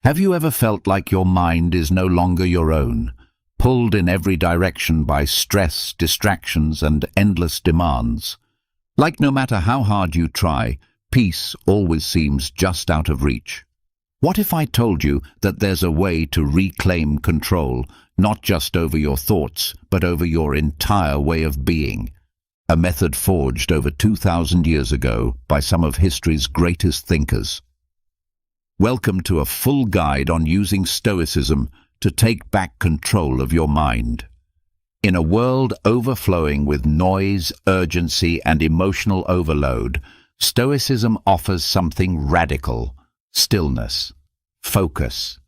Have you ever felt like your mind is no longer your own, pulled in every direction by stress, distractions, and endless demands? Like no matter how hard you try, peace always seems just out of reach. What if I told you that there's a way to reclaim control, not just over your thoughts, but over your entire way of being? A method forged over 2,000 years ago by some of history's greatest thinkers. Welcome to a full guide on using Stoicism to take back control of your mind. In a world overflowing with noise, urgency, and emotional overload, Stoicism offers something radical: stillness, focus,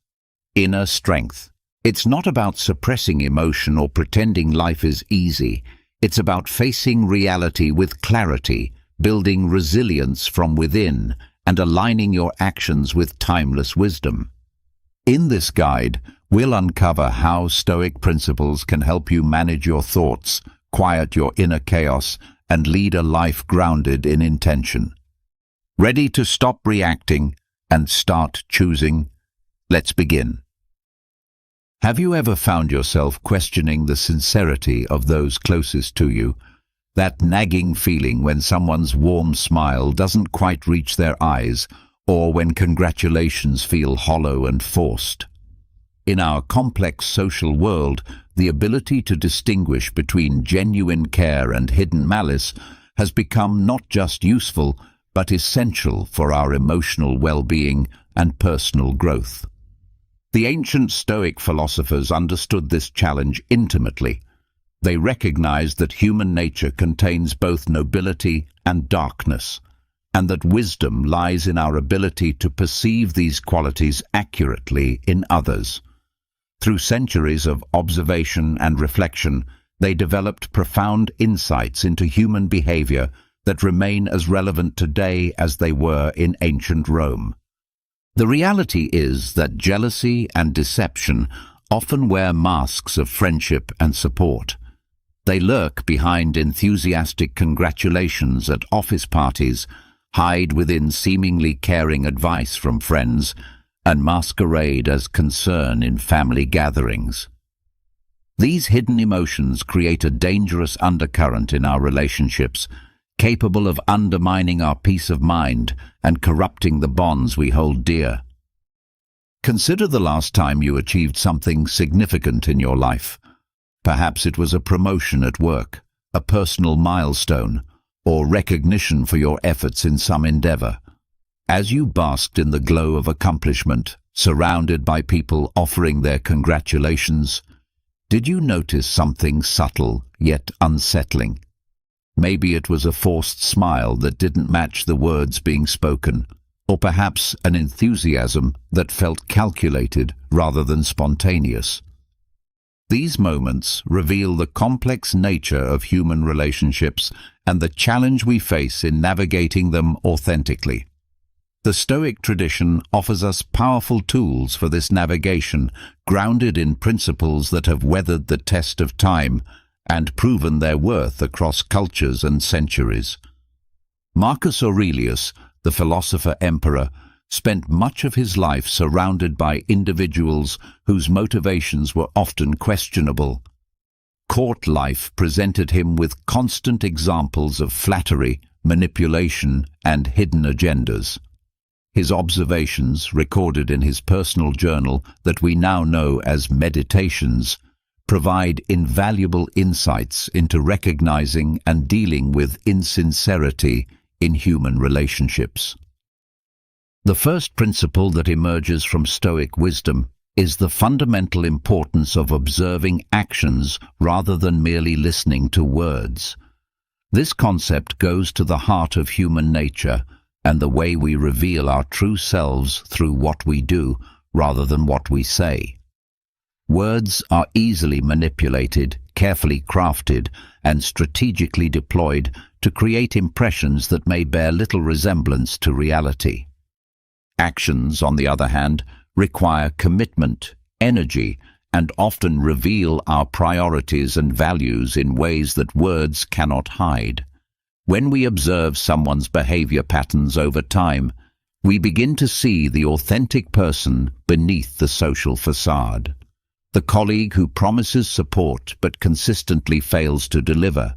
inner strength. It's not about suppressing emotion or pretending life is easy. It's about facing reality with clarity, building resilience from within, and aligning your actions with timeless wisdom. In this guide, we'll uncover how Stoic principles can help you manage your thoughts, quiet your inner chaos, and lead a life grounded in intention. Ready to stop reacting and start choosing? Let's begin. Have you ever found yourself questioning the sincerity of those closest to you? That nagging feeling when someone's warm smile doesn't quite reach their eyes, or when congratulations feel hollow and forced. In our complex social world, the ability to distinguish between genuine care and hidden malice has become not just useful, but essential for our emotional well-being and personal growth. The ancient Stoic philosophers understood this challenge intimately. They recognized that human nature contains both nobility and darkness, and that wisdom lies in our ability to perceive these qualities accurately in others. Through centuries of observation and reflection, they developed profound insights into human behavior that remain as relevant today as they were in ancient Rome. The reality is that jealousy and deception often wear masks of friendship and support. They lurk behind enthusiastic congratulations at office parties, hide within seemingly caring advice from friends, and masquerade as concern in family gatherings. These hidden emotions create a dangerous undercurrent in our relationships, capable of undermining our peace of mind and corrupting the bonds we hold dear. Consider the last time you achieved something significant in your life. Perhaps it was a promotion at work, a personal milestone, or recognition for your efforts in some endeavor. As you basked in the glow of accomplishment, surrounded by people offering their congratulations, did you notice something subtle yet unsettling? Maybe it was a forced smile that didn't match the words being spoken, or perhaps an enthusiasm that felt calculated rather than spontaneous. These moments reveal the complex nature of human relationships and the challenge we face in navigating them authentically. The Stoic tradition offers us powerful tools for this navigation, grounded in principles that have weathered the test of time and proven their worth across cultures and centuries. Marcus Aurelius, the philosopher-emperor, spent much of his life surrounded by individuals whose motivations were often questionable. Court life presented him with constant examples of flattery, manipulation, and hidden agendas. His observations, recorded in his personal journal that we now know as Meditations, provide invaluable insights into recognizing and dealing with insincerity in human relationships. The first principle that emerges from Stoic wisdom is the fundamental importance of observing actions rather than merely listening to words. This concept goes to the heart of human nature and the way we reveal our true selves through what we do rather than what we say. Words are easily manipulated, carefully crafted, and strategically deployed to create impressions that may bear little resemblance to reality. Actions, on the other hand, require commitment, energy, and often reveal our priorities and values in ways that words cannot hide. When we observe someone's behavior patterns over time, we begin to see the authentic person beneath the social facade. The colleague who promises support but consistently fails to deliver.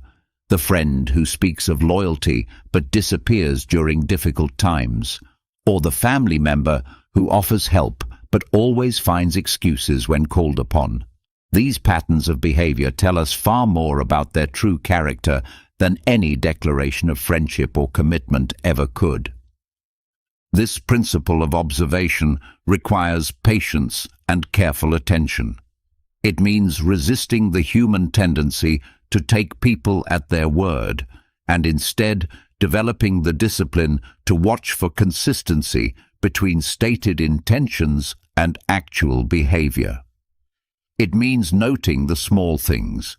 The friend who speaks of loyalty but disappears during difficult times. Or the family member who offers help but always finds excuses when called upon. These patterns of behavior tell us far more about their true character than any declaration of friendship or commitment ever could. This principle of observation requires patience and careful attention. It means resisting the human tendency to take people at their word and instead developing the discipline to watch for consistency between stated intentions and actual behavior. It means noting the small things,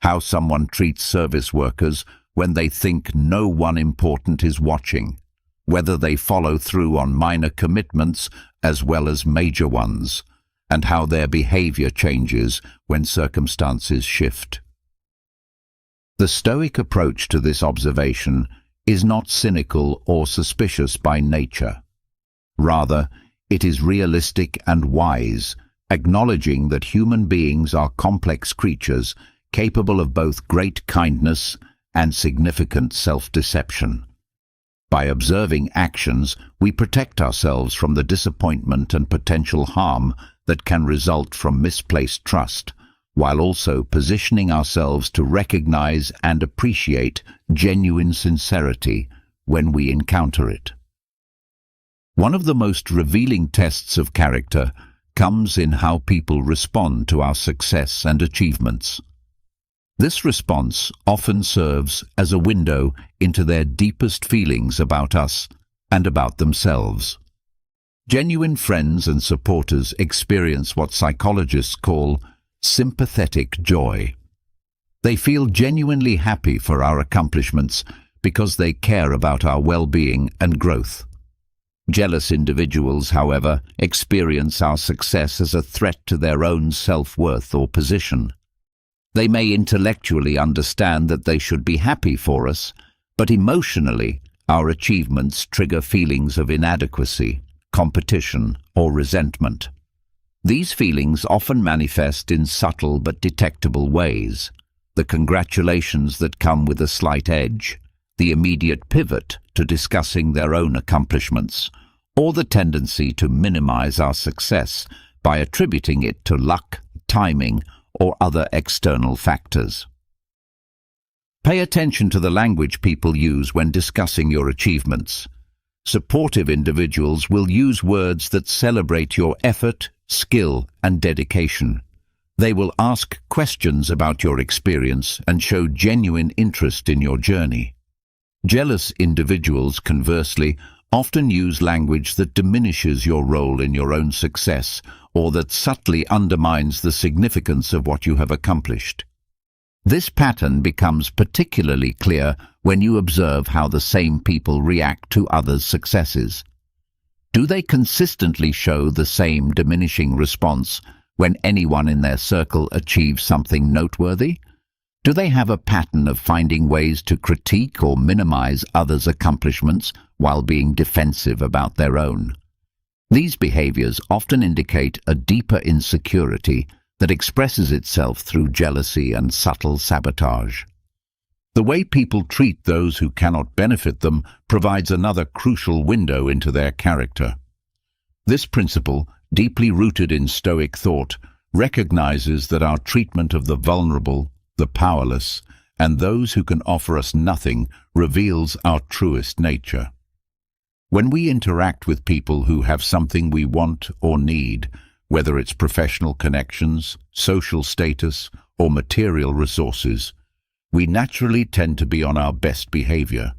how someone treats service workers when they think no one important is watching, whether they follow through on minor commitments as well as major ones, and how their behavior changes when circumstances shift. The Stoic approach to this observation is not cynical or suspicious by nature. Rather, it is realistic and wise, acknowledging that human beings are complex creatures capable of both great kindness and significant self-deception. By observing actions, we protect ourselves from the disappointment and potential harm that can result from misplaced trust, while also positioning ourselves to recognize and appreciate genuine sincerity when we encounter it. One of the most revealing tests of character comes in how people respond to our success and achievements. This response often serves as a window into their deepest feelings about us and about themselves. Genuine friends and supporters experience what psychologists call sympathetic joy. They feel genuinely happy for our accomplishments because they care about our well-being and growth. Jealous individuals, however, experience our success as a threat to their own self-worth or position. They may intellectually understand that they should be happy for us, but emotionally, our achievements trigger feelings of inadequacy, competition, or resentment. These feelings often manifest in subtle but detectable ways. The congratulations that come with a slight edge, the immediate pivot to discussing their own accomplishments, or the tendency to minimize our success by attributing it to luck, timing, or other external factors. Pay attention to the language people use when discussing your achievements. Supportive individuals will use words that celebrate your effort, skill, and dedication. They will ask questions about your experience and show genuine interest in your journey. Jealous individuals, conversely, often use language that diminishes your role in your own success or that subtly undermines the significance of what you have accomplished. This pattern becomes particularly clear when you observe how the same people react to others' successes. Do they consistently show the same diminishing response when anyone in their circle achieves something noteworthy? Do they have a pattern of finding ways to critique or minimize others' accomplishments while being defensive about their own? These behaviors often indicate a deeper insecurity that expresses itself through jealousy and subtle sabotage. The way people treat those who cannot benefit them provides another crucial window into their character. This principle, deeply rooted in Stoic thought, recognizes that our treatment of the vulnerable, the powerless, and those who can offer us nothing reveals our truest nature. When we interact with people who have something we want or need, whether it's professional connections, social status, or material resources, we naturally tend to be on our best behavior.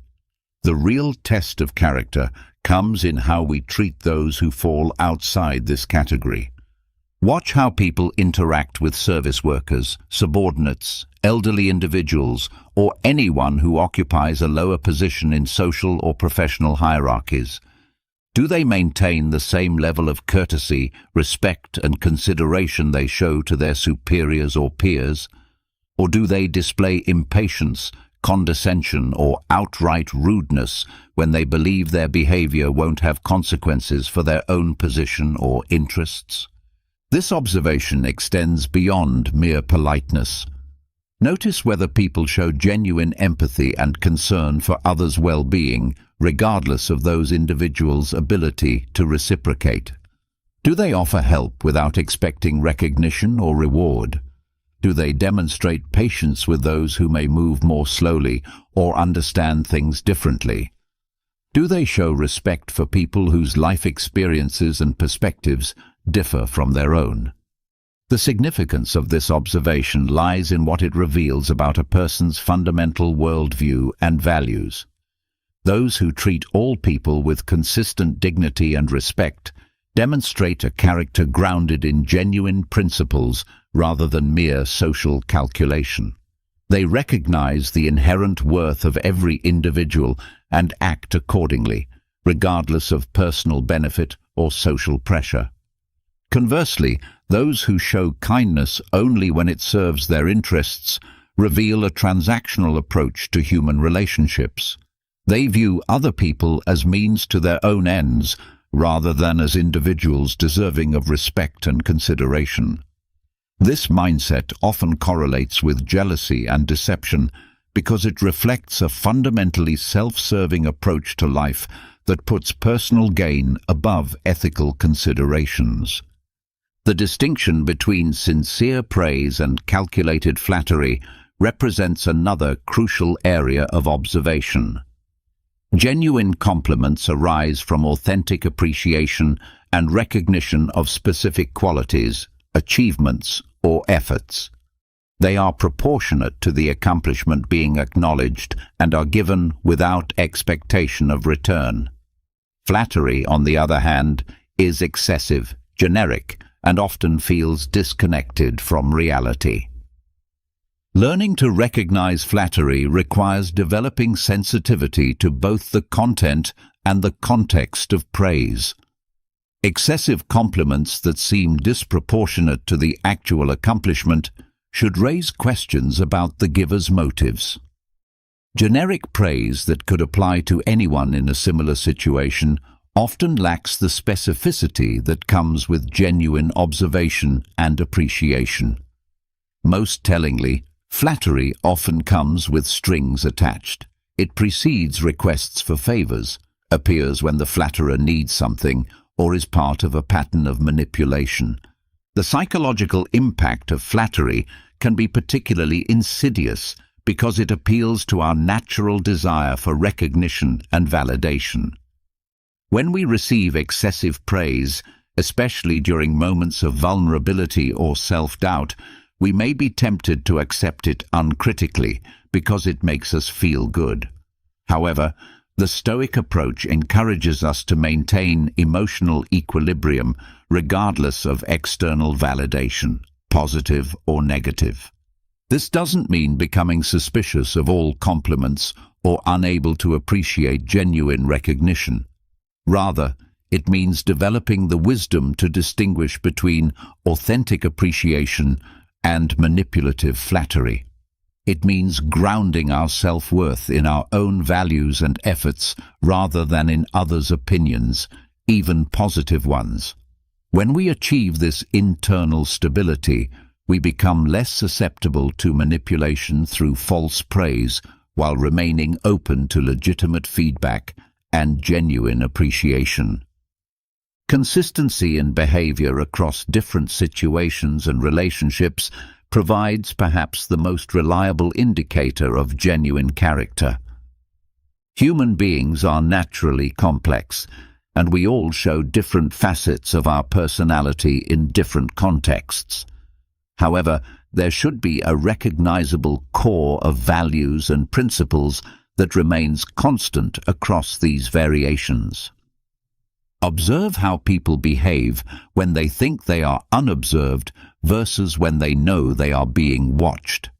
The real test of character comes in how we treat those who fall outside this category. Watch how people interact with service workers, subordinates, elderly individuals, or anyone who occupies a lower position in social or professional hierarchies. Do they maintain the same level of courtesy, respect, and consideration they show to their superiors or peers? Or do they display impatience, condescension, or outright rudeness when they believe their behavior won't have consequences for their own position or interests. This observation extends beyond mere politeness. Notice whether people show genuine empathy and concern for others' well-being, regardless of those individuals' ability to reciprocate. Do they offer help without expecting recognition or reward? Do they demonstrate patience with those who may move more slowly or understand things differently? Do they show respect for people whose life experiences and perspectives differ from their own? The significance of this observation lies in what it reveals about a person's fundamental worldview and values. Those who treat all people with consistent dignity and respect demonstrate a character grounded in genuine principles rather than mere social calculation. They recognize the inherent worth of every individual and act accordingly, regardless of personal benefit or social pressure. Conversely, those who show kindness only when it serves their interests reveal a transactional approach to human relationships. They view other people as means to their own ends rather than as individuals deserving of respect and consideration. This mindset often correlates with jealousy and deception because it reflects a fundamentally self-serving approach to life that puts personal gain above ethical considerations. The distinction between sincere praise and calculated flattery represents another crucial area of observation. Genuine compliments arise from authentic appreciation and recognition of specific qualities, achievements, or efforts. They are proportionate to the accomplishment being acknowledged and are given without expectation of return. Flattery, on the other hand, is excessive, generic, and often feels disconnected from reality. Learning to recognize flattery requires developing sensitivity to both the content and the context of praise. Excessive compliments that seem disproportionate to the actual accomplishment should raise questions about the giver's motives. Generic praise that could apply to anyone in a similar situation often lacks the specificity that comes with genuine observation and appreciation. Most tellingly, flattery often comes with strings attached. It precedes requests for favors, appears when the flatterer needs something, or is part of a pattern of manipulation. The psychological impact of flattery can be particularly insidious because it appeals to our natural desire for recognition and validation. When we receive excessive praise, especially during moments of vulnerability or self-doubt, we may be tempted to accept it uncritically because it makes us feel good. However, the Stoic approach encourages us to maintain emotional equilibrium regardless of external validation, positive or negative. This doesn't mean becoming suspicious of all compliments or unable to appreciate genuine recognition. Rather, it means developing the wisdom to distinguish between authentic appreciation and manipulative flattery. It means grounding our self-worth in our own values and efforts rather than in others' opinions, even positive ones. When we achieve this internal stability, we become less susceptible to manipulation through false praise while remaining open to legitimate feedback and genuine appreciation. Consistency in behavior across different situations and relationships provides perhaps the most reliable indicator of genuine character. Human beings are naturally complex, and we all show different facets of our personality in different contexts. However, there should be a recognizable core of values and principles that remains constant across these variations. Observe how people behave when they think they are unobserved versus when they know they are being watched.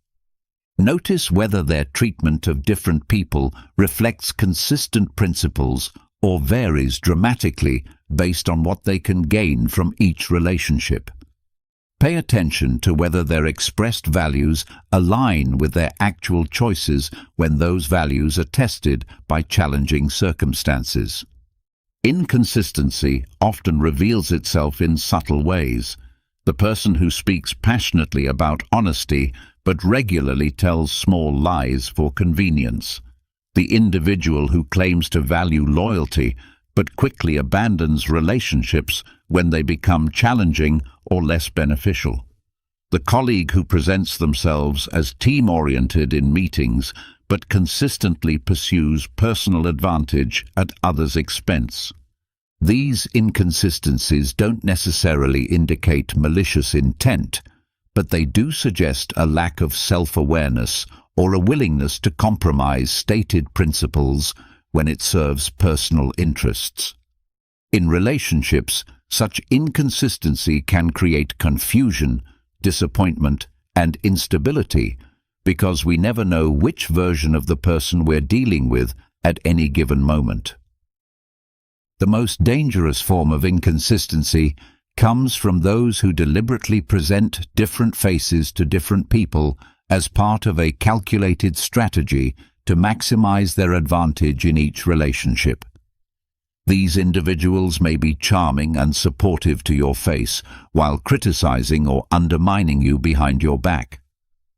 Notice whether their treatment of different people reflects consistent principles or varies dramatically based on what they can gain from each relationship. Pay attention to whether their expressed values align with their actual choices when those values are tested by challenging circumstances. Inconsistency often reveals itself in subtle ways. The person who speaks passionately about honesty but regularly tells small lies for convenience. The individual who claims to value loyalty but quickly abandons relationships when they become challenging or less beneficial. The colleague who presents themselves as team-oriented in meetings but consistently pursues personal advantage at others' expense. These inconsistencies don't necessarily indicate malicious intent, but they do suggest a lack of self-awareness or a willingness to compromise stated principles when it serves personal interests. In relationships, such inconsistency can create confusion, disappointment, and instability because we never know which version of the person we're dealing with at any given moment. The most dangerous form of inconsistency comes from those who deliberately present different faces to different people as part of a calculated strategy to maximize their advantage in each relationship. These individuals may be charming and supportive to your face while criticizing or undermining you behind your back.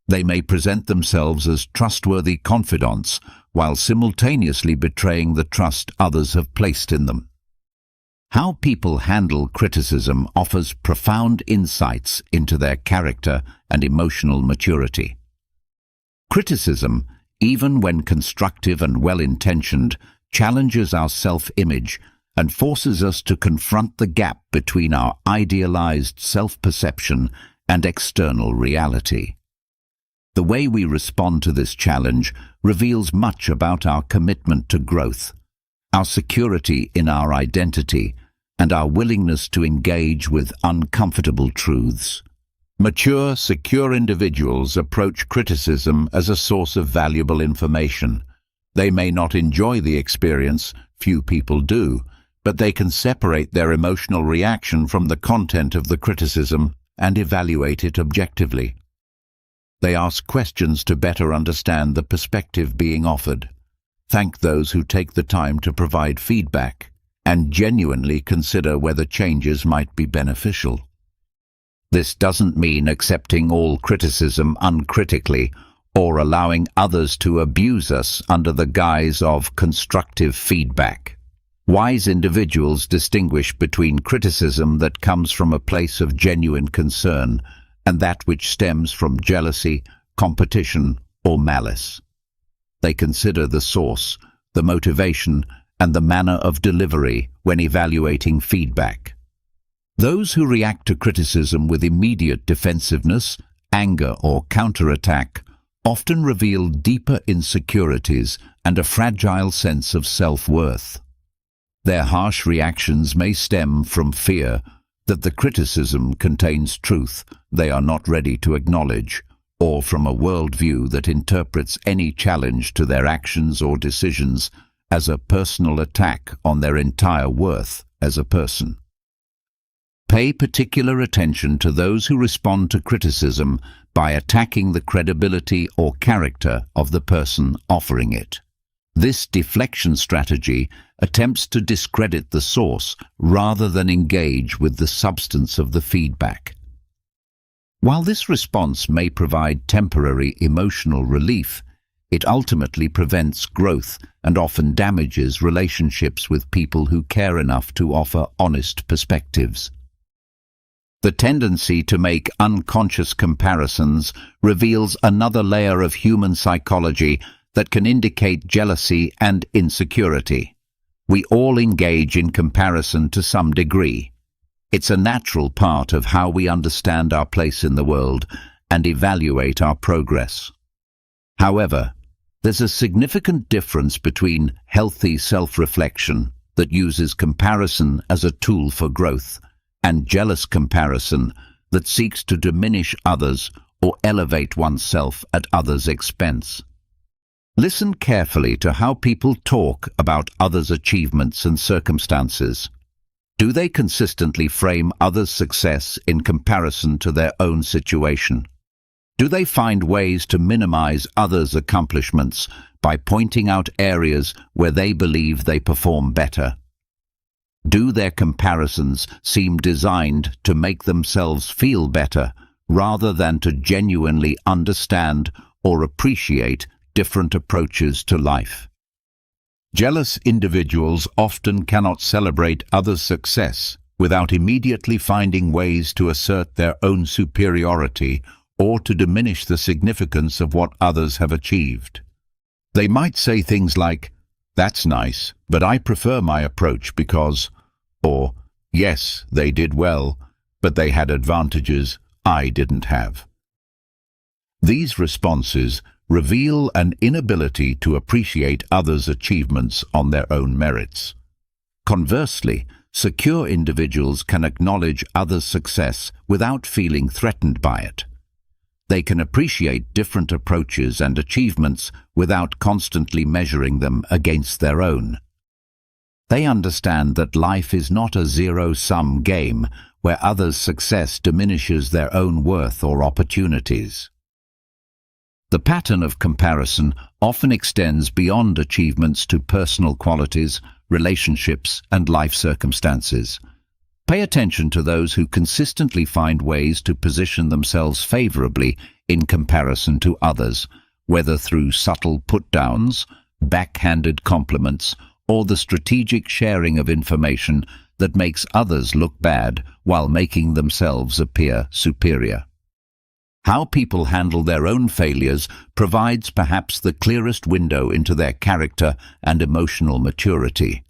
They may present themselves as trustworthy confidants while simultaneously betraying the trust others have placed in them. How people handle criticism offers profound insights into their character and emotional maturity. Criticism, even when constructive and well-intentioned, challenges our self-image and forces us to confront the gap between our idealized self-perception and external reality. The way we respond to this challenge reveals much about our commitment to growth, our security in our identity, and our willingness to engage with uncomfortable truths. Mature, secure individuals approach criticism as a source of valuable information. They may not enjoy the experience, few people do, but they can separate their emotional reaction from the content of the criticism and evaluate it objectively. They ask questions to better understand the perspective being offered, thank those who take the time to provide feedback, and genuinely consider whether changes might be beneficial. This doesn't mean accepting all criticism uncritically or allowing others to abuse us under the guise of constructive feedback. Wise individuals distinguish between criticism that comes from a place of genuine concern and that which stems from jealousy, competition, or malice. They consider the source, the motivation, and the manner of delivery when evaluating feedback. Those who react to criticism with immediate defensiveness, anger, or counterattack often reveal deeper insecurities and a fragile sense of self-worth. Their harsh reactions may stem from fear that the criticism contains truth they are not ready to acknowledge, or from a worldview that interprets any challenge to their actions or decisions as a personal attack on their entire worth as a person. Pay particular attention to those who respond to criticism by attacking the credibility or character of the person offering it. This deflection strategy attempts to discredit the source rather than engage with the substance of the feedback. While this response may provide temporary emotional relief, it ultimately prevents growth and often damages relationships with people who care enough to offer honest perspectives. The tendency to make unconscious comparisons reveals another layer of human psychology that can indicate jealousy and insecurity. We all engage in comparison to some degree. It's a natural part of how we understand our place in the world and evaluate our progress. However, there's a significant difference between healthy self-reflection that uses comparison as a tool for growth and jealous comparison that seeks to diminish others or elevate oneself at others' expense. Listen carefully to how people talk about others' achievements and circumstances. Do they consistently frame others' success in comparison to their own situation? Do they find ways to minimize others' accomplishments by pointing out areas where they believe they perform better? Do their comparisons seem designed to make themselves feel better rather than to genuinely understand or appreciate different approaches to life? Jealous individuals often cannot celebrate others' success without immediately finding ways to assert their own superiority or to diminish the significance of what others have achieved. They might say things like, "That's nice, but I prefer my approach because," or, "Yes, they did well, but they had advantages I didn't have." These responses reveal an inability to appreciate others' achievements on their own merits. Conversely, secure individuals can acknowledge others' success without feeling threatened by it. They can appreciate different approaches and achievements without constantly measuring them against their own. They understand that life is not a zero-sum game where others' success diminishes their own worth or opportunities. The pattern of comparison often extends beyond achievements to personal qualities, relationships, and life circumstances. Pay attention to those who consistently find ways to position themselves favorably in comparison to others, whether through subtle put-downs, backhanded compliments, or the strategic sharing of information that makes others look bad while making themselves appear superior. How people handle their own failures provides perhaps the clearest window into their character and emotional maturity.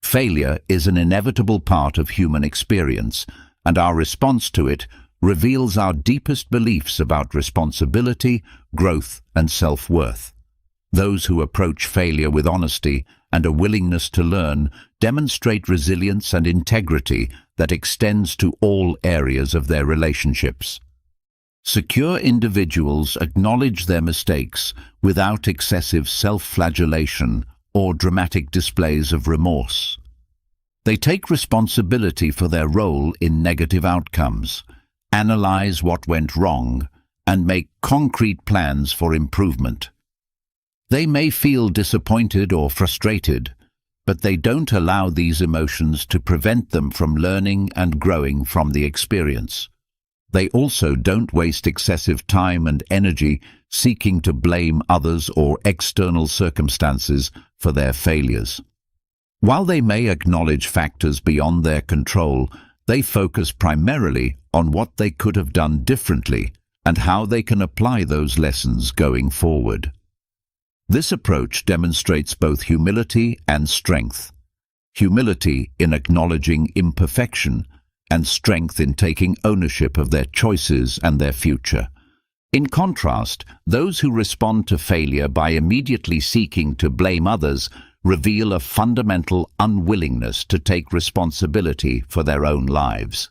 Failure is an inevitable part of human experience, and our response to it reveals our deepest beliefs about responsibility, growth, and self-worth. Those who approach failure with honesty and a willingness to learn demonstrate resilience and integrity that extends to all areas of their relationships. Secure individuals acknowledge their mistakes without excessive self-flagellation or dramatic displays of remorse. They take responsibility for their role in negative outcomes, analyze what went wrong, and make concrete plans for improvement. They may feel disappointed or frustrated, but they don't allow these emotions to prevent them from learning and growing from the experience. They also don't waste excessive time and energy seeking to blame others or external circumstances for their failures. While they may acknowledge factors beyond their control, they focus primarily on what they could have done differently and how they can apply those lessons going forward. This approach demonstrates both humility and strength. Humility in acknowledging imperfection and strength in taking ownership of their choices and their future. In contrast, those who respond to failure by immediately seeking to blame others reveal a fundamental unwillingness to take responsibility for their own lives.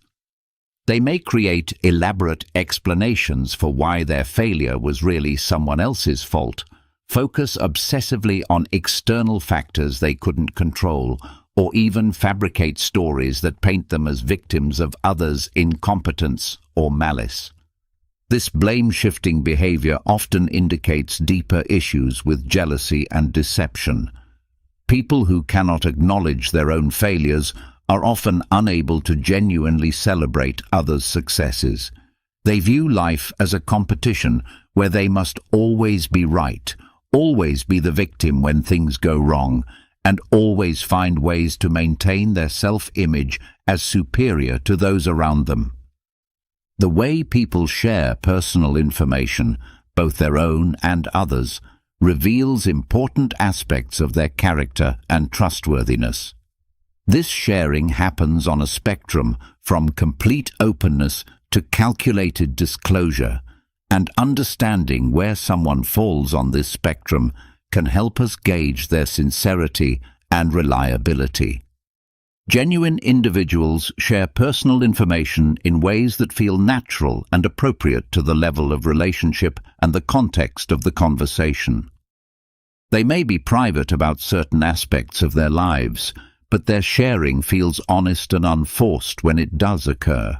They may create elaborate explanations for why their failure was really someone else's fault, focus obsessively on external factors they couldn't control, or even fabricate stories that paint them as victims of others' incompetence or malice. This blame-shifting behavior often indicates deeper issues with jealousy and deception. People who cannot acknowledge their own failures are often unable to genuinely celebrate others' successes. They view life as a competition where they must always be right, always be the victim when things go wrong, and always find ways to maintain their self-image as superior to those around them. The way people share personal information, both their own and others, reveals important aspects of their character and trustworthiness. This sharing happens on a spectrum from complete openness to calculated disclosure, and understanding where someone falls on this spectrum can help us gauge their sincerity and reliability. Genuine individuals share personal information in ways that feel natural and appropriate to the level of relationship and the context of the conversation. They may be private about certain aspects of their lives, but their sharing feels honest and unforced when it does occur.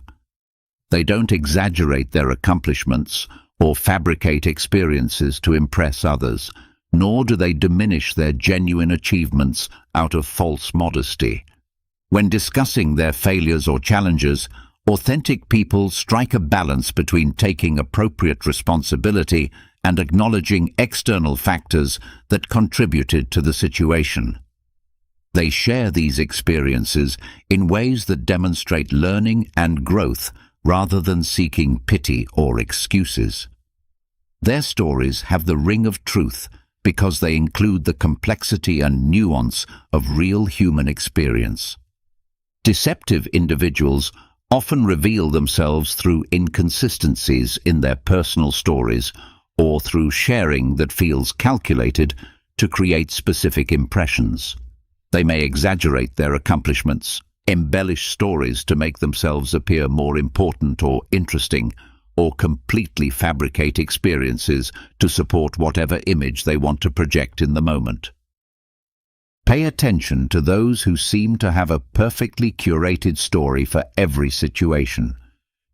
They don't exaggerate their accomplishments or fabricate experiences to impress others, nor do they diminish their genuine achievements out of false modesty. When discussing their failures or challenges, authentic people strike a balance between taking appropriate responsibility and acknowledging external factors that contributed to the situation. They share these experiences in ways that demonstrate learning and growth rather than seeking pity or excuses. Their stories have the ring of truth because they include the complexity and nuance of real human experience. Deceptive individuals often reveal themselves through inconsistencies in their personal stories or through sharing that feels calculated to create specific impressions. They may exaggerate their accomplishments, embellish stories to make themselves appear more important or interesting, or completely fabricate experiences to support whatever image they want to project in the moment. Pay attention to those who seem to have a perfectly curated story for every situation.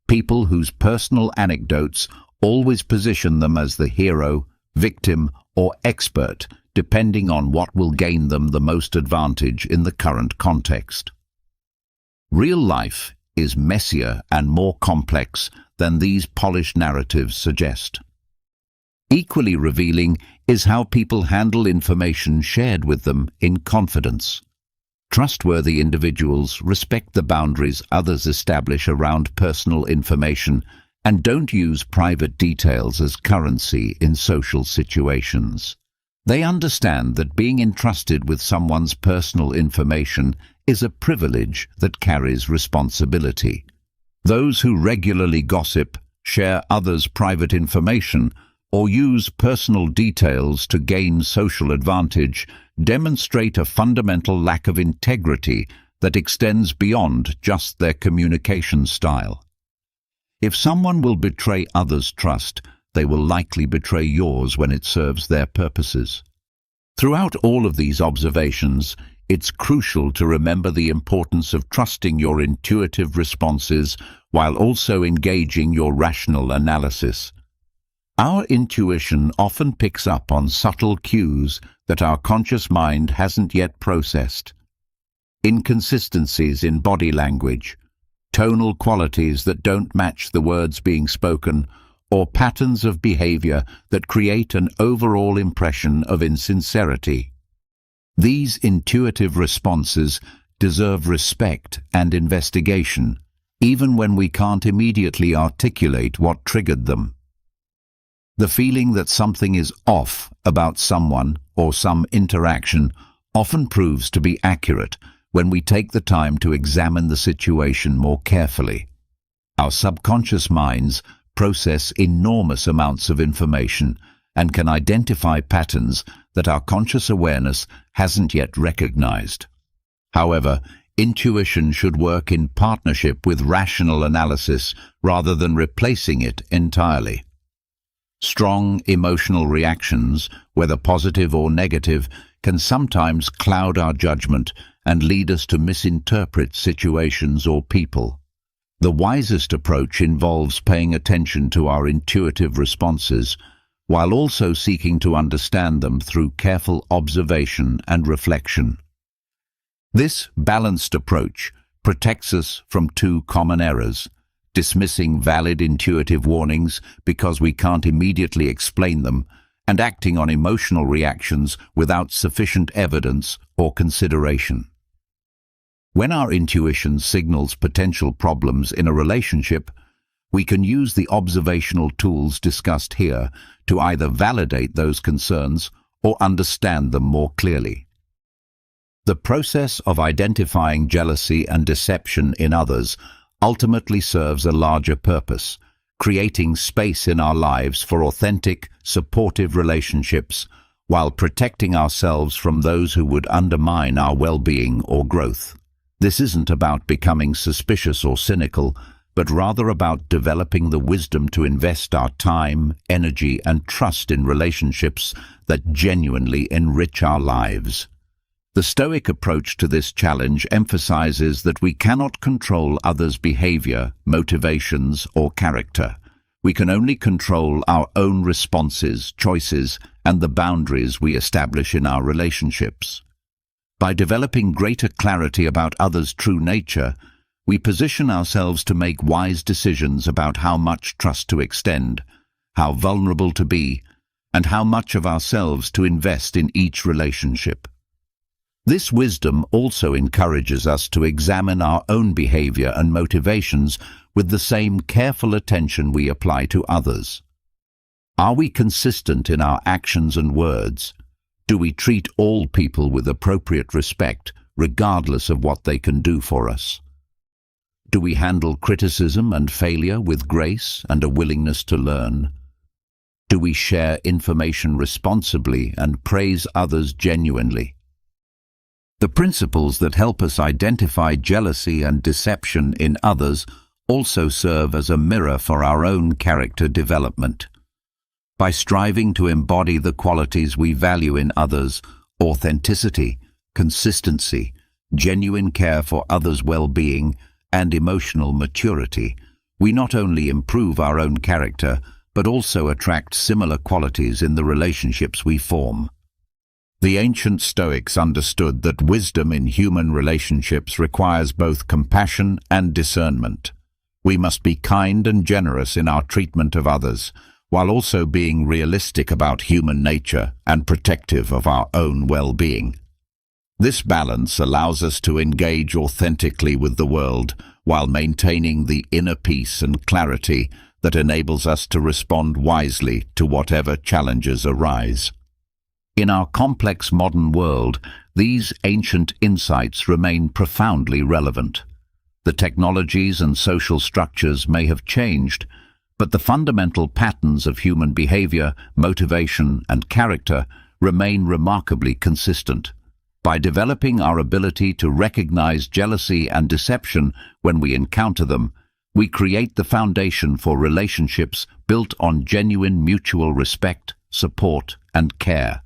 People whose personal anecdotes always position them as the hero, victim, or expert, depending on what will gain them the most advantage in the current context. Real life is messier and more complex than these polished narratives suggest. Equally revealing is how people handle information shared with them in confidence. Trustworthy individuals respect the boundaries others establish around personal information and don't use private details as currency in social situations. They understand that being entrusted with someone's personal information is a privilege that carries responsibility. Those who regularly gossip, share others' private information, or use personal details to gain social advantage demonstrate a fundamental lack of integrity that extends beyond just their communication style. If someone will betray others' trust, they will likely betray yours when it serves their purposes. Throughout all of these observations, it's crucial to remember the importance of trusting your intuitive responses while also engaging your rational analysis. Our intuition often picks up on subtle cues that our conscious mind hasn't yet processed. Inconsistencies in body language, tonal qualities that don't match the words being spoken, or patterns of behavior that create an overall impression of insincerity. These intuitive responses deserve respect and investigation, even when we can't immediately articulate what triggered them. The feeling that something is off about someone or some interaction often proves to be accurate when we take the time to examine the situation more carefully. Our subconscious minds process enormous amounts of information and can identify patterns that our conscious awareness hasn't yet recognized. However, intuition should work in partnership with rational analysis rather than replacing it entirely. Strong emotional reactions, whether positive or negative, can sometimes cloud our judgment and lead us to misinterpret situations or people. The wisest approach involves paying attention to our intuitive responses, while also seeking to understand them through careful observation and reflection. This balanced approach protects us from two common errors: dismissing valid intuitive warnings because we can't immediately explain them, and acting on emotional reactions without sufficient evidence or consideration. When our intuition signals potential problems in a relationship, we can use the observational tools discussed here to either validate those concerns or understand them more clearly. The process of identifying jealousy and deception in others ultimately serves a larger purpose, creating space in our lives for authentic, supportive relationships while protecting ourselves from those who would undermine our well-being or growth. This isn't about becoming suspicious or cynical, but rather about developing the wisdom to invest our time, energy, and trust in relationships that genuinely enrich our lives. The Stoic approach to this challenge emphasizes that we cannot control others' behavior, motivations, or character. We can only control our own responses, choices, and the boundaries we establish in our relationships. By developing greater clarity about others' true nature, we position ourselves to make wise decisions about how much trust to extend, how vulnerable to be, and how much of ourselves to invest in each relationship. This wisdom also encourages us to examine our own behavior and motivations with the same careful attention we apply to others. Are we consistent in our actions and words? Do we treat all people with appropriate respect, regardless of what they can do for us? Do we handle criticism and failure with grace and a willingness to learn? Do we share information responsibly and praise others genuinely? The principles that help us identify jealousy and deception in others also serve as a mirror for our own character development. By striving to embody the qualities we value in others, authenticity, consistency, genuine care for others' well-being, and emotional maturity, we not only improve our own character, but also attract similar qualities in the relationships we form. The ancient Stoics understood that wisdom in human relationships requires both compassion and discernment. We must be kind and generous in our treatment of others, while also being realistic about human nature and protective of our own well-being. This balance allows us to engage authentically with the world while maintaining the inner peace and clarity that enables us to respond wisely to whatever challenges arise. In our complex modern world, these ancient insights remain profoundly relevant. The technologies and social structures may have changed, but the fundamental patterns of human behavior, motivation, and character remain remarkably consistent. By developing our ability to recognize jealousy and deception when we encounter them, we create the foundation for relationships built on genuine mutual respect, support, and care.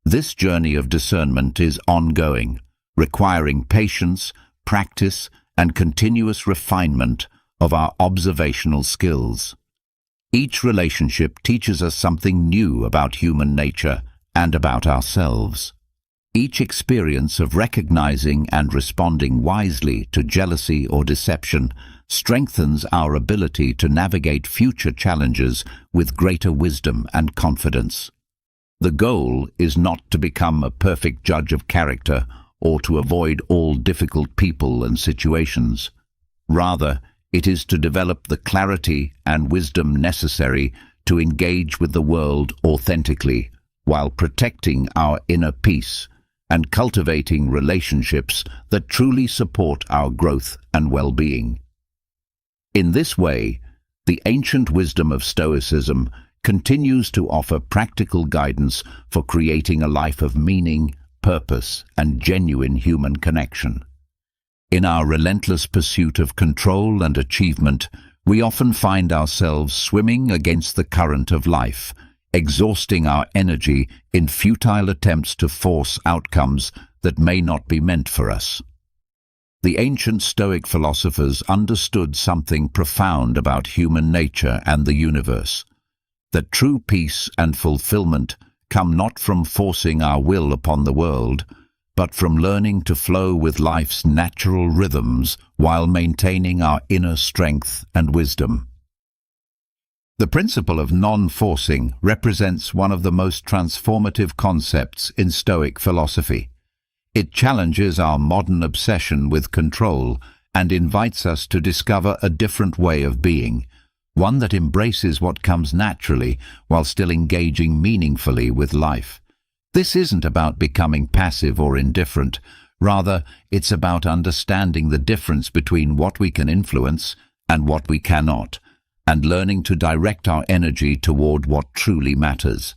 This journey of discernment is ongoing, requiring patience, practice, and continuous refinement of our observational skills. Each relationship teaches us something new about human nature and about ourselves. Each experience of recognizing and responding wisely to jealousy or deception strengthens our ability to navigate future challenges with greater wisdom and confidence. The goal is not to become a perfect judge of character or to avoid all difficult people and situations. Rather, it is to develop the clarity and wisdom necessary to engage with the world authentically while protecting our inner peace and cultivating relationships that truly support our growth and well-being. In this way, the ancient wisdom of Stoicism continues to offer practical guidance for creating a life of meaning, purpose, and genuine human connection. In our relentless pursuit of control and achievement, we often find ourselves swimming against the current of life, exhausting our energy in futile attempts to force outcomes that may not be meant for us. The ancient Stoic philosophers understood something profound about human nature and the universe, that true peace and fulfillment come not from forcing our will upon the world, but from learning to flow with life's natural rhythms while maintaining our inner strength and wisdom. The principle of non-forcing represents one of the most transformative concepts in Stoic philosophy. It challenges our modern obsession with control and invites us to discover a different way of being, one that embraces what comes naturally while still engaging meaningfully with life. This isn't about becoming passive or indifferent. Rather, it's about understanding the difference between what we can influence and what we cannot, and learning to direct our energy toward what truly matters.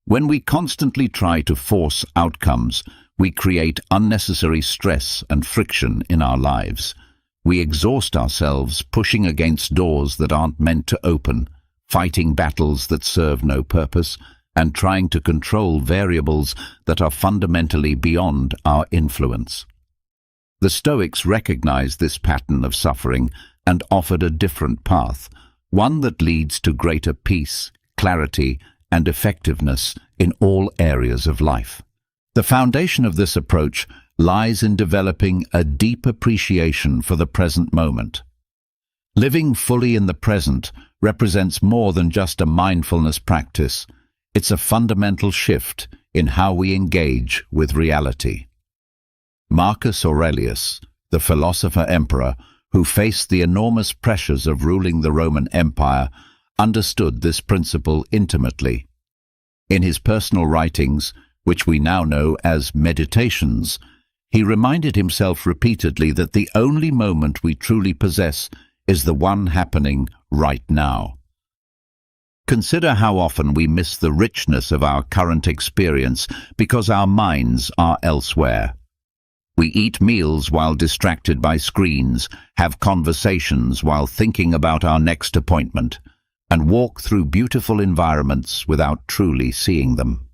When we constantly try to force outcomes, we create unnecessary stress and friction in our lives. We exhaust ourselves pushing against doors that aren't meant to open, fighting battles that serve no purpose, and trying to control variables that are fundamentally beyond our influence. The Stoics recognized this pattern of suffering and offered a different path, one that leads to greater peace, clarity, and effectiveness in all areas of life. The foundation of this approach lies in developing a deep appreciation for the present moment. Living fully in the present represents more than just a mindfulness practice. It's a fundamental shift in how we engage with reality. Marcus Aurelius, the philosopher-emperor who faced the enormous pressures of ruling the Roman Empire, understood this principle intimately. In his personal writings, which we now know as Meditations, he reminded himself repeatedly that the only moment we truly possess is the one happening right now. Consider how often we miss the richness of our current experience because our minds are elsewhere. We eat meals while distracted by screens, have conversations while thinking about our next appointment, and walk through beautiful environments without truly seeing them.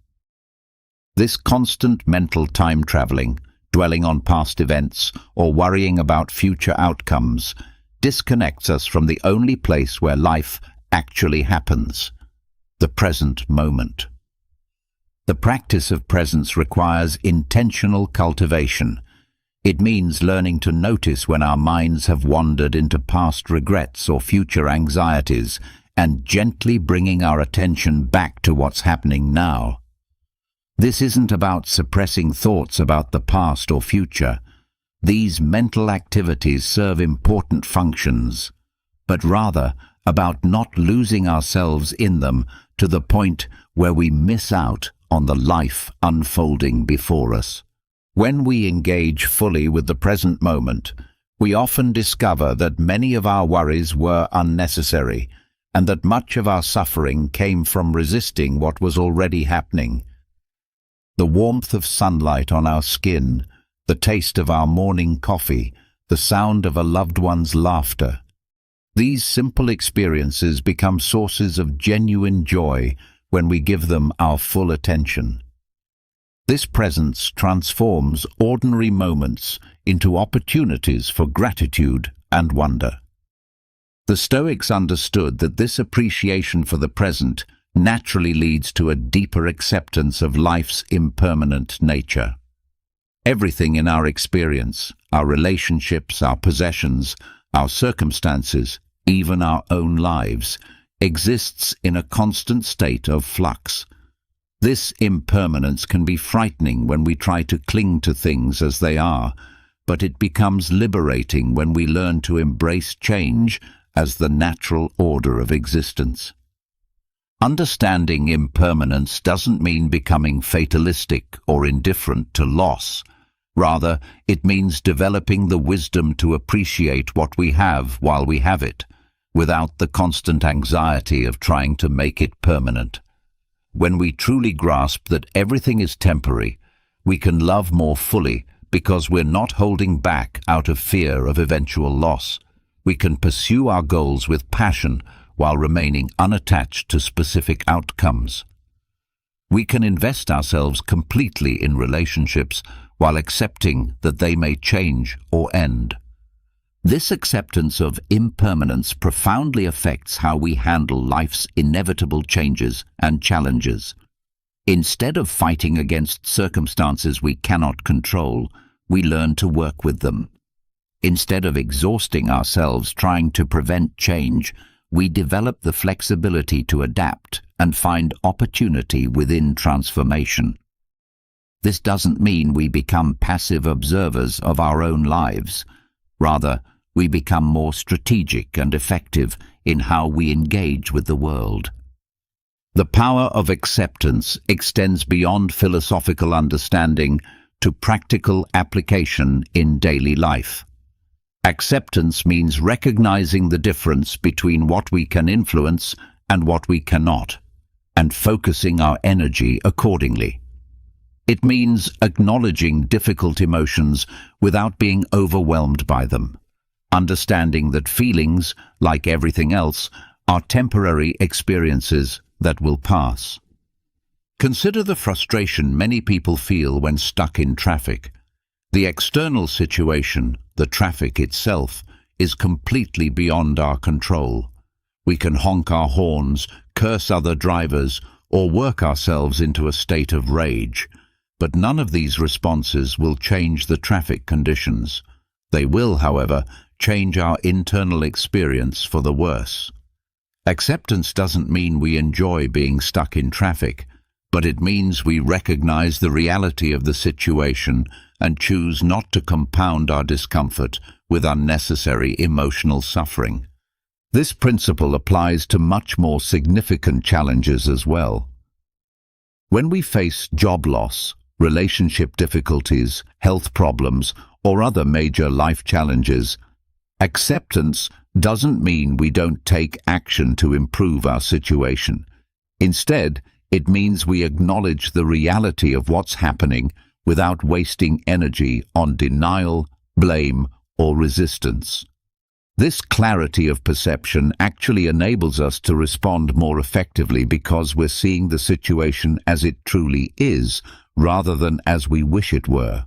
This constant mental time traveling, dwelling on past events, or worrying about future outcomes, disconnects us from the only place where life actually happens, the present moment. The practice of presence requires intentional cultivation. It means learning to notice when our minds have wandered into past regrets or future anxieties, and gently bringing our attention back to what's happening now. This isn't about suppressing thoughts about the past or future. These mental activities serve important functions, but rather about not losing ourselves in them to the point where we miss out on the life unfolding before us. When we engage fully with the present moment, we often discover that many of our worries were unnecessary, and that much of our suffering came from resisting what was already happening. The warmth of sunlight on our skin, the taste of our morning coffee, the sound of a loved one's laughter. These simple experiences become sources of genuine joy when we give them our full attention. This presence transforms ordinary moments into opportunities for gratitude and wonder. The Stoics understood that this appreciation for the present naturally leads to a deeper acceptance of life's impermanent nature. Everything in our experience, our relationships, our possessions, our circumstances, even our own lives, exists in a constant state of flux. This impermanence can be frightening when we try to cling to things as they are, but it becomes liberating when we learn to embrace change as the natural order of existence. Understanding impermanence doesn't mean becoming fatalistic or indifferent to loss. Rather, it means developing the wisdom to appreciate what we have while we have it, without the constant anxiety of trying to make it permanent. When we truly grasp that everything is temporary, we can love more fully because we're not holding back out of fear of eventual loss. We can pursue our goals with passion while remaining unattached to specific outcomes. We can invest ourselves completely in relationships while accepting that they may change or end. This acceptance of impermanence profoundly affects how we handle life's inevitable changes and challenges. Instead of fighting against circumstances we cannot control, we learn to work with them. Instead of exhausting ourselves trying to prevent change, we develop the flexibility to adapt and find opportunity within transformation. This doesn't mean we become passive observers of our own lives. Rather, we become more strategic and effective in how we engage with the world. The power of acceptance extends beyond philosophical understanding to practical application in daily life. Acceptance means recognizing the difference between what we can influence and what we cannot, and focusing our energy accordingly. It means acknowledging difficult emotions without being overwhelmed by them, understanding that feelings, like everything else, are temporary experiences that will pass. Consider the frustration many people feel when stuck in traffic. The external situation, the traffic itself, is completely beyond our control. We can honk our horns, curse other drivers, or work ourselves into a state of rage. But none of these responses will change the traffic conditions. They will, however, change our internal experience for the worse. Acceptance doesn't mean we enjoy being stuck in traffic, but it means we recognize the reality of the situation and choose not to compound our discomfort with unnecessary emotional suffering. This principle applies to much more significant challenges as well. When we face job loss, relationship difficulties, health problems, or other major life challenges, acceptance doesn't mean we don't take action to improve our situation. Instead, it means we acknowledge the reality of what's happening without wasting energy on denial, blame, or resistance. This clarity of perception actually enables us to respond more effectively because we're seeing the situation as it truly is, rather than as we wish it were.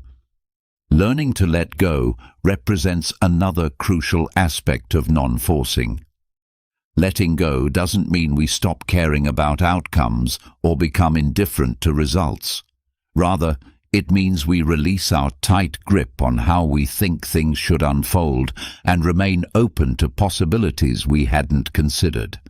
Learning to let go represents another crucial aspect of non-forcing. Letting go doesn't mean we stop caring about outcomes or become indifferent to results. Rather, it means we release our tight grip on how we think things should unfold and remain open to possibilities we hadn't considered.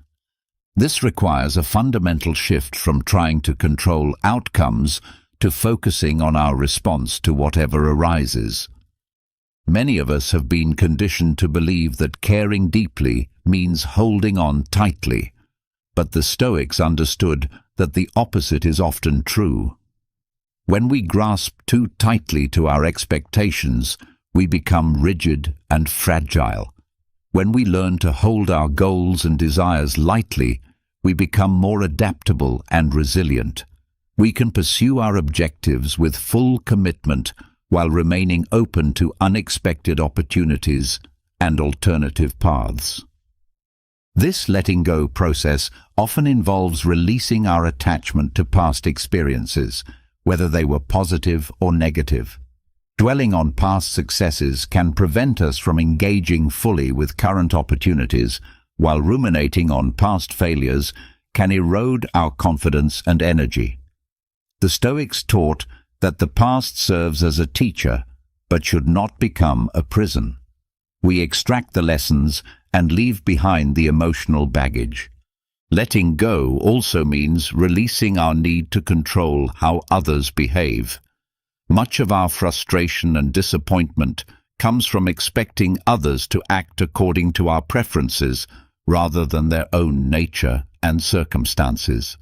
This requires a fundamental shift from trying to control outcomes to focusing on our response to whatever arises. Many of us have been conditioned to believe that caring deeply means holding on tightly, but the Stoics understood that the opposite is often true. When we grasp too tightly to our expectations, we become rigid and fragile. When we learn to hold our goals and desires lightly, we become more adaptable and resilient. We can pursue our objectives with full commitment while remaining open to unexpected opportunities and alternative paths. This letting go process often involves releasing our attachment to past experiences, whether they were positive or negative. Dwelling on past successes can prevent us from engaging fully with current opportunities, while ruminating on past failures can erode our confidence and energy. The Stoics taught that the past serves as a teacher, but should not become a prison. We extract the lessons and leave behind the emotional baggage. Letting go also means releasing our need to control how others behave. Much of our frustration and disappointment comes from expecting others to act according to our preferences rather than their own nature and circumstances.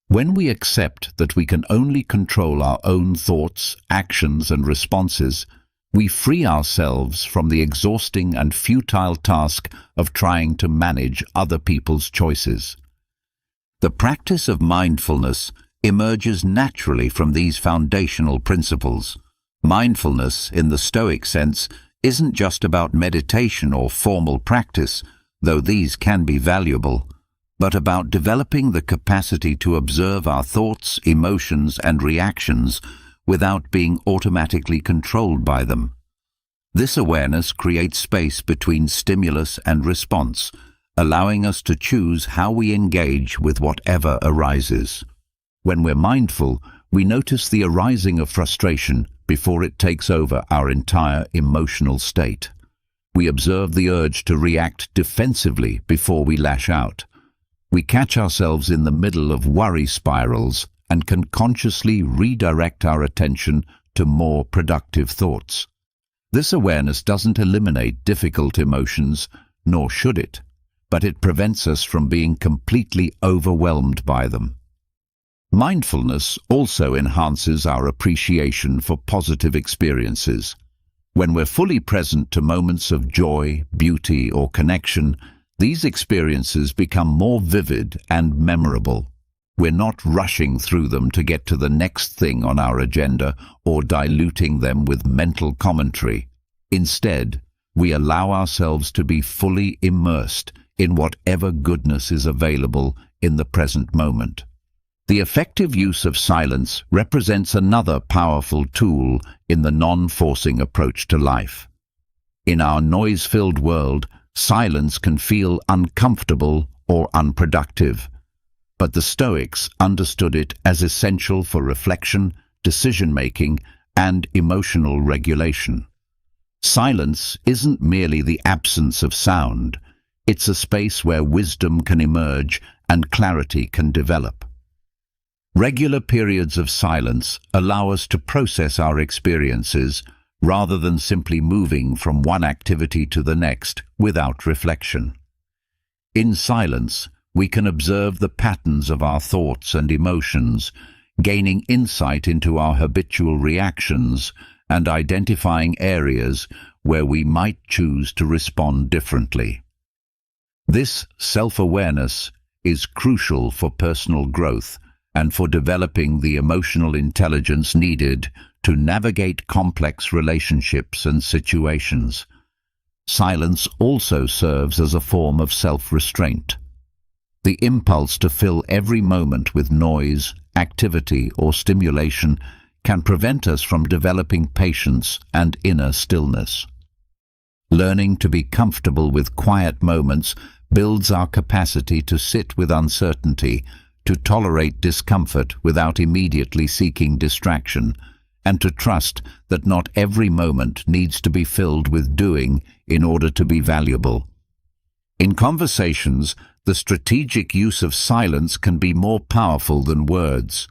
When we accept that we can only control our own thoughts, actions, and responses, we free ourselves from the exhausting and futile task of trying to manage other people's choices. The practice of mindfulness emerges naturally from these foundational principles. Mindfulness, in the Stoic sense, isn't just about meditation or formal practice, though these can be valuable, but about developing the capacity to observe our thoughts, emotions, and reactions without being automatically controlled by them. This awareness creates space between stimulus and response, allowing us to choose how we engage with whatever arises. When we're mindful, we notice the arising of frustration before it takes over our entire emotional state. We observe the urge to react defensively before we lash out. We catch ourselves in the middle of worry spirals and can consciously redirect our attention to more productive thoughts. This awareness doesn't eliminate difficult emotions, nor should it, but it prevents us from being completely overwhelmed by them. Mindfulness also enhances our appreciation for positive experiences. When we're fully present to moments of joy, beauty, or connection, these experiences become more vivid and memorable. We're not rushing through them to get to the next thing on our agenda or diluting them with mental commentary. Instead, we allow ourselves to be fully immersed in whatever goodness is available in the present moment. The effective use of silence represents another powerful tool in the non-forcing approach to life. In our noise-filled world, silence can feel uncomfortable or unproductive, but the Stoics understood it as essential for reflection, decision-making, and emotional regulation. Silence isn't merely the absence of sound, it's a space where wisdom can emerge and clarity can develop. Regular periods of silence allow us to process our experiences rather than simply moving from one activity to the next without reflection. In silence, we can observe the patterns of our thoughts and emotions, gaining insight into our habitual reactions and identifying areas where we might choose to respond differently. This self-awareness is crucial for personal growth and for developing the emotional intelligence needed to navigate complex relationships and situations. Silence also serves as a form of self-restraint. The impulse to fill every moment with noise, activity, or stimulation can prevent us from developing patience and inner stillness. Learning to be comfortable with quiet moments builds our capacity to sit with uncertainty, to tolerate discomfort without immediately seeking distraction, and to trust that not every moment needs to be filled with doing in order to be valuable. In conversations, the strategic use of silence can be more powerful than words.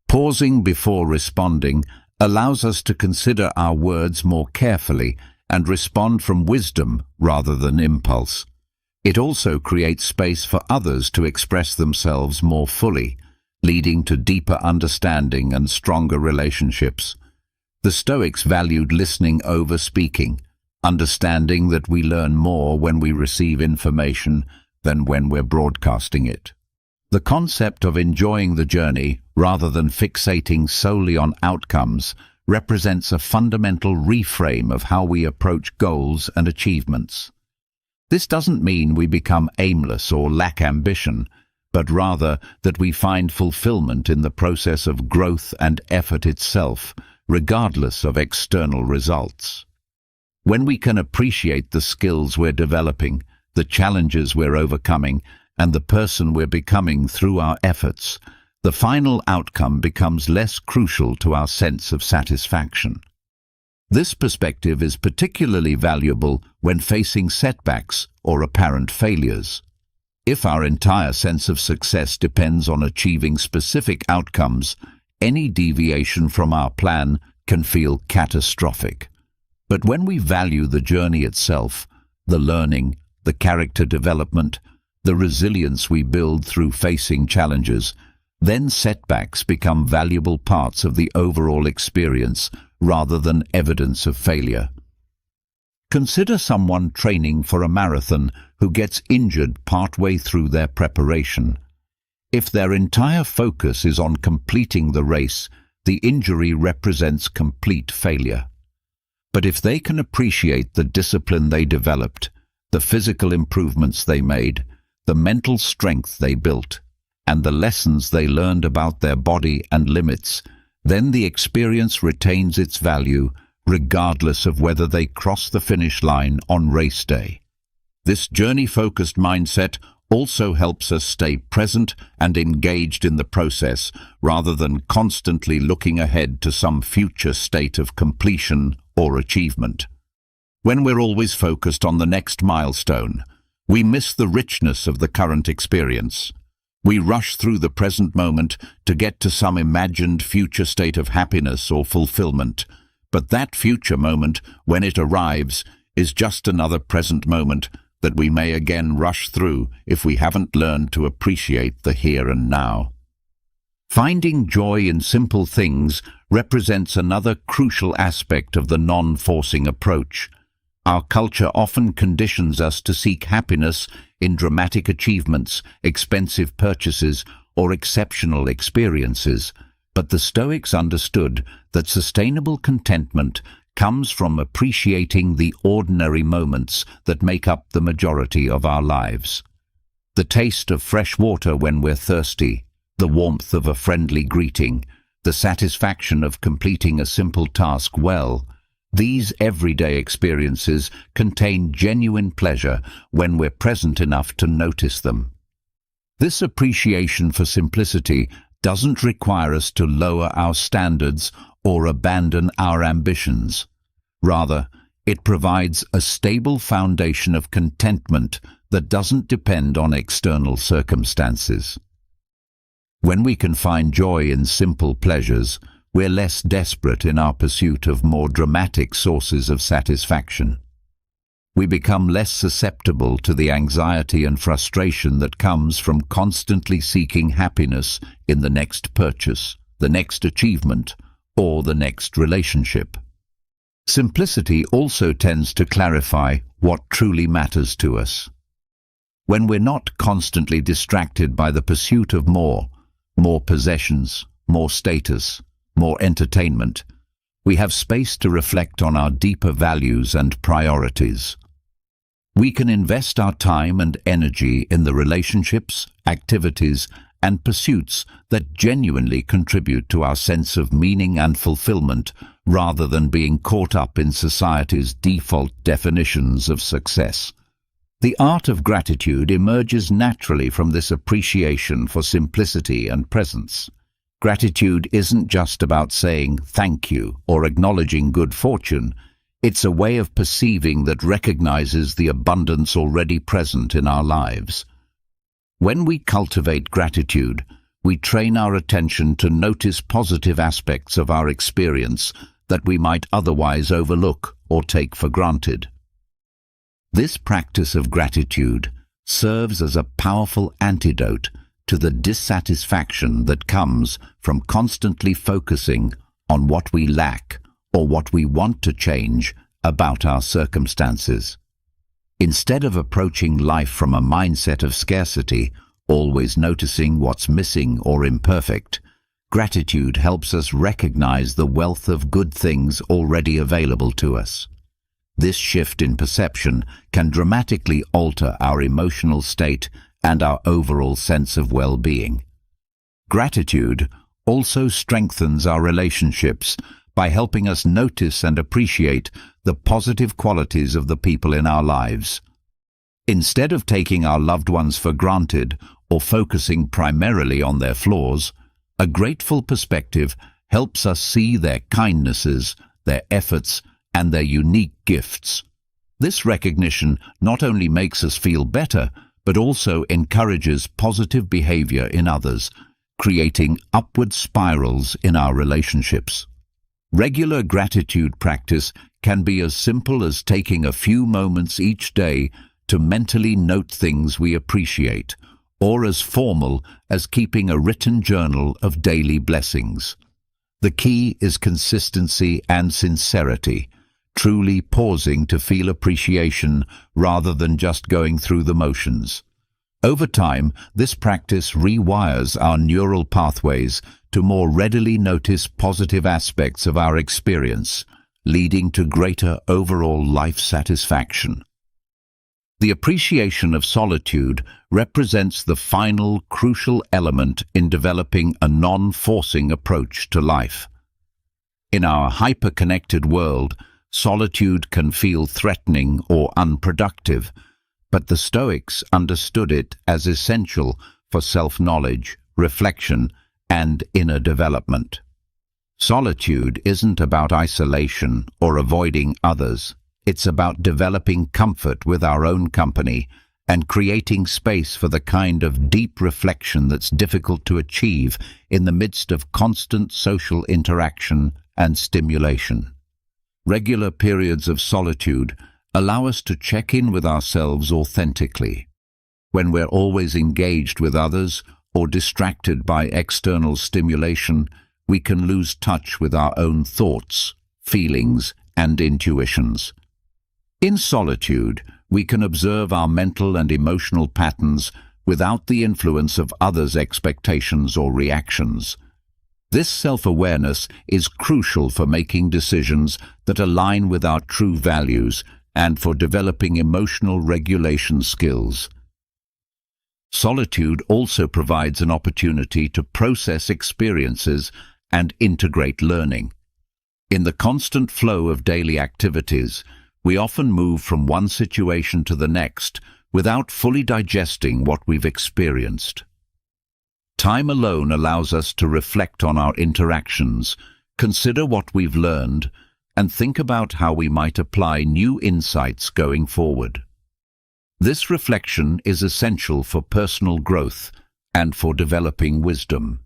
Pausing before responding allows us to consider our words more carefully and respond from wisdom rather than impulse. It also creates space for others to express themselves more fully, leading to deeper understanding and stronger relationships. The Stoics valued listening over speaking, understanding that we learn more when we receive information than when we're broadcasting it. The concept of enjoying the journey rather than fixating solely on outcomes represents a fundamental reframe of how we approach goals and achievements. This doesn't mean we become aimless or lack ambition, but rather that we find fulfillment in the process of growth and effort itself, regardless of external results. When we can appreciate the skills we're developing, the challenges we're overcoming, and the person we're becoming through our efforts, the final outcome becomes less crucial to our sense of satisfaction. This perspective is particularly valuable when facing setbacks or apparent failures. If our entire sense of success depends on achieving specific outcomes, any deviation from our plan can feel catastrophic. But when we value the journey itself, the learning, the character development, the resilience we build through facing challenges, then setbacks become valuable parts of the overall experience rather than evidence of failure. Consider someone training for a marathon who gets injured partway through their preparation. If their entire focus is on completing the race, the injury represents complete failure. But if they can appreciate the discipline they developed, the physical improvements they made, the mental strength they built, and the lessons they learned about their body and limits, then the experience retains its value regardless of whether they cross the finish line on race day. This journey-focused mindset also helps us stay present and engaged in the process rather than constantly looking ahead to some future state of completion or achievement. When we're always focused on the next milestone, we miss the richness of the current experience. We rush through the present moment to get to some imagined future state of happiness or fulfillment, but that future moment, when it arrives, is just another present moment that we may again rush through if we haven't learned to appreciate the here and now. Finding joy in simple things represents another crucial aspect of the non-forcing approach. Our culture often conditions us to seek happiness in dramatic achievements, expensive purchases, or exceptional experiences, but the Stoics understood that sustainable contentment comes from appreciating the ordinary moments that make up the majority of our lives. The taste of fresh water when we're thirsty, the warmth of a friendly greeting, the satisfaction of completing a simple task well. These everyday experiences contain genuine pleasure when we're present enough to notice them. This appreciation for simplicity doesn't require us to lower our standards or abandon our ambitions. Rather, it provides a stable foundation of contentment that doesn't depend on external circumstances. When we can find joy in simple pleasures, we're less desperate in our pursuit of more dramatic sources of satisfaction. We become less susceptible to the anxiety and frustration that comes from constantly seeking happiness in the next purchase, the next achievement, or the next relationship. Simplicity also tends to clarify what truly matters to us. When we're not constantly distracted by the pursuit of more possessions, more status, more entertainment, we have space to reflect on our deeper values and priorities. We can invest our time and energy in the relationships, activities, and pursuits that genuinely contribute to our sense of meaning and fulfillment, rather than being caught up in society's default definitions of success. The art of gratitude emerges naturally from this appreciation for simplicity and presence. Gratitude isn't just about saying thank you or acknowledging good fortune. It's a way of perceiving that recognizes the abundance already present in our lives. When we cultivate gratitude, we train our attention to notice positive aspects of our experience that we might otherwise overlook or take for granted. This practice of gratitude serves as a powerful antidote to the dissatisfaction that comes from constantly focusing on what we lack or what we want to change about our circumstances. Instead of approaching life from a mindset of scarcity, always noticing what's missing or imperfect, gratitude helps us recognize the wealth of good things already available to us. This shift in perception can dramatically alter our emotional state and our overall sense of well-being. Gratitude also strengthens our relationships by helping us notice and appreciate the positive qualities of the people in our lives. Instead of taking our loved ones for granted or focusing primarily on their flaws, a grateful perspective helps us see their kindnesses, their efforts, and their unique gifts. This recognition not only makes us feel better, but also encourages positive behavior in others, creating upward spirals in our relationships. Regular gratitude practice can be as simple as taking a few moments each day to mentally note things we appreciate, or as formal as keeping a written journal of daily blessings. The key is consistency and sincerity, truly pausing to feel appreciation rather than just going through the motions. Over time, this practice rewires our neural pathways to more readily notice positive aspects of our experience, leading to greater overall life satisfaction. The appreciation of solitude represents the final crucial element in developing a non-forcing approach to life. In our hyper-connected world, solitude can feel threatening or unproductive, but the Stoics understood it as essential for self-knowledge, reflection, and inner development. Solitude isn't about isolation or avoiding others. It's about developing comfort with our own company and creating space for the kind of deep reflection that's difficult to achieve in the midst of constant social interaction and stimulation. Regular periods of solitude allow us to check in with ourselves authentically. When we're always engaged with others or distracted by external stimulation, we can lose touch with our own thoughts, feelings, and intuitions. In solitude, we can observe our mental and emotional patterns without the influence of others' expectations or reactions. This self-awareness is crucial for making decisions that align with our true values and for developing emotional regulation skills. Solitude also provides an opportunity to process experiences and integrate learning. In the constant flow of daily activities, we often move from one situation to the next without fully digesting what we've experienced. Time alone allows us to reflect on our interactions, consider what we've learned, and think about how we might apply new insights going forward. This reflection is essential for personal growth and for developing wisdom.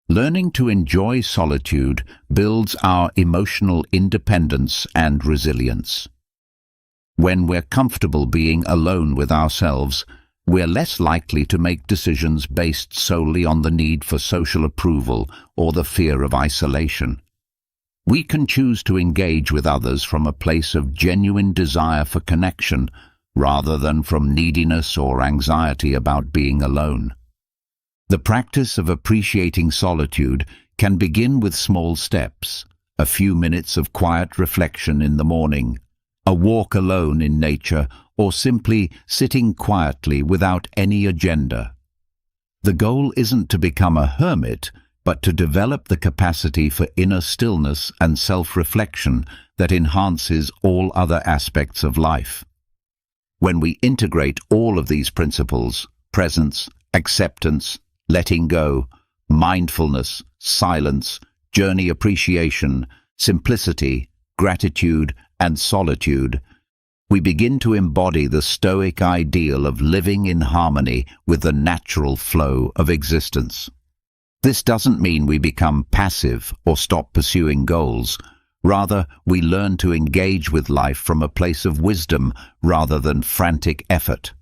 Learning to enjoy solitude builds our emotional independence and resilience. When we're comfortable being alone with ourselves, we're less likely to make decisions based solely on the need for social approval or the fear of isolation. We can choose to engage with others from a place of genuine desire for connection rather than from neediness or anxiety about being alone. The practice of appreciating solitude can begin with small steps, a few minutes of quiet reflection in the morning, a walk alone in nature, or simply sitting quietly without any agenda. The goal isn't to become a hermit, but to develop the capacity for inner stillness and self-reflection that enhances all other aspects of life. When we integrate all of these principles, presence, acceptance, letting go, mindfulness, silence, journey appreciation, simplicity, gratitude, and solitude, we begin to embody the Stoic ideal of living in harmony with the natural flow of existence. This doesn't mean we become passive or stop pursuing goals. Rather, we learn to engage with life from a place of wisdom rather than frantic effort.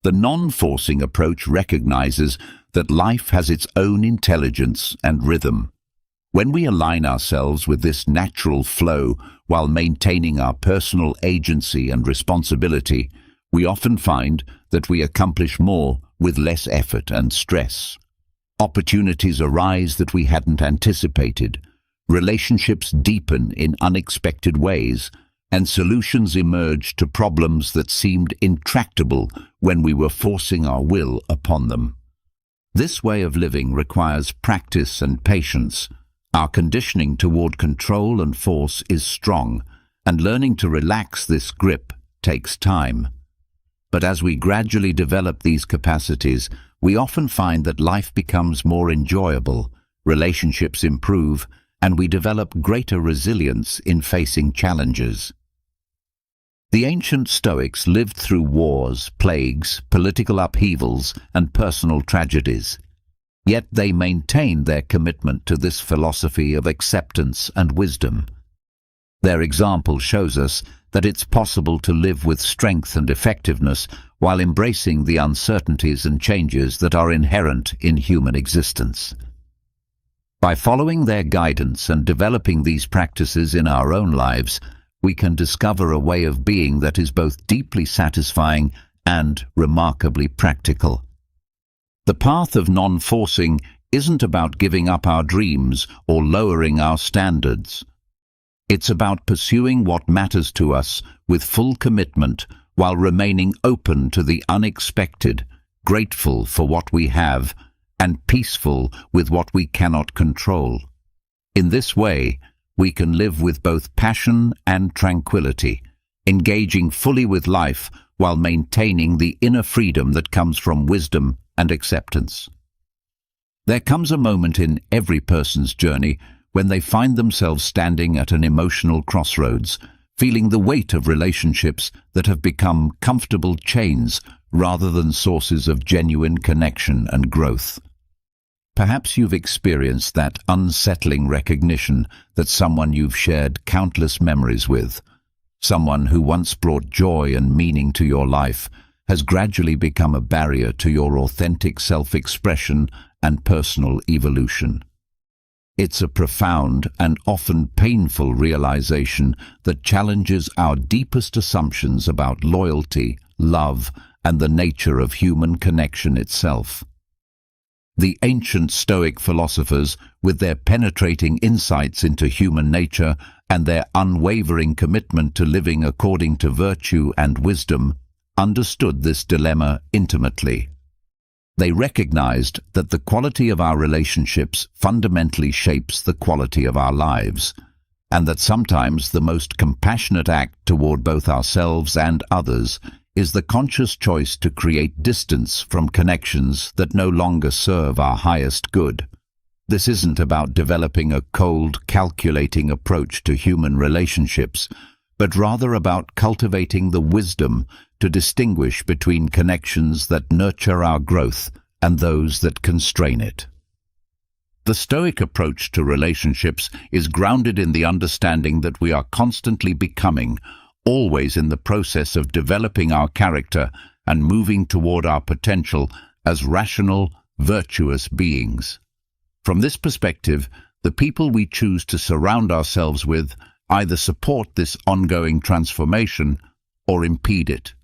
The non-forcing approach recognizes that life has its own intelligence and rhythm. When we align ourselves with this natural flow while maintaining our personal agency and responsibility, we often find that we accomplish more with less effort and stress. Opportunities arise that we hadn't anticipated, relationships deepen in unexpected ways, and solutions emerge to problems that seemed intractable when we were forcing our will upon them. This way of living requires practice and patience. Our conditioning toward control and force is strong, and learning to relax this grip takes time. But as we gradually develop these capacities, we often find that life becomes more enjoyable, relationships improve, and we develop greater resilience in facing challenges. The ancient Stoics lived through wars, plagues, political upheavals, and personal tragedies. Yet they maintained their commitment to this philosophy of acceptance and wisdom. Their example shows us that it's possible to live with strength and effectiveness while embracing the uncertainties and changes that are inherent in human existence. By following their guidance and developing these practices in our own lives, we can discover a way of being that is both deeply satisfying and remarkably practical. The path of non-forcing isn't about giving up our dreams or lowering our standards. It's about pursuing what matters to us with full commitment while remaining open to the unexpected, grateful for what we have, and peaceful with what we cannot control. In this way, we can live with both passion and tranquility, engaging fully with life while maintaining the inner freedom that comes from wisdom and acceptance. There comes a moment in every person's journey when they find themselves standing at an emotional crossroads, feeling the weight of relationships that have become comfortable chains rather than sources of genuine connection and growth. Perhaps you've experienced that unsettling recognition that someone you've shared countless memories with, someone who once brought joy and meaning to your life, has gradually become a barrier to your authentic self-expression and personal evolution. It's a profound and often painful realization that challenges our deepest assumptions about loyalty, love, and the nature of human connection itself. The ancient Stoic philosophers, with their penetrating insights into human nature and their unwavering commitment to living according to virtue and wisdom, understood this dilemma intimately. They recognized that the quality of our relationships fundamentally shapes the quality of our lives, and that sometimes the most compassionate act toward both ourselves and others is the conscious choice to create distance from connections that no longer serve our highest good. This isn't about developing a cold, calculating approach to human relationships, but rather about cultivating the wisdom to distinguish between connections that nurture our growth and those that constrain it. The Stoic approach to relationships is grounded in the understanding that we are constantly becoming, always in the process of developing our character and moving toward our potential as rational, virtuous beings. From this perspective, the people we choose to surround ourselves with either support this ongoing transformation or impede it.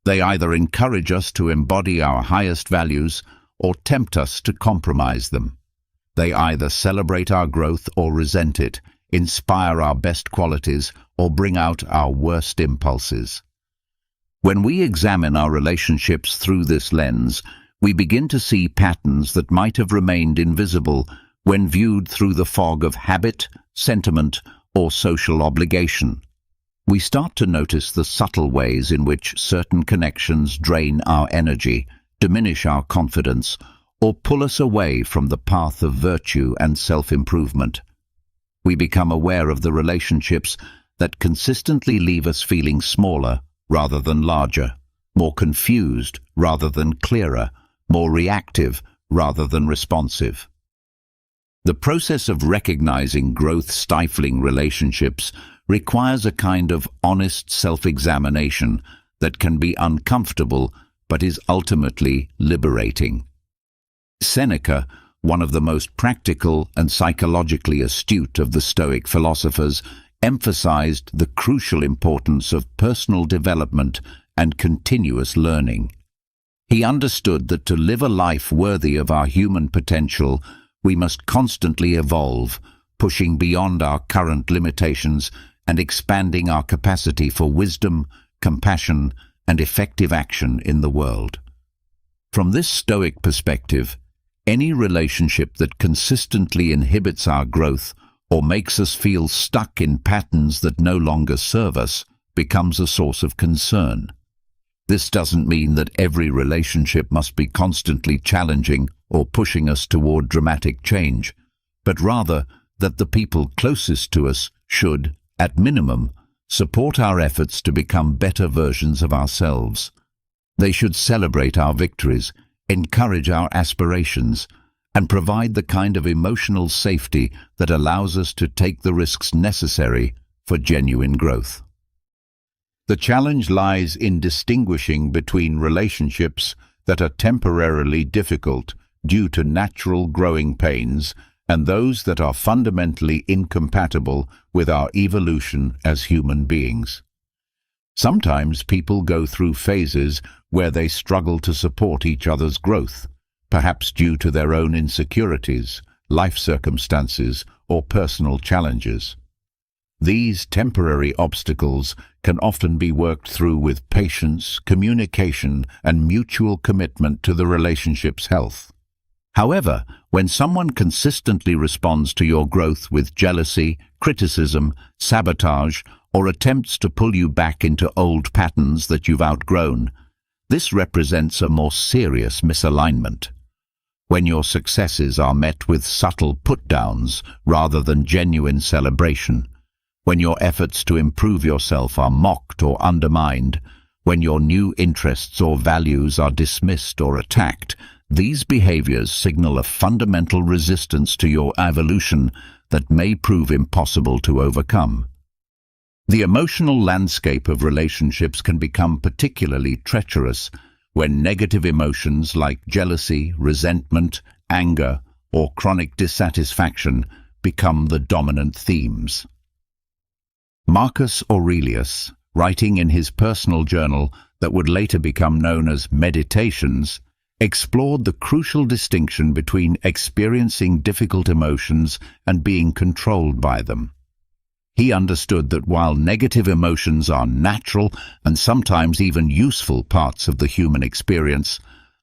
They either encourage us to embody our highest values or tempt us to compromise them. They either celebrate our growth or resent it, inspire our best qualities, or bring out our worst impulses. When we examine our relationships through this lens, we begin to see patterns that might have remained invisible when viewed through the fog of habit, sentiment, or social obligation. We start to notice the subtle ways in which certain connections drain our energy, diminish our confidence, or pull us away from the path of virtue and self-improvement. We become aware of the relationships that consistently leave us feeling smaller rather than larger, more confused rather than clearer, more reactive rather than responsive. The process of recognizing growth-stifling relationships requires a kind of honest self-examination that can be uncomfortable but is ultimately liberating. Seneca, one of the most practical and psychologically astute of the Stoic philosophers, emphasized the crucial importance of personal development and continuous learning. He understood that to live a life worthy of our human potential, we must constantly evolve, pushing beyond our current limitations and expanding our capacity for wisdom, compassion, and effective action in the world. From this Stoic perspective, any relationship that consistently inhibits our growth or makes us feel stuck in patterns that no longer serve us becomes a source of concern. This doesn't mean that every relationship must be constantly challenging or pushing us toward dramatic change, but rather that the people closest to us should, at minimum, support our efforts to become better versions of ourselves. They should celebrate our victories, encourage our aspirations, and provide the kind of emotional safety that allows us to take the risks necessary for genuine growth. The challenge lies in distinguishing between relationships that are temporarily difficult due to natural growing pains and those that are fundamentally incompatible with our evolution as human beings. Sometimes people go through phases where they struggle to support each other's growth, perhaps due to their own insecurities, life circumstances, or personal challenges. These temporary obstacles can often be worked through with patience, communication, and mutual commitment to the relationship's health. However, when someone consistently responds to your growth with jealousy, criticism, sabotage, or attempts to pull you back into old patterns that you've outgrown, this represents a more serious misalignment. When your successes are met with subtle put-downs rather than genuine celebration, when your efforts to improve yourself are mocked or undermined, when your new interests or values are dismissed or attacked, these behaviors signal a fundamental resistance to your evolution that may prove impossible to overcome. The emotional landscape of relationships can become particularly treacherous when negative emotions like jealousy, resentment, anger, or chronic dissatisfaction become the dominant themes. Marcus Aurelius, writing in his personal journal that would later become known as Meditations, explored the crucial distinction between experiencing difficult emotions and being controlled by them. He understood that while negative emotions are natural and sometimes even useful parts of the human experience,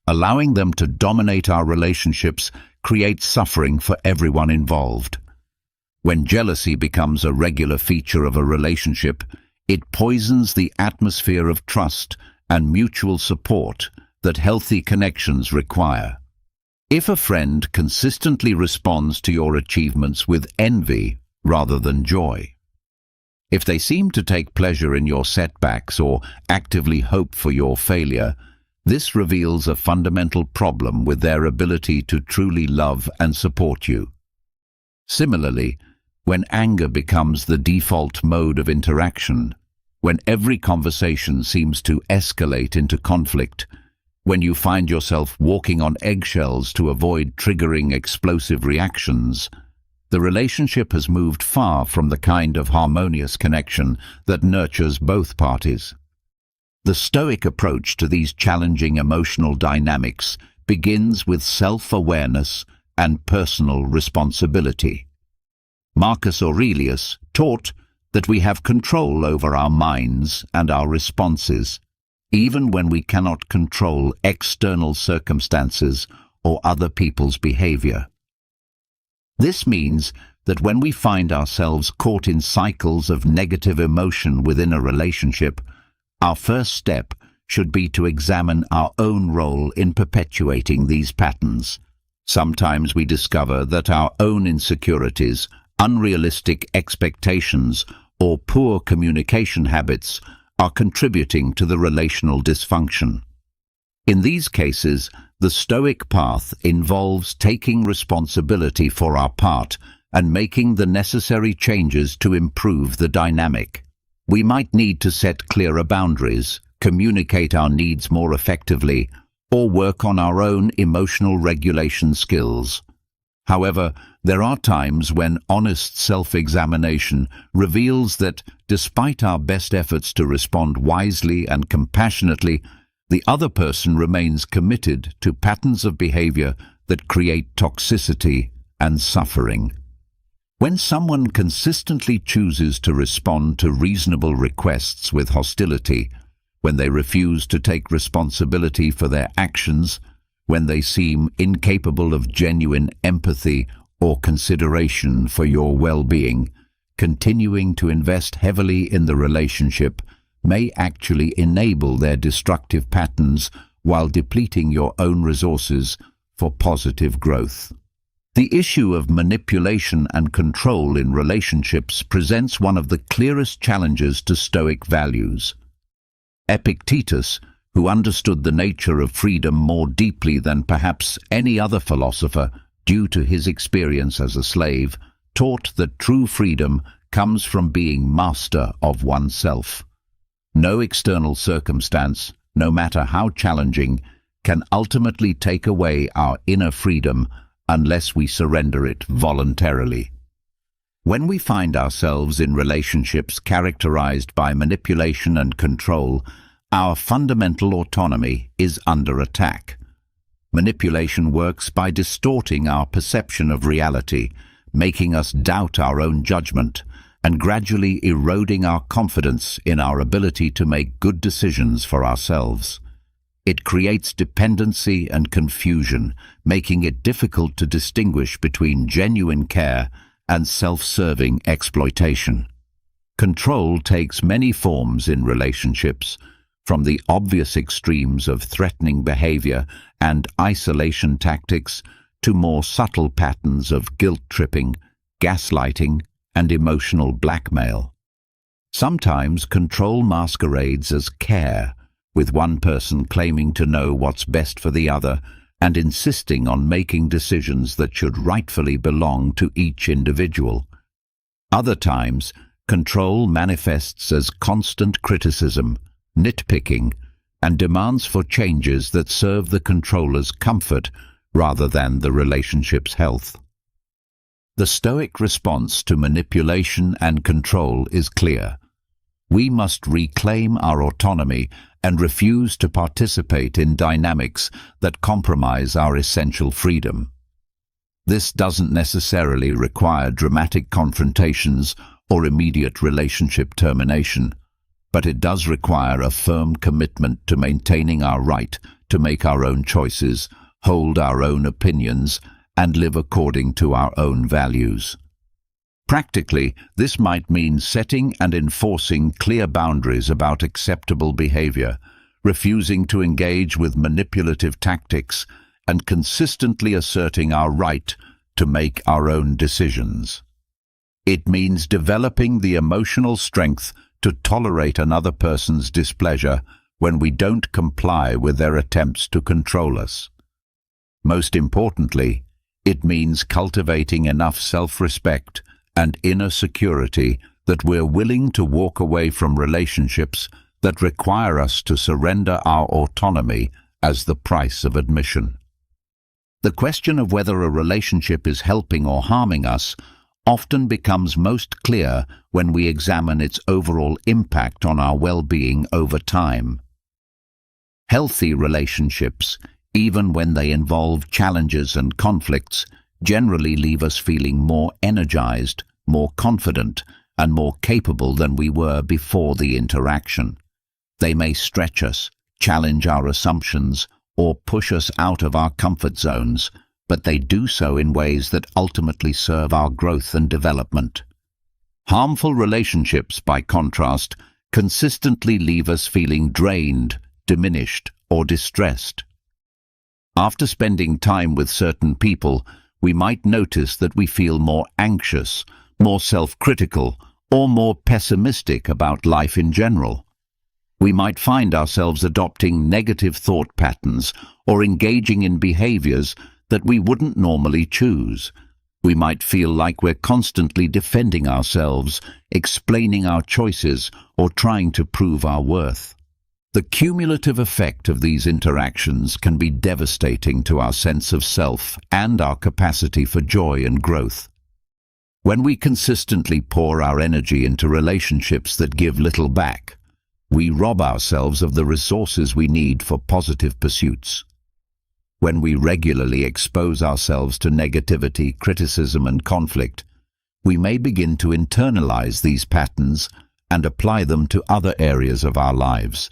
Allowing them to dominate our relationships creates suffering for everyone involved. When jealousy becomes a regular feature of a relationship, it poisons the atmosphere of trust and mutual support that healthy connections require. If a friend consistently responds to your achievements with envy rather than joy, if they seem to take pleasure in your setbacks or actively hope for your failure, this reveals a fundamental problem with their ability to truly love and support you. Similarly, when anger becomes the default mode of interaction, when every conversation seems to escalate into conflict, when you find yourself walking on eggshells to avoid triggering explosive reactions, the relationship has moved far from the kind of harmonious connection that nurtures both parties. The Stoic approach to these challenging emotional dynamics begins with self-awareness and personal responsibility. Marcus Aurelius taught that we have control over our minds and our responses, even when we cannot control external circumstances or other people's behavior. This means that when we find ourselves caught in cycles of negative emotion within a relationship, our first step should be to examine our own role in perpetuating these patterns. Sometimes we discover that our own insecurities, unrealistic expectations, or poor communication habits are contributing to the relational dysfunction. In these cases, the Stoic path involves taking responsibility for our part and making the necessary changes to improve the dynamic. We might need to set clearer boundaries, communicate our needs more effectively, or work on our own emotional regulation skills. However, there are times when honest self-examination reveals that, despite our best efforts to respond wisely and compassionately, the other person remains committed to patterns of behavior that create toxicity and suffering. When someone consistently chooses to respond to reasonable requests with hostility, when they refuse to take responsibility for their actions, when they seem incapable of genuine empathy or consideration for your well-being, continuing to invest heavily in the relationship may actually enable their destructive patterns while depleting your own resources for positive growth. The issue of manipulation and control in relationships presents one of the clearest challenges to Stoic values. Epictetus, who understood the nature of freedom more deeply than perhaps any other philosopher due to his experience as a slave, taught that true freedom comes from being master of oneself. No external circumstance, no matter how challenging, can ultimately take away our inner freedom unless we surrender it voluntarily. When we find ourselves in relationships characterized by manipulation and control, our fundamental autonomy is under attack. Manipulation works by distorting our perception of reality, making us doubt our own judgment, and gradually eroding our confidence in our ability to make good decisions for ourselves. It creates dependency and confusion, making it difficult to distinguish between genuine care and self-serving exploitation. Control takes many forms in relationships, from the obvious extremes of threatening behavior and isolation tactics to more subtle patterns of guilt-tripping, gaslighting, and emotional blackmail. Sometimes control masquerades as care, with one person claiming to know what's best for the other and insisting on making decisions that should rightfully belong to each individual. Other times, control manifests as constant criticism, nitpicking, and demands for changes that serve the controller's comfort rather than the relationship's health. The Stoic response to manipulation and control is clear. We must reclaim our autonomy and refuse to participate in dynamics that compromise our essential freedom. This doesn't necessarily require dramatic confrontations or immediate relationship termination, but it does require a firm commitment to maintaining our right to make our own choices, hold our own opinions, and live according to our own values. Practically, this might mean setting and enforcing clear boundaries about acceptable behavior, refusing to engage with manipulative tactics, and consistently asserting our right to make our own decisions. It means developing the emotional strength to tolerate another person's displeasure when we don't comply with their attempts to control us. Most importantly, it means cultivating enough self-respect and inner security that we're willing to walk away from relationships that require us to surrender our autonomy as the price of admission. The question of whether a relationship is helping or harming us often becomes most clear when we examine its overall impact on our well-being over time. Healthy relationships, even when they involve challenges and conflicts, generally leave us feeling more energized, more confident, and more capable than we were before the interaction. They may stretch us, challenge our assumptions, or push us out of our comfort zones, but they do so in ways that ultimately serve our growth and development. Harmful relationships, by contrast, consistently leave us feeling drained, diminished, or distressed. After spending time with certain people, we might notice that we feel more anxious, more self-critical, or more pessimistic about life in general. We might find ourselves adopting negative thought patterns or engaging in behaviors that we wouldn't normally choose. We might feel like we're constantly defending ourselves, explaining our choices, or trying to prove our worth. The cumulative effect of these interactions can be devastating to our sense of self and our capacity for joy and growth. When we consistently pour our energy into relationships that give little back, we rob ourselves of the resources we need for positive pursuits. When we regularly expose ourselves to negativity, criticism, and conflict, we may begin to internalize these patterns and apply them to other areas of our lives.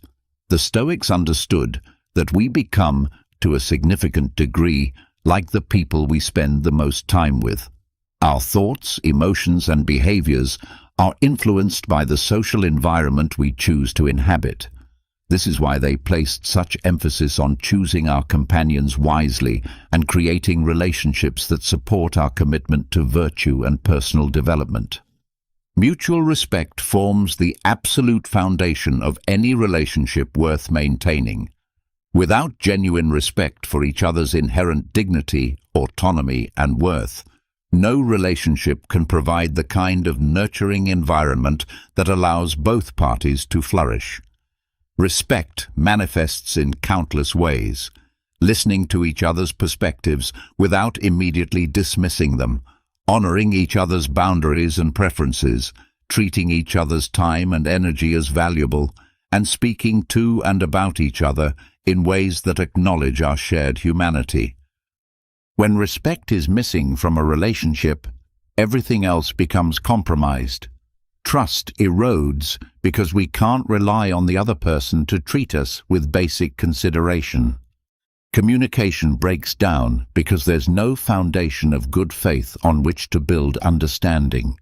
The Stoics understood that we become, to a significant degree, like the people we spend the most time with. Our thoughts, emotions, and behaviors are influenced by the social environment we choose to inhabit. This is why they placed such emphasis on choosing our companions wisely and creating relationships that support our commitment to virtue and personal development. Mutual respect forms the absolute foundation of any relationship worth maintaining. Without genuine respect for each other's inherent dignity, autonomy, and worth, no relationship can provide the kind of nurturing environment that allows both parties to flourish. Respect manifests in countless ways: listening to each other's perspectives without immediately dismissing them, honoring each other's boundaries and preferences, treating each other's time and energy as valuable, and speaking to and about each other in ways that acknowledge our shared humanity. When respect is missing from a relationship, everything else becomes compromised. Trust erodes because we can't rely on the other person to treat us with basic consideration. Communication breaks down because there's no foundation of good faith on which to build understanding.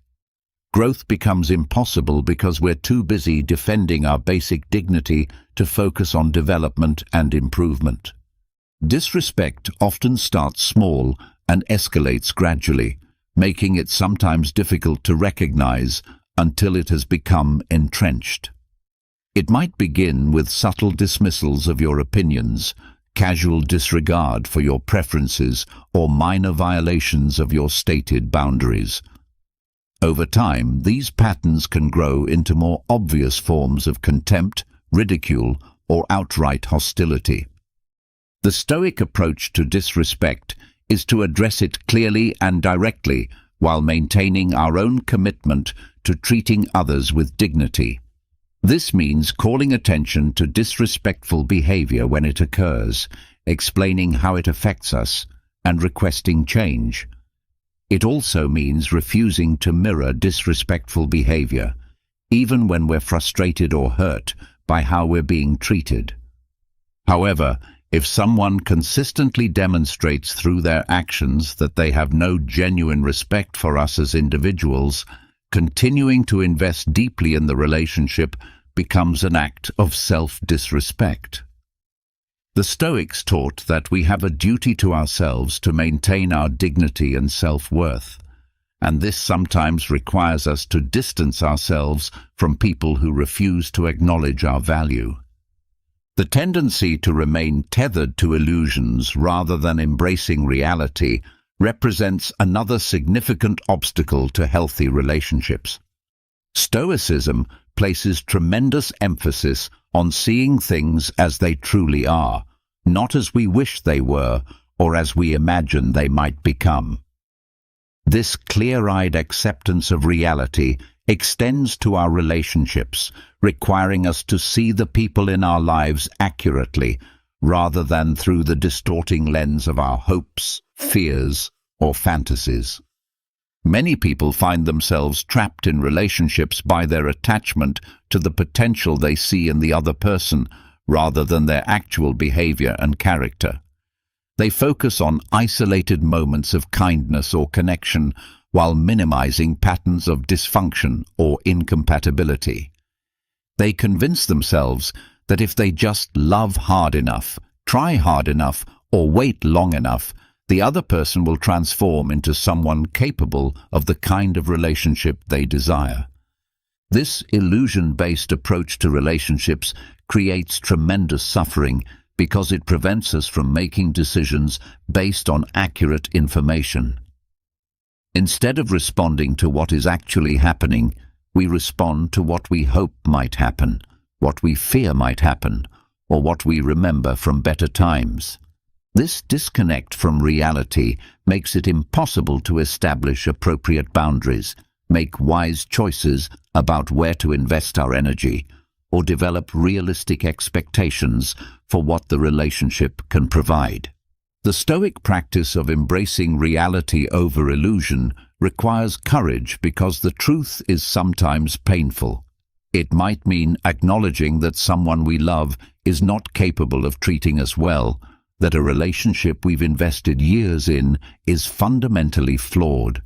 Growth becomes impossible because we're too busy defending our basic dignity to focus on development and improvement. Disrespect often starts small and escalates gradually, making it sometimes difficult to recognize until it has become entrenched. It might begin with subtle dismissals of your opinions, casual disregard for your preferences, or minor violations of your stated boundaries. Over time, these patterns can grow into more obvious forms of contempt, ridicule, or outright hostility. The Stoic approach to disrespect is to address it clearly and directly while maintaining our own commitment to treating others with dignity. This means calling attention to disrespectful behavior when it occurs, explaining how it affects us, and requesting change. It also means refusing to mirror disrespectful behavior, even when we're frustrated or hurt by how we're being treated. However, If someone consistently demonstrates through their actions that they have no genuine respect for us as individuals, continuing to invest deeply in the relationship becomes an act of self-disrespect. The Stoics taught that we have a duty to ourselves to maintain our dignity and self-worth, and this sometimes requires us to distance ourselves from people who refuse to acknowledge our value. The tendency to remain tethered to illusions rather than embracing reality represents another significant obstacle to healthy relationships. Stoicism places tremendous emphasis on seeing things as they truly are, not as we wish they were or as we imagine they might become. This clear-eyed acceptance of reality extends to our relationships, requiring us to see the people in our lives accurately, rather than through the distorting lens of our hopes, fears, or fantasies. Many people find themselves trapped in relationships by their attachment to the potential they see in the other person, rather than their actual behavior and character. They focus on isolated moments of kindness or connection, while minimizing patterns of dysfunction or incompatibility. They convince themselves that if they just love hard enough, try hard enough, or wait long enough, the other person will transform into someone capable of the kind of relationship they desire. This illusion-based approach to relationships creates tremendous suffering because it prevents us from making decisions based on accurate information. Instead of responding to what is actually happening, we respond to what we hope might happen, what we fear might happen, or what we remember from better times. This disconnect from reality makes it impossible to establish appropriate boundaries, make wise choices about where to invest our energy, or develop realistic expectations for what the relationship can provide. The Stoic practice of embracing reality over illusion requires courage because the truth is sometimes painful. It might mean acknowledging that someone we love is not capable of treating us well, that a relationship we've invested years in is fundamentally flawed,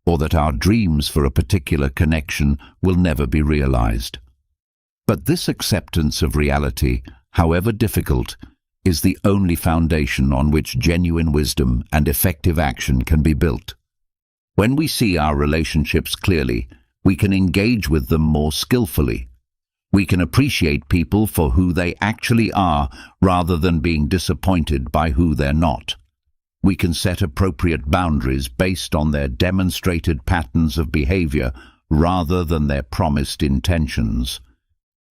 or that our dreams for a particular connection will never be realized. But this acceptance of reality, however difficult, is the only foundation on which genuine wisdom and effective action can be built. When we see our relationships clearly, we can engage with them more skillfully. We can appreciate people for who they actually are rather than being disappointed by who they're not. We can set appropriate boundaries based on their demonstrated patterns of behavior rather than their promised intentions.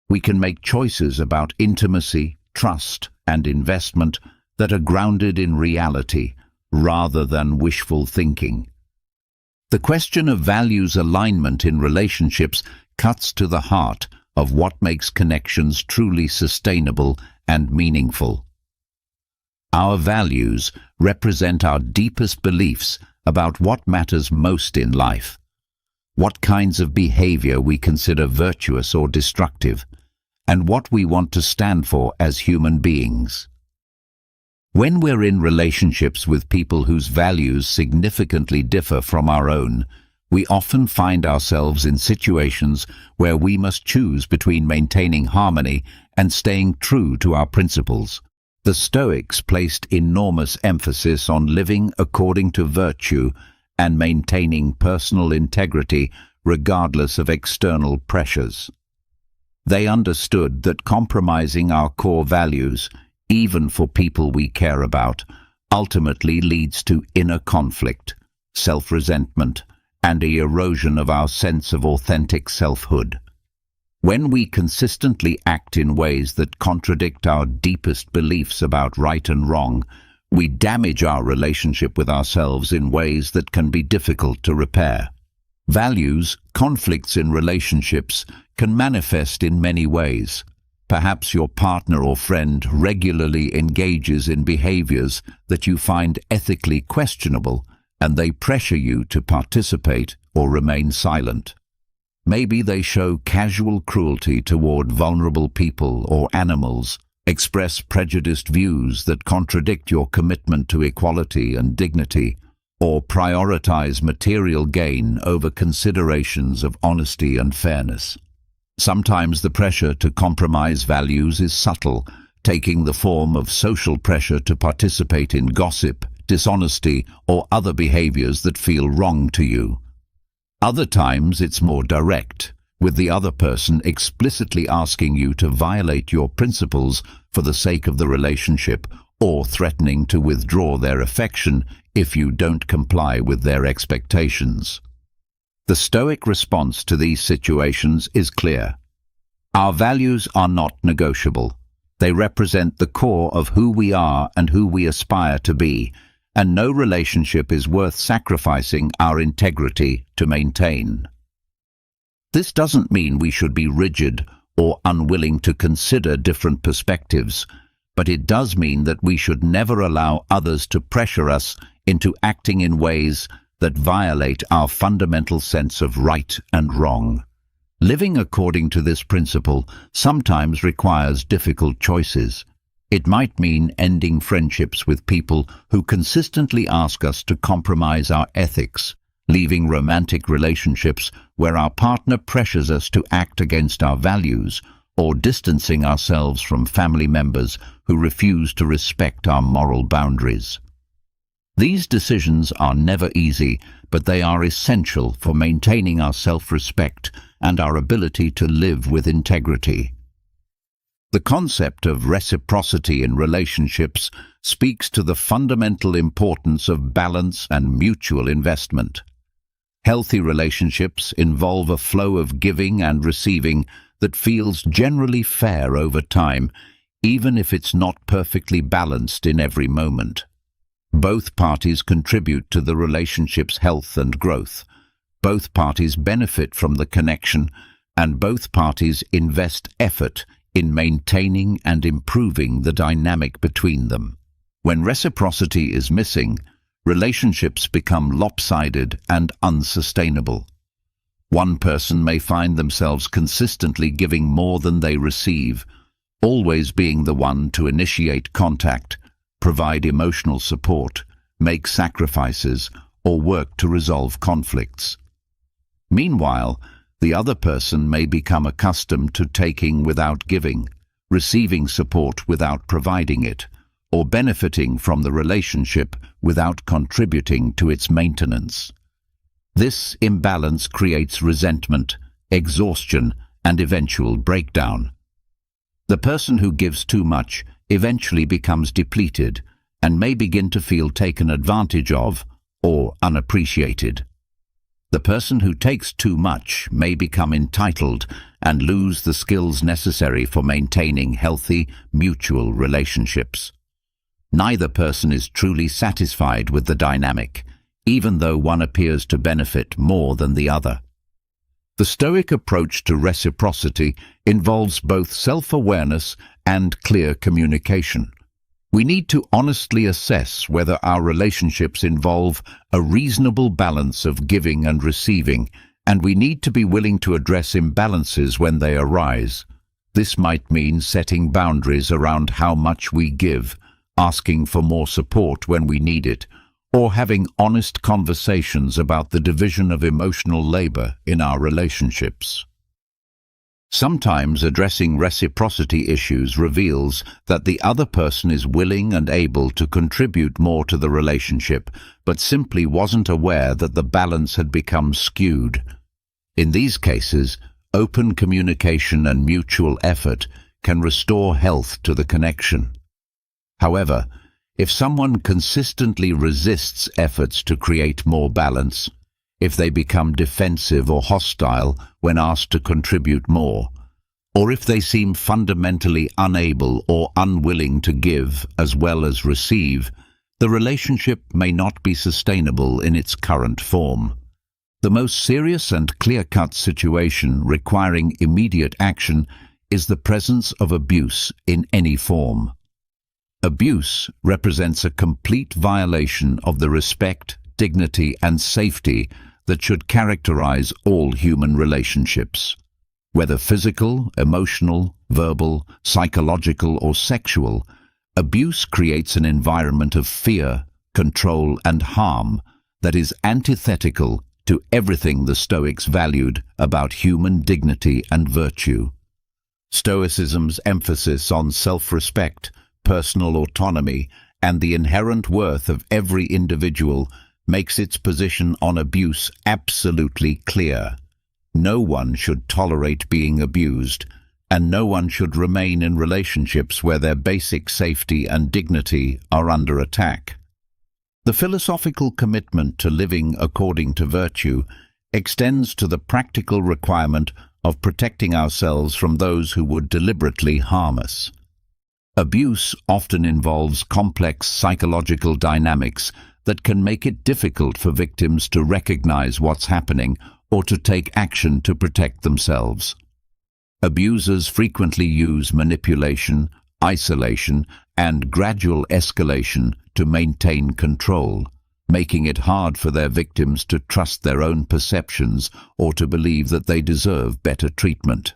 We can make choices about intimacy, trust, and investment that are grounded in reality rather than wishful thinking. The question of values alignment in relationships cuts to the heart of what makes connections truly sustainable and meaningful. Our values represent our deepest beliefs about what matters most in life, what kinds of behavior we consider virtuous or destructive, and what we want to stand for as human beings. When we're in relationships with people whose values significantly differ from our own, we often find ourselves in situations where we must choose between maintaining harmony and staying true to our principles. The Stoics placed enormous emphasis on living according to virtue and maintaining personal integrity regardless of external pressures. They understood that compromising our core values, even for people we care about, ultimately leads to inner conflict, self-resentment, and the erosion of our sense of authentic selfhood. When we consistently act in ways that contradict our deepest beliefs about right and wrong, we damage our relationship with ourselves in ways that can be difficult to repair. Values, conflicts in relationships can manifest in many ways. Perhaps your partner or friend regularly engages in behaviors that you find ethically questionable, and they pressure you to participate or remain silent. Maybe they show casual cruelty toward vulnerable people or animals, express prejudiced views that contradict your commitment to equality and dignity, or prioritize material gain over considerations of honesty and fairness. Sometimes the pressure to compromise values is subtle, taking the form of social pressure to participate in gossip, dishonesty, or other behaviors that feel wrong to you. Other times it's more direct, with the other person explicitly asking you to violate your principles for the sake of the relationship, or threatening to withdraw their affection if you don't comply with their expectations. The Stoic response to these situations is clear. Our values are not negotiable. They represent the core of who we are and who we aspire to be, and no relationship is worth sacrificing our integrity to maintain. This doesn't mean we should be rigid or unwilling to consider different perspectives, but it does mean that we should never allow others to pressure us into acting in ways that violate our fundamental sense of right and wrong. Living according to this principle sometimes requires difficult choices. It might mean ending friendships with people who consistently ask us to compromise our ethics, leaving romantic relationships where our partner pressures us to act against our values, or distancing ourselves from family members who refuse to respect our moral boundaries. These decisions are never easy, but they are essential for maintaining our self-respect and our ability to live with integrity. The concept of reciprocity in relationships speaks to the fundamental importance of balance and mutual investment. Healthy relationships involve a flow of giving and receiving that feels generally fair over time, even if it's not perfectly balanced in every moment. Both parties contribute to the relationship's health and growth. Both parties benefit from the connection, and both parties invest effort in maintaining and improving the dynamic between them. When reciprocity is missing, relationships become lopsided and unsustainable. One person may find themselves consistently giving more than they receive, always being the one to initiate contact, provide emotional support, make sacrifices, or work to resolve conflicts. Meanwhile, the other person may become accustomed to taking without giving, receiving support without providing it, or benefiting from the relationship without contributing to its maintenance. This imbalance creates resentment, exhaustion, and eventual breakdown. The person who gives too much eventually becomes depleted and may begin to feel taken advantage of or unappreciated. The person who takes too much may become entitled and lose the skills necessary for maintaining healthy, mutual relationships. Neither person is truly satisfied with the dynamic, even though one appears to benefit more than the other. The Stoic approach to reciprocity involves both self-awareness and clear communication. We need to honestly assess whether our relationships involve a reasonable balance of giving and receiving, and we need to be willing to address imbalances when they arise. This might mean setting boundaries around how much we give, asking for more support when we need it, or having honest conversations about the division of emotional labor in our relationships. Sometimes addressing reciprocity issues reveals that the other person is willing and able to contribute more to the relationship, but simply wasn't aware that the balance had become skewed. In these cases, open communication and mutual effort can restore health to the connection. However, if someone consistently resists efforts to create more balance, if they become defensive or hostile when asked to contribute more, or if they seem fundamentally unable or unwilling to give as well as receive, the relationship may not be sustainable in its current form. The most serious and clear-cut situation requiring immediate action is the presence of abuse in any form. Abuse represents a complete violation of the respect, dignity, and safety that should characterize all human relationships. Whether physical, emotional, verbal, psychological, or sexual, abuse creates an environment of fear, control, and harm that is antithetical to everything the Stoics valued about human dignity and virtue. Stoicism's emphasis on self-respect, personal autonomy, and the inherent worth of every individual makes its position on abuse absolutely clear. No one should tolerate being abused, and no one should remain in relationships where their basic safety and dignity are under attack. The philosophical commitment to living according to virtue extends to the practical requirement of protecting ourselves from those who would deliberately harm us. Abuse often involves complex psychological dynamics that can make it difficult for victims to recognize what's happening or to take action to protect themselves. Abusers frequently use manipulation, isolation, and gradual escalation to maintain control, making it hard for their victims to trust their own perceptions or to believe that they deserve better treatment.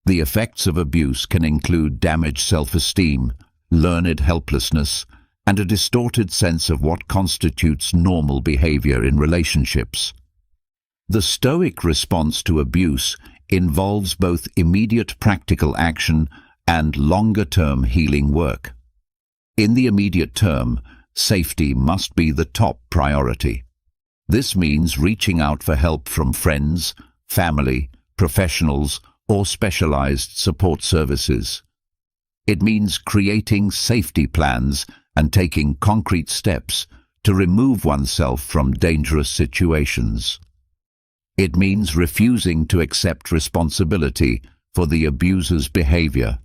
The effects of abuse can include damaged self-esteem, learned helplessness, and a distorted sense of what constitutes normal behavior in relationships. The Stoic response to abuse involves both immediate practical action and longer-term healing work. In the immediate term, safety must be the top priority. This means reaching out for help from friends, family, professionals, or specialized support services. It means creating safety plans and taking concrete steps to remove oneself from dangerous situations. It means refusing to accept responsibility for the abuser's behavior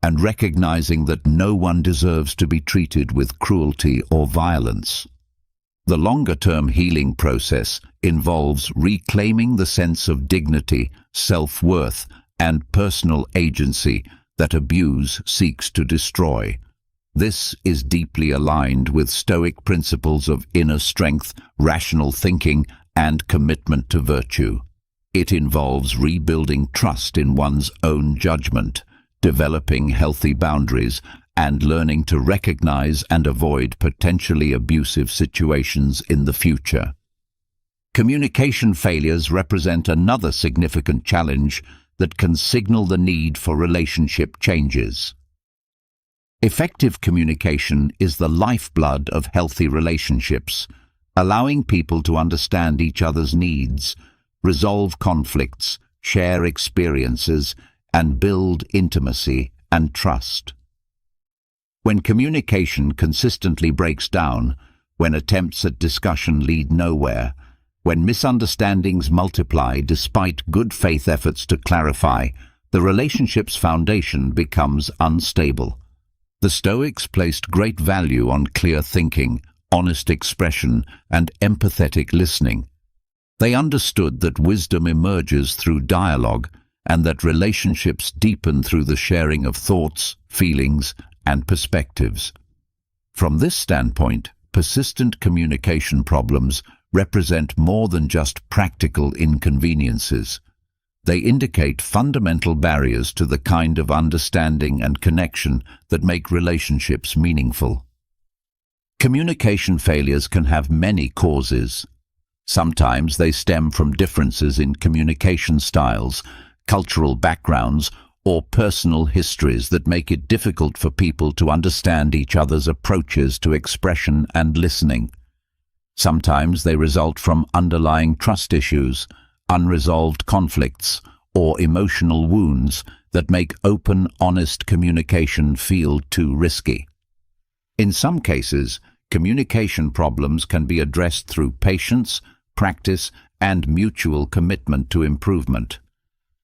and recognizing that no one deserves to be treated with cruelty or violence. The longer-term healing process involves reclaiming the sense of dignity, self-worth, and personal agency that abuse seeks to destroy. This is deeply aligned with Stoic principles of inner strength, rational thinking, and commitment to virtue. It involves rebuilding trust in one's own judgment, developing healthy boundaries, and learning to recognize and avoid potentially abusive situations in the future. Communication failures represent another significant challenge that can signal the need for relationship changes. Effective communication is the lifeblood of healthy relationships, allowing people to understand each other's needs, resolve conflicts, share experiences, and build intimacy and trust. When communication consistently breaks down, when attempts at discussion lead nowhere, when misunderstandings multiply despite good faith efforts to clarify, the relationship's foundation becomes unstable. The Stoics placed great value on clear thinking, honest expression, and empathetic listening. They understood that wisdom emerges through dialogue and that relationships deepen through the sharing of thoughts, feelings, and perspectives. From this standpoint, persistent communication problems represent more than just practical inconveniences. They indicate fundamental barriers to the kind of understanding and connection that make relationships meaningful. Communication failures can have many causes. Sometimes they stem from differences in communication styles, cultural backgrounds, or personal histories that make it difficult for people to understand each other's approaches to expression and listening. Sometimes they result from underlying trust issues, unresolved conflicts, or emotional wounds that make open, honest communication feel too risky. In some cases, communication problems can be addressed through patience, practice, and mutual commitment to improvement.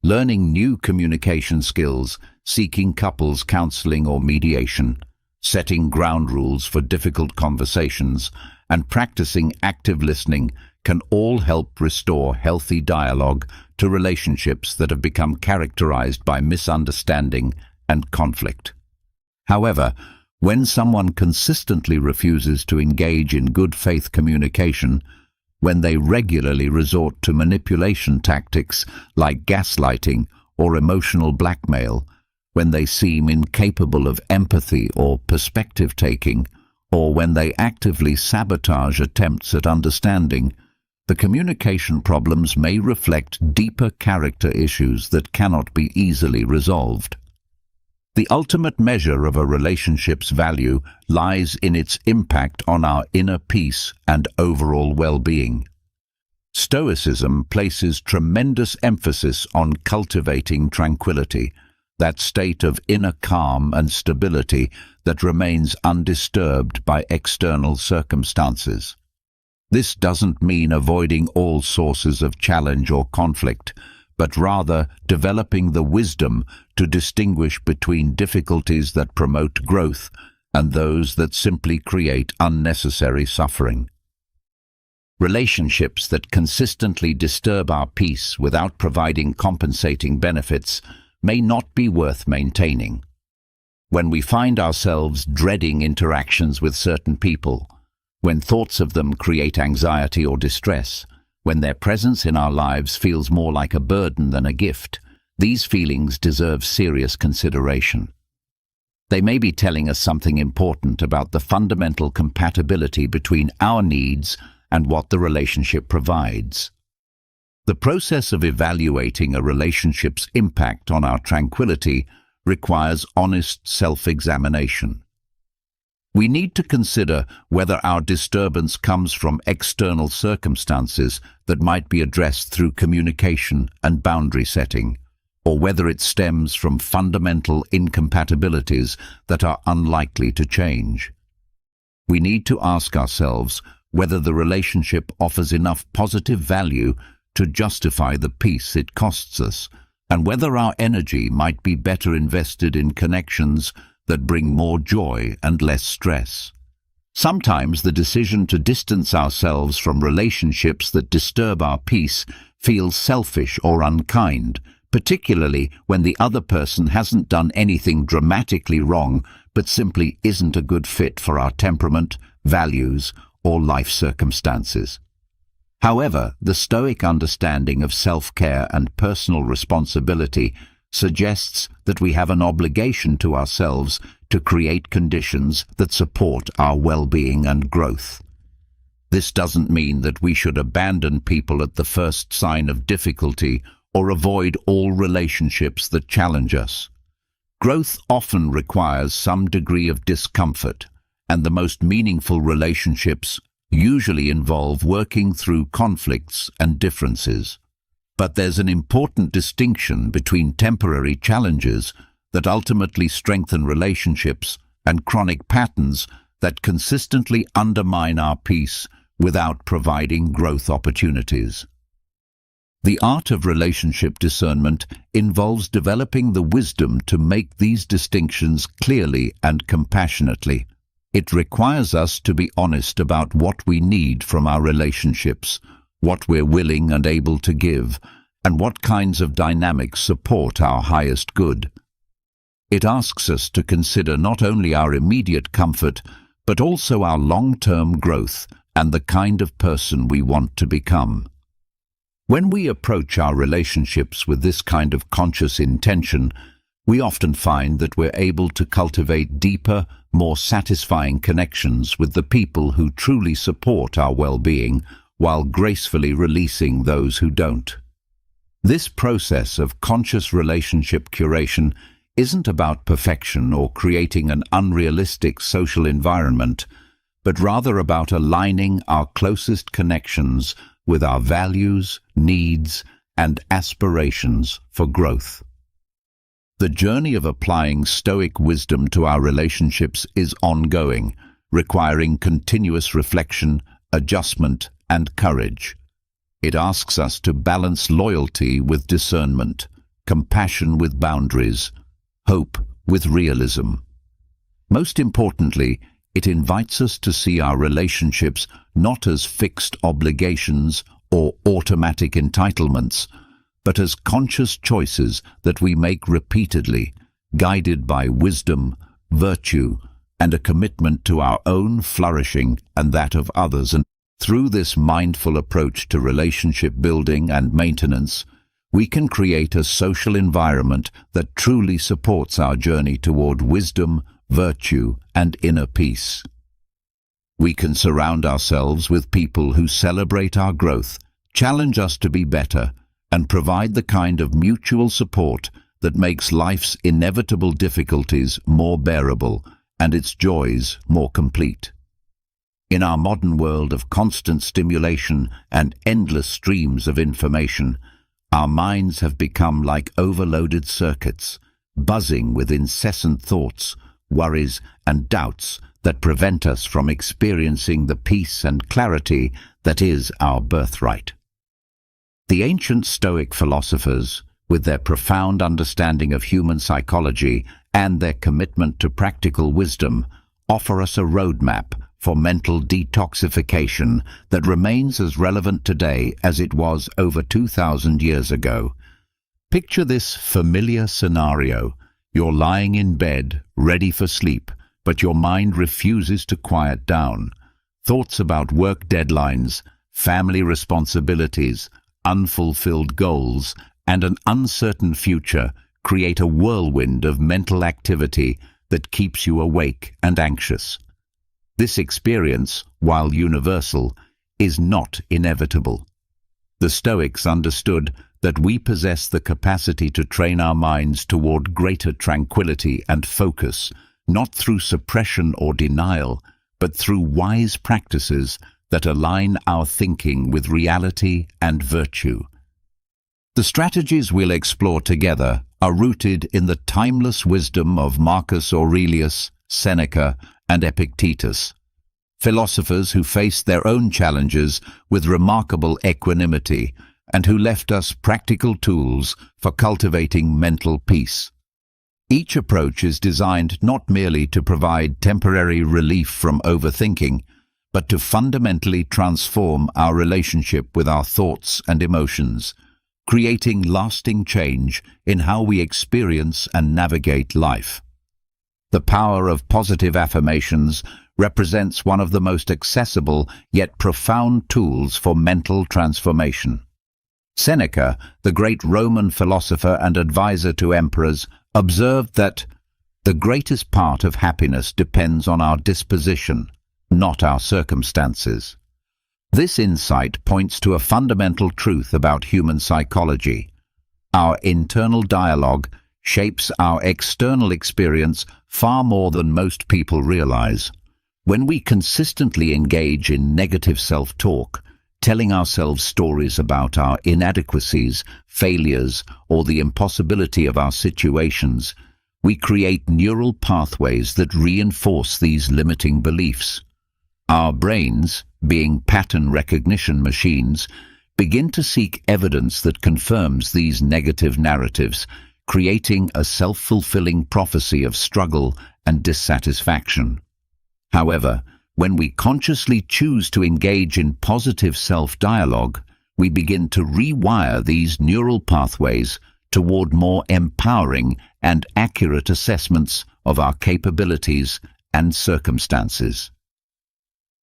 Learning new communication skills, seeking couples counseling or mediation, setting ground rules for difficult conversations, and practicing active listening can all help restore healthy dialogue to relationships that have become characterized by misunderstanding and conflict. However, when someone consistently refuses to engage in good faith communication, when they regularly resort to manipulation tactics like gaslighting or emotional blackmail, when they seem incapable of empathy or perspective-taking, or when they actively sabotage attempts at understanding, the communication problems may reflect deeper character issues that cannot be easily resolved. The ultimate measure of a relationship's value lies in its impact on our inner peace and overall well-being. Stoicism places tremendous emphasis on cultivating tranquility, that state of inner calm and stability that remains undisturbed by external circumstances. This doesn't mean avoiding all sources of challenge or conflict, but rather developing the wisdom to distinguish between difficulties that promote growth and those that simply create unnecessary suffering. Relationships that consistently disturb our peace without providing compensating benefits may not be worth maintaining. When we find ourselves dreading interactions with certain people, when thoughts of them create anxiety or distress, when their presence in our lives feels more like a burden than a gift, these feelings deserve serious consideration. They may be telling us something important about the fundamental compatibility between our needs and what the relationship provides. The process of evaluating a relationship's impact on our tranquility requires honest self-examination. We need to consider whether our disturbance comes from external circumstances that might be addressed through communication and boundary setting, or whether it stems from fundamental incompatibilities that are unlikely to change. We need to ask ourselves whether the relationship offers enough positive value to justify the peace it costs us, and whether our energy might be better invested in connections that bring more joy and less stress. Sometimes the decision to distance ourselves from relationships that disturb our peace feels selfish or unkind, particularly when the other person hasn't done anything dramatically wrong but simply isn't a good fit for our temperament, values, or life circumstances. However, the Stoic understanding of self-care and personal responsibility suggests that we have an obligation to ourselves to create conditions that support our well-being and growth. This doesn't mean that we should abandon people at the first sign of difficulty or avoid all relationships that challenge us. Growth often requires some degree of discomfort, and the most meaningful relationships usually involve working through conflicts and differences. But there's an important distinction between temporary challenges that ultimately strengthen relationships and chronic patterns that consistently undermine our peace without providing growth opportunities. The art of relationship discernment involves developing the wisdom to make these distinctions clearly and compassionately. It requires us to be honest about what we need from our relationships, what we're willing and able to give, and what kinds of dynamics support our highest good. It asks us to consider not only our immediate comfort, but also our long-term growth and the kind of person we want to become. When we approach our relationships with this kind of conscious intention, we often find that we're able to cultivate deeper, more satisfying connections with the people who truly support our well-being, while gracefully releasing those who don't. This process of conscious relationship curation isn't about perfection or creating an unrealistic social environment, but rather about aligning our closest connections with our values, needs, and aspirations for growth. The journey of applying Stoic wisdom to our relationships is ongoing, requiring continuous reflection, adjustment, and courage. It asks us to balance loyalty with discernment, compassion with boundaries, hope with realism. Most importantly, it invites us to see our relationships not as fixed obligations or automatic entitlements, but as conscious choices that we make repeatedly, guided by wisdom, virtue, and a commitment to our own flourishing and that of others. And through this mindful approach to relationship building and maintenance, we can create a social environment that truly supports our journey toward wisdom, virtue, and inner peace. We can surround ourselves with people who celebrate our growth, challenge us to be better, and provide the kind of mutual support that makes life's inevitable difficulties more bearable and its joys more complete. In our modern world of constant stimulation and endless streams of information, our minds have become like overloaded circuits, buzzing with incessant thoughts, worries, and doubts that prevent us from experiencing the peace and clarity that is our birthright. The ancient Stoic philosophers, with their profound understanding of human psychology and their commitment to practical wisdom, offer us a roadmap for mental detoxification that remains as relevant today as it was over 2,000 years ago. Picture this familiar scenario. You're lying in bed, ready for sleep, but your mind refuses to quiet down. Thoughts about work deadlines, family responsibilities, unfulfilled goals, and an uncertain future create a whirlwind of mental activity that keeps you awake and anxious. This experience, while universal, is not inevitable. The Stoics understood that we possess the capacity to train our minds toward greater tranquility and focus, not through suppression or denial, but through wise practices that align our thinking with reality and virtue. The strategies we'll explore together are rooted in the timeless wisdom of Marcus Aurelius, Seneca, and Epictetus, philosophers who faced their own challenges with remarkable equanimity and who left us practical tools for cultivating mental peace. Each approach is designed not merely to provide temporary relief from overthinking, but to fundamentally transform our relationship with our thoughts and emotions, creating lasting change in how we experience and navigate life. The power of positive affirmations represents one of the most accessible yet profound tools for mental transformation. Seneca, the great Roman philosopher and advisor to emperors, observed that the greatest part of happiness depends on our disposition, not our circumstances. This insight points to a fundamental truth about human psychology. Our internal dialogue shapes our external experience far more than most people realize. When we consistently engage in negative self-talk, telling ourselves stories about our inadequacies, failures, or the impossibility of our situations, we create neural pathways that reinforce these limiting beliefs. Our brains, being pattern recognition machines, begin to seek evidence that confirms these negative narratives, creating a self-fulfilling prophecy of struggle and dissatisfaction. However, when we consciously choose to engage in positive self-dialogue, we begin to rewire these neural pathways toward more empowering and accurate assessments of our capabilities and circumstances.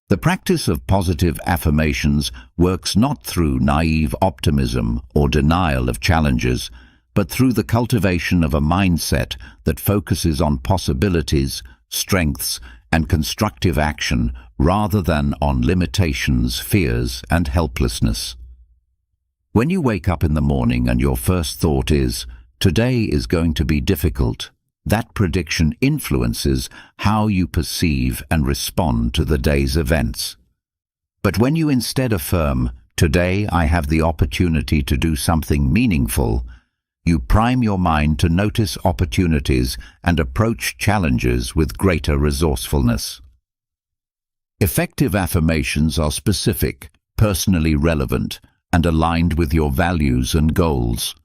The practice of positive affirmations works not through naive optimism or denial of challenges, but through the cultivation of a mindset that focuses on possibilities, strengths, and constructive action rather than on limitations, fears, and helplessness. When you wake up in the morning and your first thought is, "Today is going to be difficult," that prediction influences how you perceive and respond to the day's events. But when you instead affirm, "Today I have the opportunity to do something meaningful," you prime your mind to notice opportunities and approach challenges with greater resourcefulness. Effective affirmations are specific, personally relevant, and aligned with your values and goals.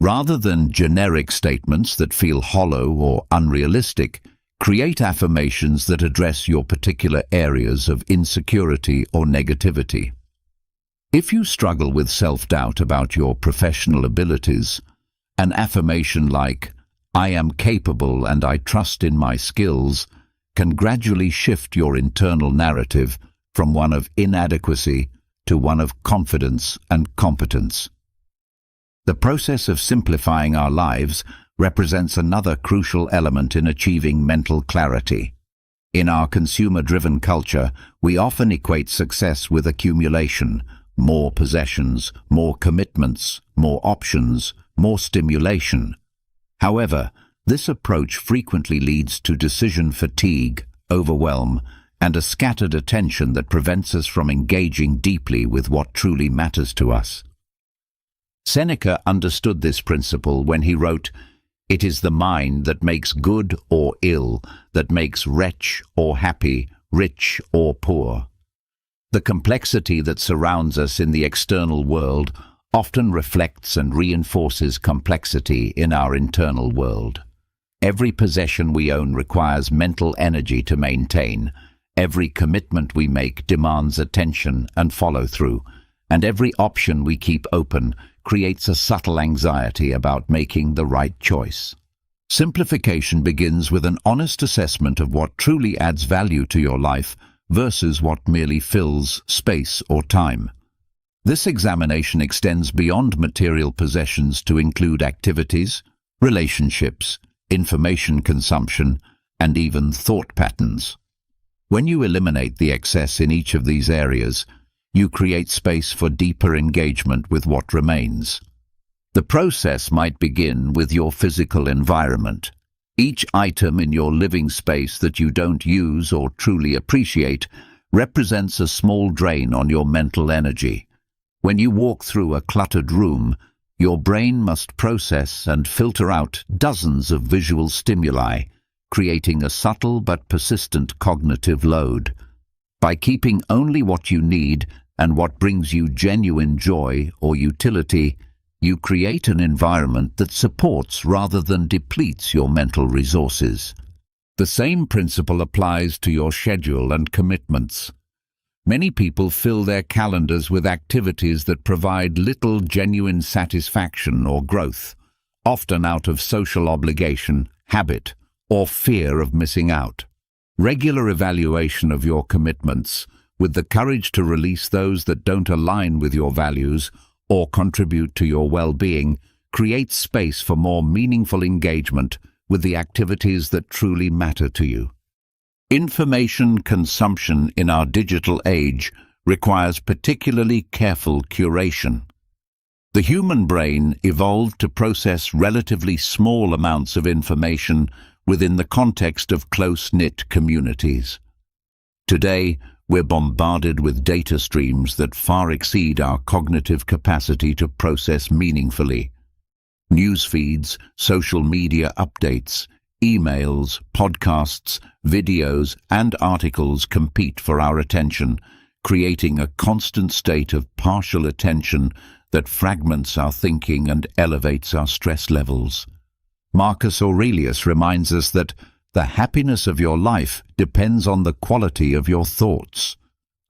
Rather than generic statements that feel hollow or unrealistic, create affirmations that address your particular areas of insecurity or negativity. If you struggle with self-doubt about your professional abilities, an affirmation like, "I am capable and I trust in my skills," can gradually shift your internal narrative from one of inadequacy to one of confidence and competence. The process of simplifying our lives represents another crucial element in achieving mental clarity. In our consumer-driven culture, we often equate success with accumulation: more possessions, more commitments, more options, more stimulation. However, this approach frequently leads to decision fatigue, overwhelm, and a scattered attention that prevents us from engaging deeply with what truly matters to us. Seneca understood this principle when he wrote, "It is the mind that makes good or ill, that makes wretch or happy, rich or poor." The complexity that surrounds us in the external world often reflects and reinforces complexity in our internal world. Every possession we own requires mental energy to maintain. Every commitment we make demands attention and follow-through, and every option we keep open creates a subtle anxiety about making the right choice. Simplification begins with an honest assessment of what truly adds value to your life versus what merely fills space or time. This examination extends beyond material possessions to include activities, relationships, information consumption, and even thought patterns. When you eliminate the excess in each of these areas, you create space for deeper engagement with what remains. The process might begin with your physical environment. Each item in your living space that you don't use or truly appreciate represents a small drain on your mental energy. When you walk through a cluttered room, your brain must process and filter out dozens of visual stimuli, creating a subtle but persistent cognitive load. By keeping only what you need and what brings you genuine joy or utility, you create an environment that supports rather than depletes your mental resources. The same principle applies to your schedule and commitments. Many people fill their calendars with activities that provide little genuine satisfaction or growth, often out of social obligation, habit, or fear of missing out. Regular evaluation of your commitments, with the courage to release those that don't align with your values or contribute to your well-being, creates space for more meaningful engagement with the activities that truly matter to you. Information consumption in our digital age requires particularly careful curation. The human brain evolved to process relatively small amounts of information within the context of close-knit communities. Today, we're bombarded with data streams that far exceed our cognitive capacity to process meaningfully. News feeds, social media updates, emails, podcasts, videos, and articles compete for our attention, creating a constant state of partial attention that fragments our thinking and elevates our stress levels. Marcus Aurelius reminds us that the happiness of your life depends on the quality of your thoughts.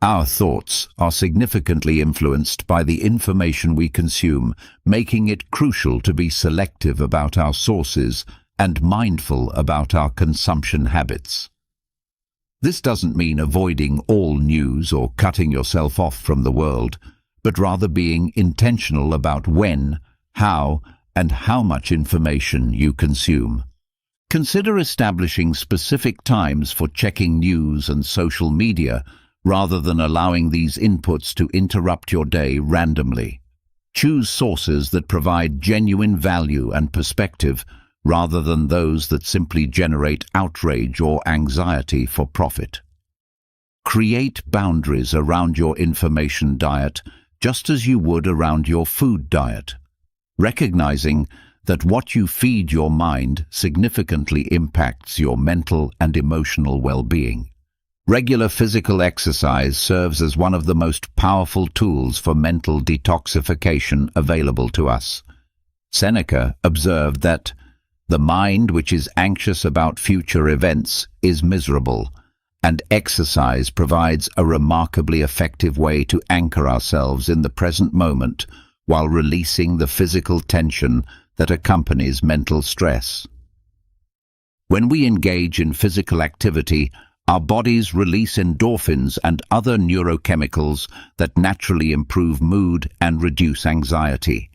Our thoughts are significantly influenced by the information we consume, making it crucial to be selective about our sources and mindful about our consumption habits. This doesn't mean avoiding all news or cutting yourself off from the world, but rather being intentional about when, how, and how much information you consume. Consider establishing specific times for checking news and social media rather than allowing these inputs to interrupt your day randomly. Choose sources that provide genuine value and perspective rather than those that simply generate outrage or anxiety for profit. Create boundaries around your information diet just as you would around your food diet, recognizing that what you feed your mind significantly impacts your mental and emotional well-being. Regular physical exercise serves as one of the most powerful tools for mental detoxification available to us. Seneca observed that the mind which is anxious about future events is miserable, and exercise provides a remarkably effective way to anchor ourselves in the present moment while releasing the physical tension that accompanies mental stress. When we engage in physical activity, our bodies release endorphins and other neurochemicals that naturally improve mood and reduce anxiety.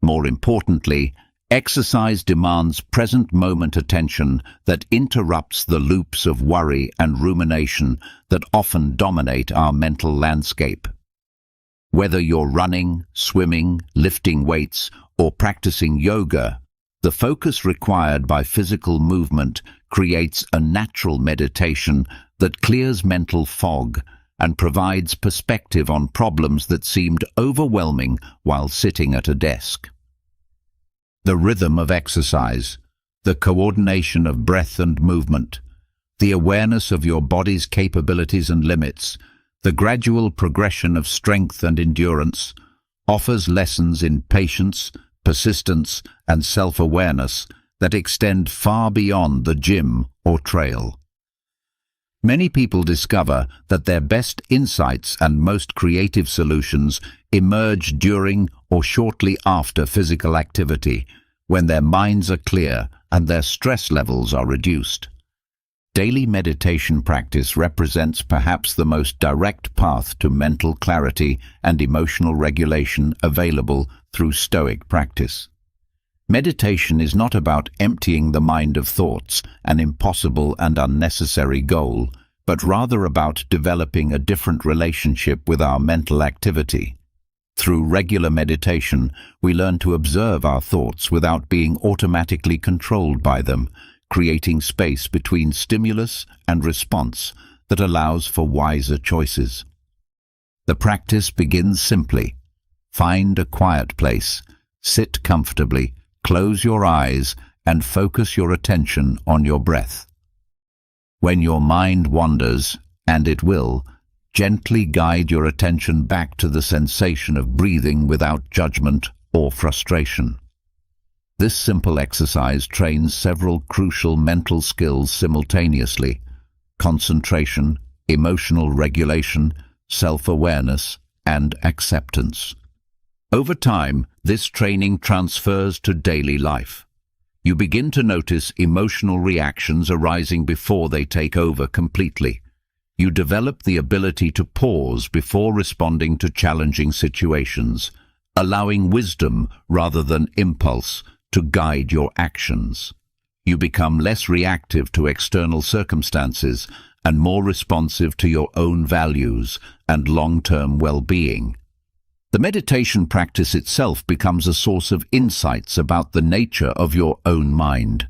More importantly, exercise demands present-moment attention that interrupts the loops of worry and rumination that often dominate our mental landscape. Whether you're running, swimming, lifting weights, or practicing yoga, the focus required by physical movement creates a natural meditation that clears mental fog and provides perspective on problems that seemed overwhelming while sitting at a desk. The rhythm of exercise, the coordination of breath and movement, the awareness of your body's capabilities and limits, the gradual progression of strength and endurance, offers lessons in patience, persistence, and self-awareness that extend far beyond the gym or trail. Many people discover that their best insights and most creative solutions emerge during or shortly after physical activity, when their minds are clear and their stress levels are reduced. Daily meditation practice represents perhaps the most direct path to mental clarity and emotional regulation available through Stoic practice. Meditation is not about emptying the mind of thoughts, an impossible and unnecessary goal, but rather about developing a different relationship with our mental activity. Through regular meditation, we learn to observe our thoughts without being automatically controlled by them, creating space between stimulus and response that allows for wiser choices. The practice begins simply. Find a quiet place, sit comfortably, close your eyes, and focus your attention on your breath. When your mind wanders, and it will, gently guide your attention back to the sensation of breathing without judgment or frustration. This simple exercise trains several crucial mental skills simultaneously: concentration, emotional regulation, self-awareness, and acceptance. Over time, this training transfers to daily life. You begin to notice emotional reactions arising before they take over completely. You develop the ability to pause before responding to challenging situations, allowing wisdom rather than impulse to guide your actions. You become less reactive to external circumstances and more responsive to your own values and long-term well-being. The meditation practice itself becomes a source of insights about the nature of your own mind.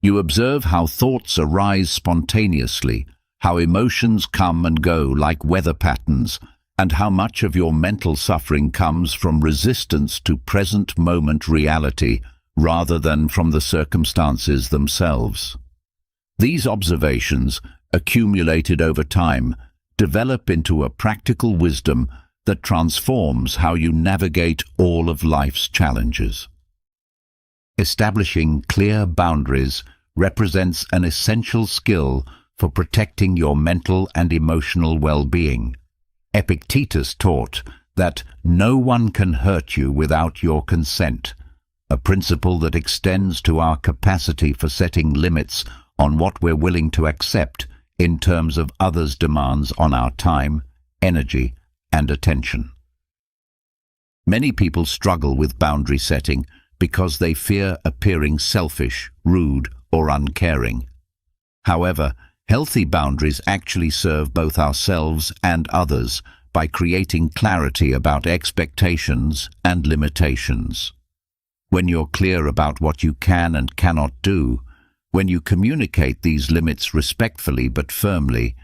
You observe how thoughts arise spontaneously, how emotions come and go like weather patterns, and how much of your mental suffering comes from resistance to present-moment reality rather than from the circumstances themselves. These observations, accumulated over time, develop into a practical wisdom that transforms how you navigate all of life's challenges. Establishing clear boundaries represents an essential skill for protecting your mental and emotional well-being. Epictetus taught that no one can hurt you without your consent, a principle that extends to our capacity for setting limits on what we're willing to accept in terms of others' demands on our time, energy, and attention. Many people struggle with boundary setting because they fear appearing selfish, rude, or uncaring. However, healthy boundaries actually serve both ourselves and others by creating clarity about expectations and limitations. When you're clear about what you can and cannot do, when you communicate these limits respectfully but firmly,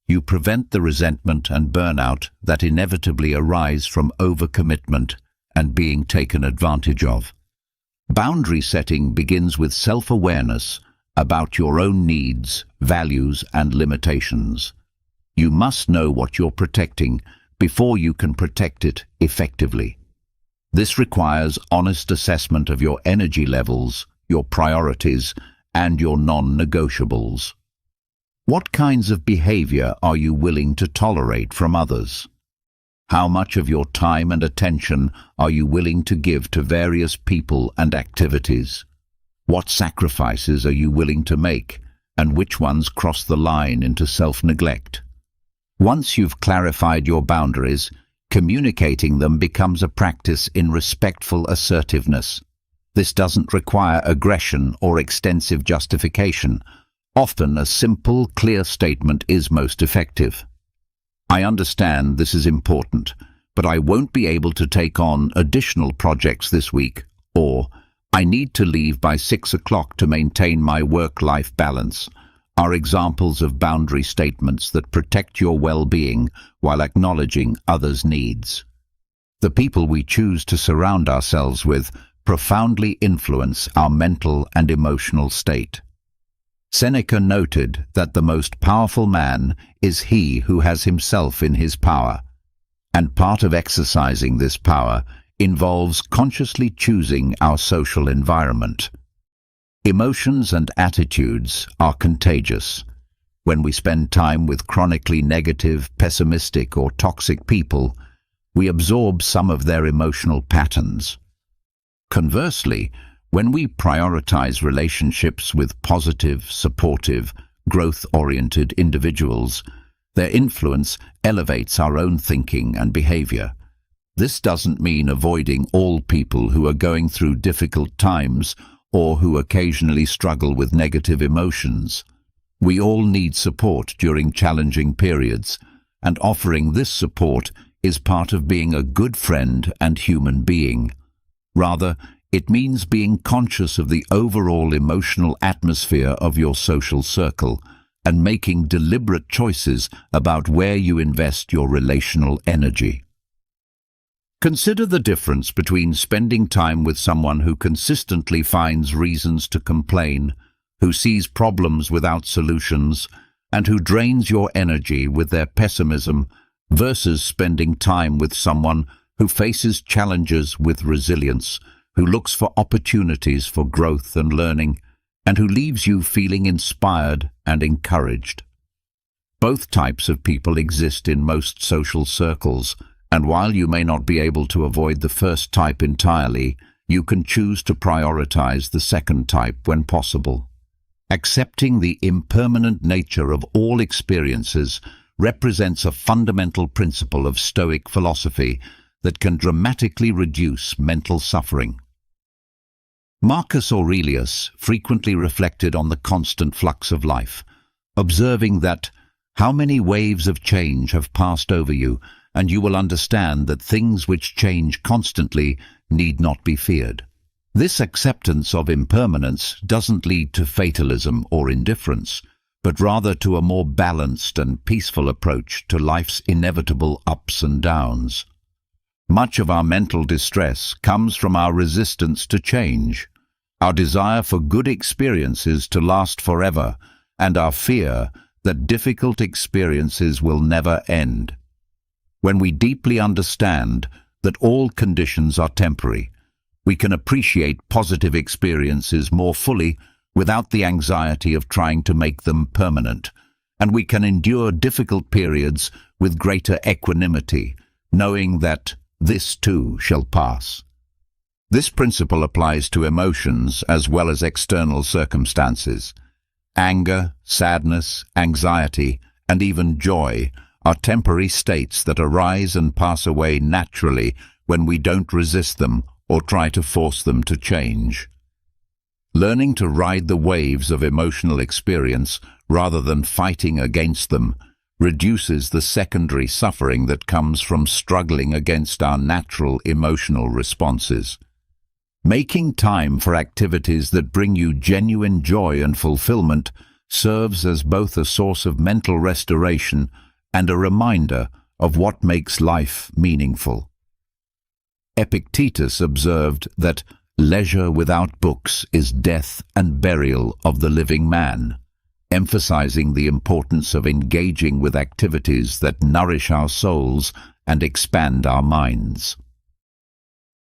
you prevent the resentment and burnout that inevitably arise from overcommitment and being taken advantage of. Boundary setting begins with self-awareness about your own needs, values, and limitations. You must know what you're protecting before you can protect it effectively. This requires honest assessment of your energy levels, your priorities, and your non-negotiables. What kinds of behavior are you willing to tolerate from others? How much of your time and attention are you willing to give to various people and activities? What sacrifices are you willing to make, and which ones cross the line into self-neglect? Once you've clarified your boundaries, Communicating them becomes a practice in respectful assertiveness. This doesn't require aggression or extensive justification. Often a simple, clear statement is most effective. I understand this is important, but I won't be able to take on additional projects this week, or I need to leave by 6 o'clock to maintain my work-life balance, are examples of boundary statements that protect your well-being while acknowledging others' needs. The people we choose to surround ourselves with profoundly influence our mental and emotional state. Seneca noted that the most powerful man is he who has himself in his power, and part of exercising this power involves consciously choosing our social environment. Emotions and attitudes are contagious. When we spend time with chronically negative, pessimistic, or toxic people, we absorb some of their emotional patterns. Conversely, when we prioritize relationships with positive, supportive, growth-oriented individuals, their influence elevates our own thinking and behavior. This doesn't mean avoiding all people who are going through difficult times or who occasionally struggle with negative emotions. We all need support during challenging periods, and offering this support is part of being a good friend and human being. Rather, it means being conscious of the overall emotional atmosphere of your social circle and making deliberate choices about where you invest your relational energy. Consider the difference between spending time with someone who consistently finds reasons to complain, who sees problems without solutions, and who drains your energy with their pessimism, versus spending time with someone who faces challenges with resilience, who looks for opportunities for growth and learning, and who leaves you feeling inspired and encouraged. Both types of people exist in most social circles, and while you may not be able to avoid the first type entirely, you can choose to prioritize the second type when possible. Accepting the impermanent nature of all experiences represents a fundamental principle of Stoic philosophy that can dramatically reduce mental suffering. Marcus Aurelius frequently reflected on the constant flux of life, observing that how many waves of change have passed over you, and you will understand that things which change constantly need not be feared. This acceptance of impermanence doesn't lead to fatalism or indifference, but rather to a more balanced and peaceful approach to life's inevitable ups and downs. Much of our mental distress comes from our resistance to change, our desire for good experiences to last forever, and our fear that difficult experiences will never end. When we deeply understand that all conditions are temporary, we can appreciate positive experiences more fully without the anxiety of trying to make them permanent, and we can endure difficult periods with greater equanimity, knowing that this too shall pass. This principle applies to emotions as well as external circumstances. Anger, sadness, anxiety, and even joy are temporary states that arise and pass away naturally when we don't resist them or try to force them to change. Learning to ride the waves of emotional experience rather than fighting against them reduces the secondary suffering that comes from struggling against our natural emotional responses. Making time for activities that bring you genuine joy and fulfillment serves as both a source of mental restoration and a reminder of what makes life meaningful. Epictetus observed that leisure without books is death and burial of the living man, emphasizing the importance of engaging with activities that nourish our souls and expand our minds.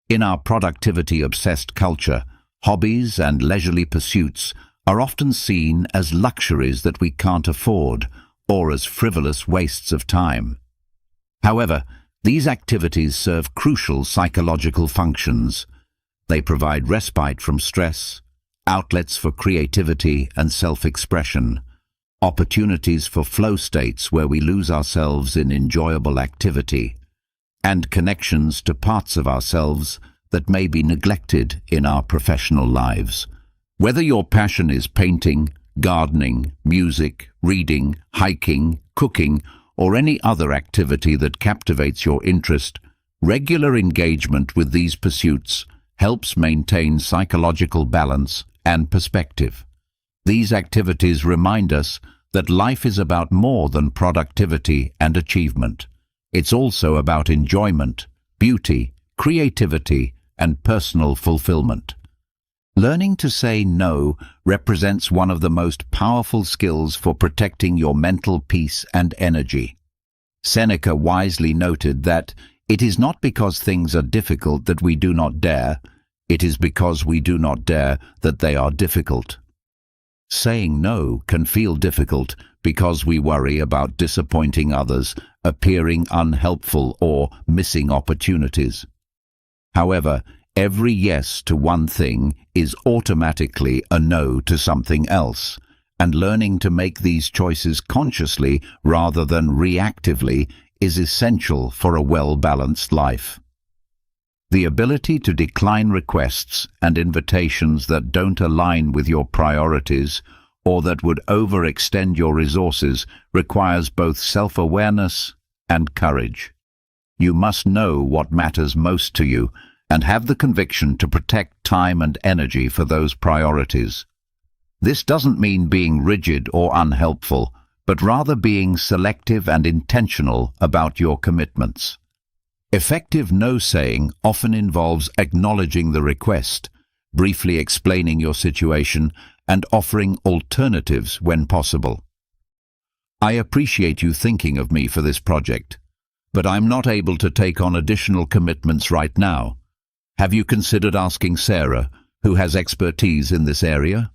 In our productivity-obsessed culture, hobbies and leisurely pursuits are often seen as luxuries that we can't afford, or as frivolous wastes of time. However, these activities serve crucial psychological functions. They provide respite from stress, outlets for creativity and self-expression, opportunities for flow states where we lose ourselves in enjoyable activity, and connections to parts of ourselves that may be neglected in our professional lives. Whether your passion is painting, gardening, music, reading, hiking, cooking, or any other activity that captivates your interest, regular engagement with these pursuits helps maintain psychological balance and perspective. These activities remind us that life is about more than productivity and achievement. It's also about enjoyment, beauty, creativity, and personal fulfillment. Learning to say no represents one of the most powerful skills for protecting your mental peace and energy. Seneca wisely noted that it is not because things are difficult that we do not dare, it is because we do not dare that they are difficult. Saying no can feel difficult because we worry about disappointing others, appearing unhelpful, or missing opportunities. However, every yes to one thing is automatically a no to something else, and learning to make these choices consciously rather than reactively is essential for a well-balanced life. The ability to decline requests and invitations that don't align with your priorities or that would overextend your resources requires both self-awareness and courage. You must know what matters most to you and have the conviction to protect time and energy for those priorities. This doesn't mean being rigid or unhelpful, but rather being selective and intentional about your commitments. Effective no-saying often involves acknowledging the request, briefly explaining your situation, and offering alternatives when possible. I appreciate you thinking of me for this project, but I'm not able to take on additional commitments right now. Have you considered asking Sarah, who has expertise in this area?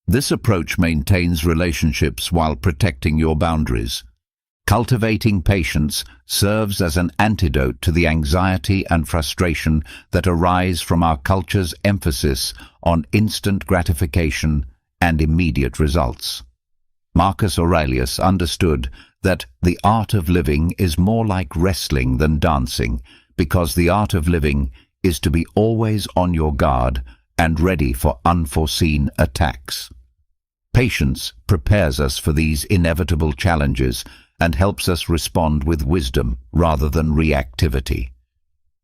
This approach maintains relationships while protecting your boundaries. Cultivating patience serves as an antidote to the anxiety and frustration that arise from our culture's emphasis on instant gratification and immediate results. Marcus Aurelius understood that the art of living is more like wrestling than dancing, because the art of living is to be always on your guard and ready for unforeseen attacks. Patience prepares us for these inevitable challenges and helps us respond with wisdom rather than reactivity.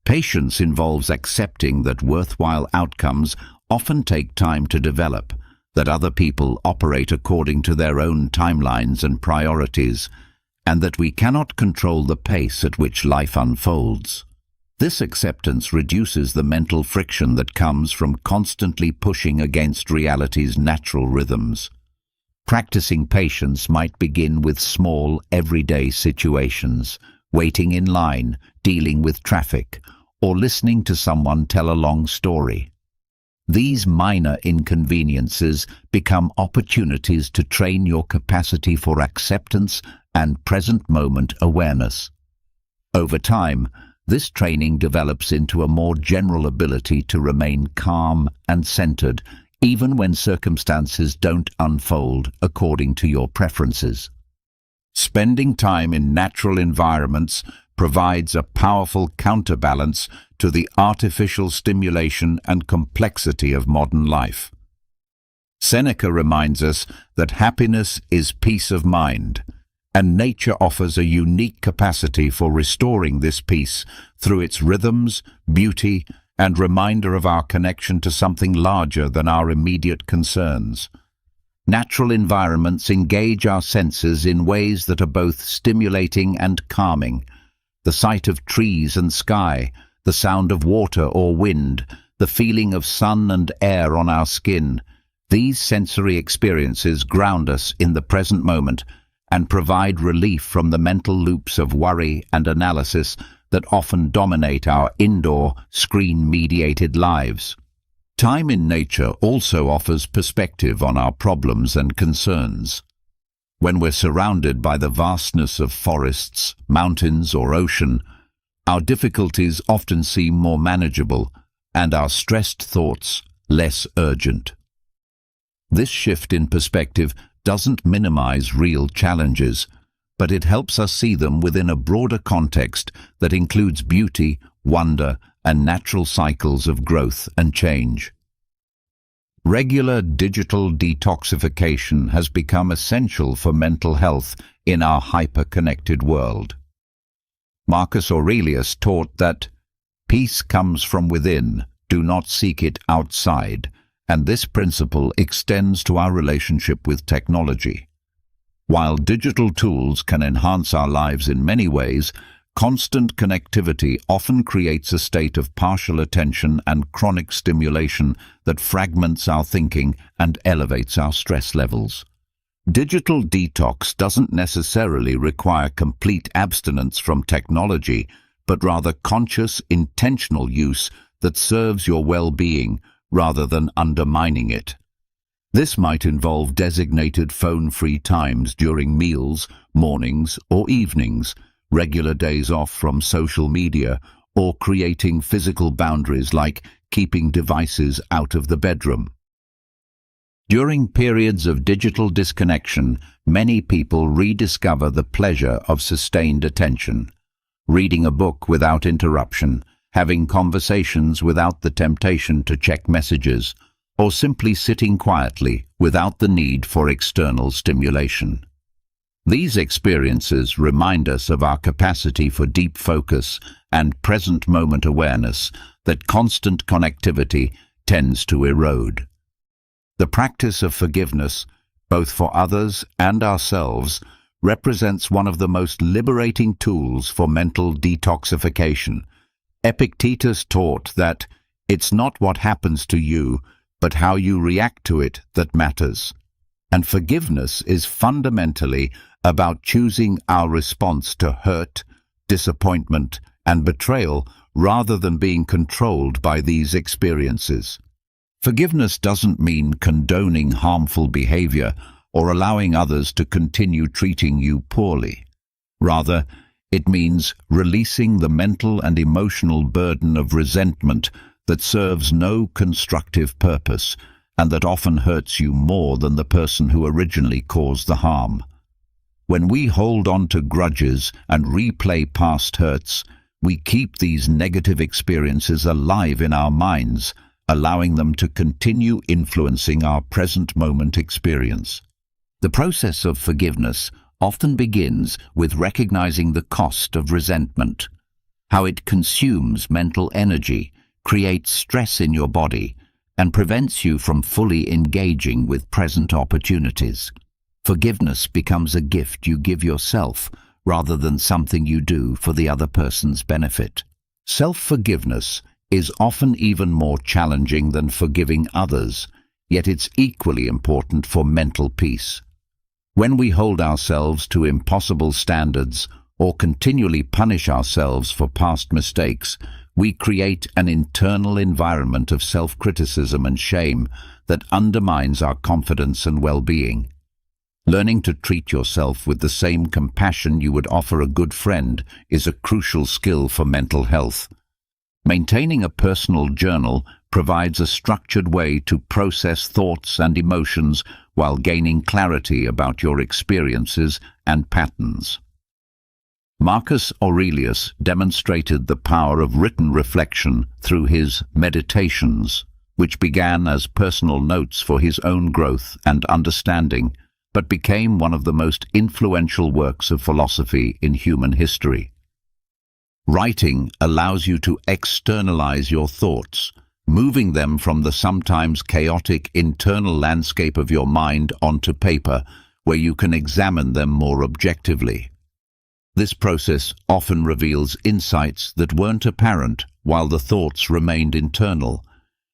Patience involves accepting that worthwhile outcomes often take time to develop, that other people operate according to their own timelines and priorities, and that we cannot control the pace at which life unfolds. This acceptance reduces the mental friction that comes from constantly pushing against reality's natural rhythms. Practicing patience might begin with small, everyday situations, waiting in line, dealing with traffic, or listening to someone tell a long story. These minor inconveniences become opportunities to train your capacity for acceptance and present-moment awareness. Over time, this training develops into a more general ability to remain calm and centered, even when circumstances don't unfold according to your preferences. Spending time in natural environments provides a powerful counterbalance to the artificial stimulation and complexity of modern life. Seneca reminds us that happiness is peace of mind, and nature offers a unique capacity for restoring this peace through its rhythms, beauty, and reminder of our connection to something larger than our immediate concerns. Natural environments engage our senses in ways that are both stimulating and calming. The sight of trees and sky, the sound of water or wind, the feeling of sun and air on our skin, these sensory experiences ground us in the present moment and provide relief from the mental loops of worry and analysis that often dominate our indoor, screen-mediated lives. Time in nature also offers perspective on our problems and concerns. When we're surrounded by the vastness of forests, mountains, or ocean, our difficulties often seem more manageable and our stressed thoughts less urgent. This shift in perspective doesn't minimize real challenges, but it helps us see them within a broader context that includes beauty, wonder, and natural cycles of growth and change. Regular digital detoxification has become essential for mental health in our hyper-connected world. Marcus Aurelius taught that peace comes from within, do not seek it outside, and this principle extends to our relationship with technology. While digital tools can enhance our lives in many ways, constant connectivity often creates a state of partial attention and chronic stimulation that fragments our thinking and elevates our stress levels. Digital detox doesn't necessarily require complete abstinence from technology, but rather conscious, intentional use that serves your well-being rather than undermining it. This might involve designated phone-free times during meals, mornings, or evenings, regular days off from social media, or creating physical boundaries like keeping devices out of the bedroom. During periods of digital disconnection, many people rediscover the pleasure of sustained attention. Reading a book without interruption, having conversations without the temptation to check messages, or simply sitting quietly without the need for external stimulation. These experiences remind us of our capacity for deep focus and present-moment awareness that constant connectivity tends to erode. The practice of forgiveness, both for others and ourselves, represents one of the most liberating tools for mental detoxification. Epictetus taught that it's not what happens to you, but how you react to it that matters. And forgiveness is fundamentally about choosing our response to hurt, disappointment, and betrayal rather than being controlled by these experiences. Forgiveness doesn't mean condoning harmful behavior or allowing others to continue treating you poorly. Rather, it means releasing the mental and emotional burden of resentment that serves no constructive purpose and that often hurts you more than the person who originally caused the harm. When we hold on to grudges and replay past hurts, we keep these negative experiences alive in our minds, allowing them to continue influencing our present moment experience. The process of forgiveness often begins with recognizing the cost of resentment, how it consumes mental energy, creates stress in your body, and prevents you from fully engaging with present opportunities. Forgiveness becomes a gift you give yourself rather than something you do for the other person's benefit. Self-forgiveness is often even more challenging than forgiving others, yet it's equally important for mental peace. When we hold ourselves to impossible standards or continually punish ourselves for past mistakes, we create an internal environment of self-criticism and shame that undermines our confidence and well-being. Learning to treat yourself with the same compassion you would offer a good friend is a crucial skill for mental health. Maintaining a personal journal provides a structured way to process thoughts and emotions while gaining clarity about your experiences and patterns. Marcus Aurelius demonstrated the power of written reflection through his Meditations, which began as personal notes for his own growth and understanding, but became one of the most influential works of philosophy in human history. Writing allows you to externalize your thoughts, moving them from the sometimes chaotic internal landscape of your mind onto paper, where you can examine them more objectively. This process often reveals insights that weren't apparent while the thoughts remained internal.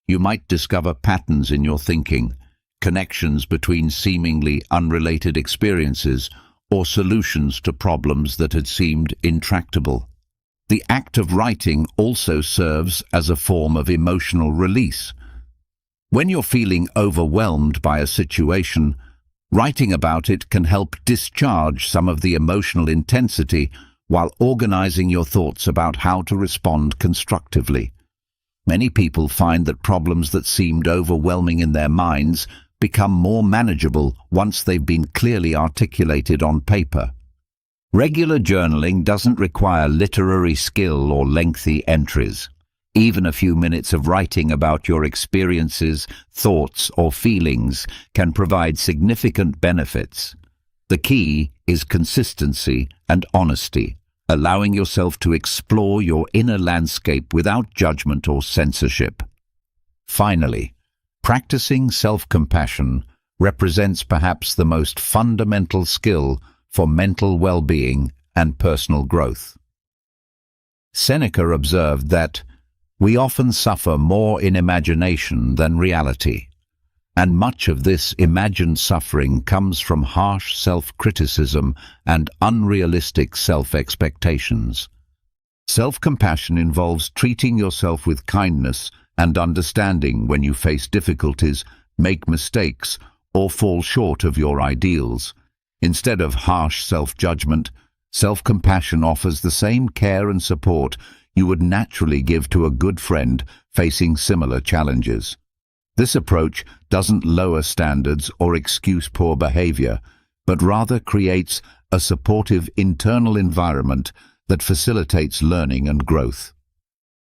You might discover patterns in your thinking, connections between seemingly unrelated experiences, or solutions to problems that had seemed intractable. The act of writing also serves as a form of emotional release. When you're feeling overwhelmed by a situation, writing about it can help discharge some of the emotional intensity while organizing your thoughts about how to respond constructively. Many people find that problems that seemed overwhelming in their minds become more manageable once they've been clearly articulated on paper. Regular journaling doesn't require literary skill or lengthy entries. Even a few minutes of writing about your experiences, thoughts, or feelings can provide significant benefits. The key is consistency and honesty, allowing yourself to explore your inner landscape without judgment or censorship. Finally, practicing self-compassion represents perhaps the most fundamental skill for mental well-being and personal growth. Seneca observed that we often suffer more in imagination than reality, and much of this imagined suffering comes from harsh self-criticism and unrealistic self-expectations. Self-compassion involves treating yourself with kindness and understanding when you face difficulties, make mistakes, or fall short of your ideals. Instead of harsh self-judgment, self-compassion offers the same care and support you would naturally give to a good friend facing similar challenges. This approach doesn't lower standards or excuse poor behavior, but rather creates a supportive internal environment that facilitates learning and growth.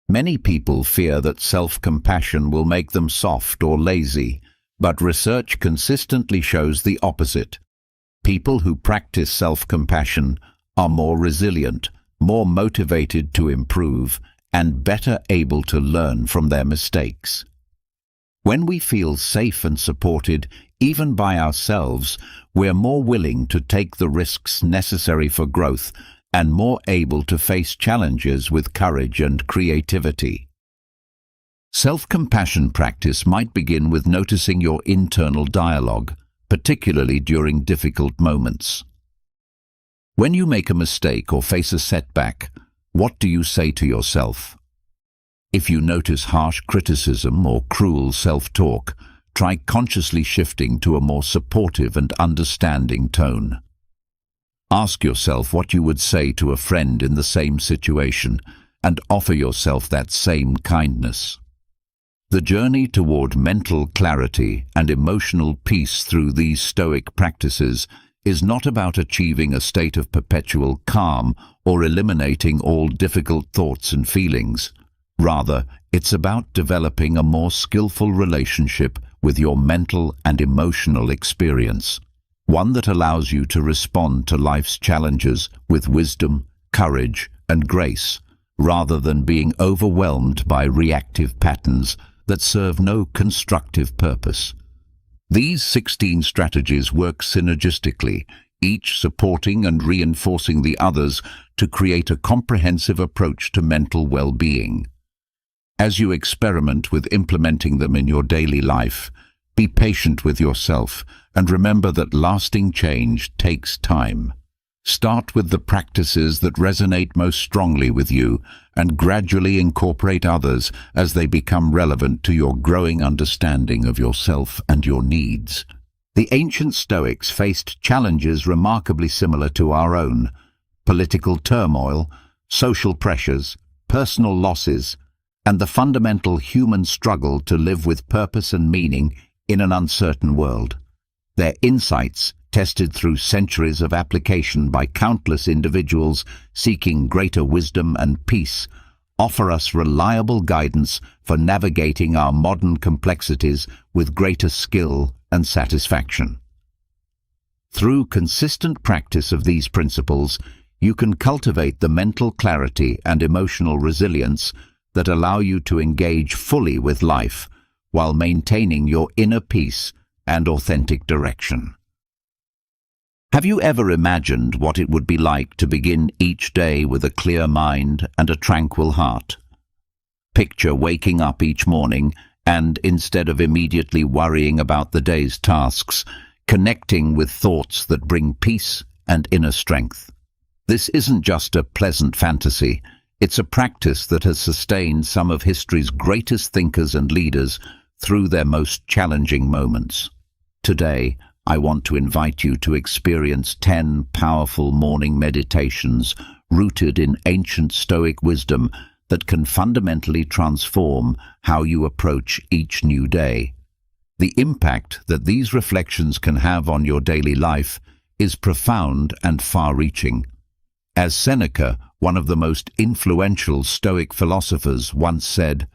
Many people fear that self-compassion will make them soft or lazy, but research consistently shows the opposite. People who practice self-compassion are more resilient, more motivated to improve, and better able to learn from their mistakes. When we feel safe and supported, even by ourselves, we're more willing to take the risks necessary for growth and more able to face challenges with courage and creativity. Self-compassion practice might begin with noticing your internal dialogue, particularly during difficult moments. When you make a mistake or face a setback, what do you say to yourself? If you notice harsh criticism or cruel self-talk, try consciously shifting to a more supportive and understanding tone. Ask yourself what you would say to a friend in the same situation and offer yourself that same kindness. The journey toward mental clarity and emotional peace through these Stoic practices is not about achieving a state of perpetual calm or eliminating all difficult thoughts and feelings. Rather, it's about developing a more skillful relationship with your mental and emotional experience, one that allows you to respond to life's challenges with wisdom, courage, and grace, rather than being overwhelmed by reactive patterns that serve no constructive purpose. These 16 strategies work synergistically, each supporting and reinforcing the others to create a comprehensive approach to mental well-being. As you experiment with implementing them in your daily life, be patient with yourself and remember that lasting change takes time. Start with the practices that resonate most strongly with you and gradually incorporate others as they become relevant to your growing understanding of yourself and your needs. The ancient Stoics faced challenges remarkably similar to our own: political turmoil, social pressures, personal losses, and the fundamental human struggle to live with purpose and meaning in an uncertain world. Their insights, tested through centuries of application by countless individuals seeking greater wisdom and peace, offer us reliable guidance for navigating our modern complexities with greater skill and satisfaction. Through consistent practice of these principles, you can cultivate the mental clarity and emotional resilience that allow you to engage fully with life while maintaining your inner peace and authentic direction. Have you ever imagined what it would be like to begin each day with a clear mind and a tranquil heart? Picture waking up each morning and, instead of immediately worrying about the day's tasks, connecting with thoughts that bring peace and inner strength. This isn't just a pleasant fantasy. It's a practice that has sustained some of history's greatest thinkers and leaders through their most challenging moments. Today, I want to invite you to experience 10 powerful morning meditations rooted in ancient Stoic wisdom that can fundamentally transform how you approach each new day. The impact that these reflections can have on your daily life is profound and far-reaching. As Seneca, one of the most influential Stoic philosophers, once said,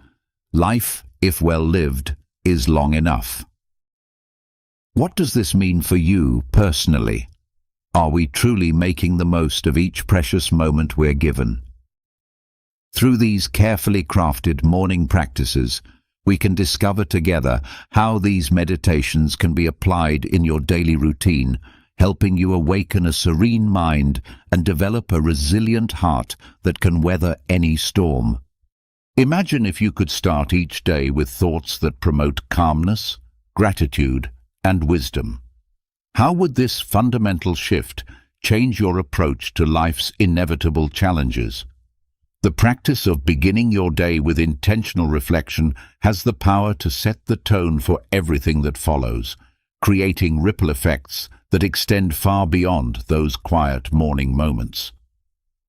"Life, if well lived, is long enough." What does this mean for you personally? Are we truly making the most of each precious moment we're given? Through these carefully crafted morning practices, we can discover together how these meditations can be applied in your daily routine, helping you awaken a serene mind and develop a resilient heart that can weather any storm. Imagine if you could start each day with thoughts that promote calmness, gratitude, and wisdom. How would this fundamental shift change your approach to life's inevitable challenges? The practice of beginning your day with intentional reflection has the power to set the tone for everything that follows, creating ripple effects that extend far beyond those quiet morning moments.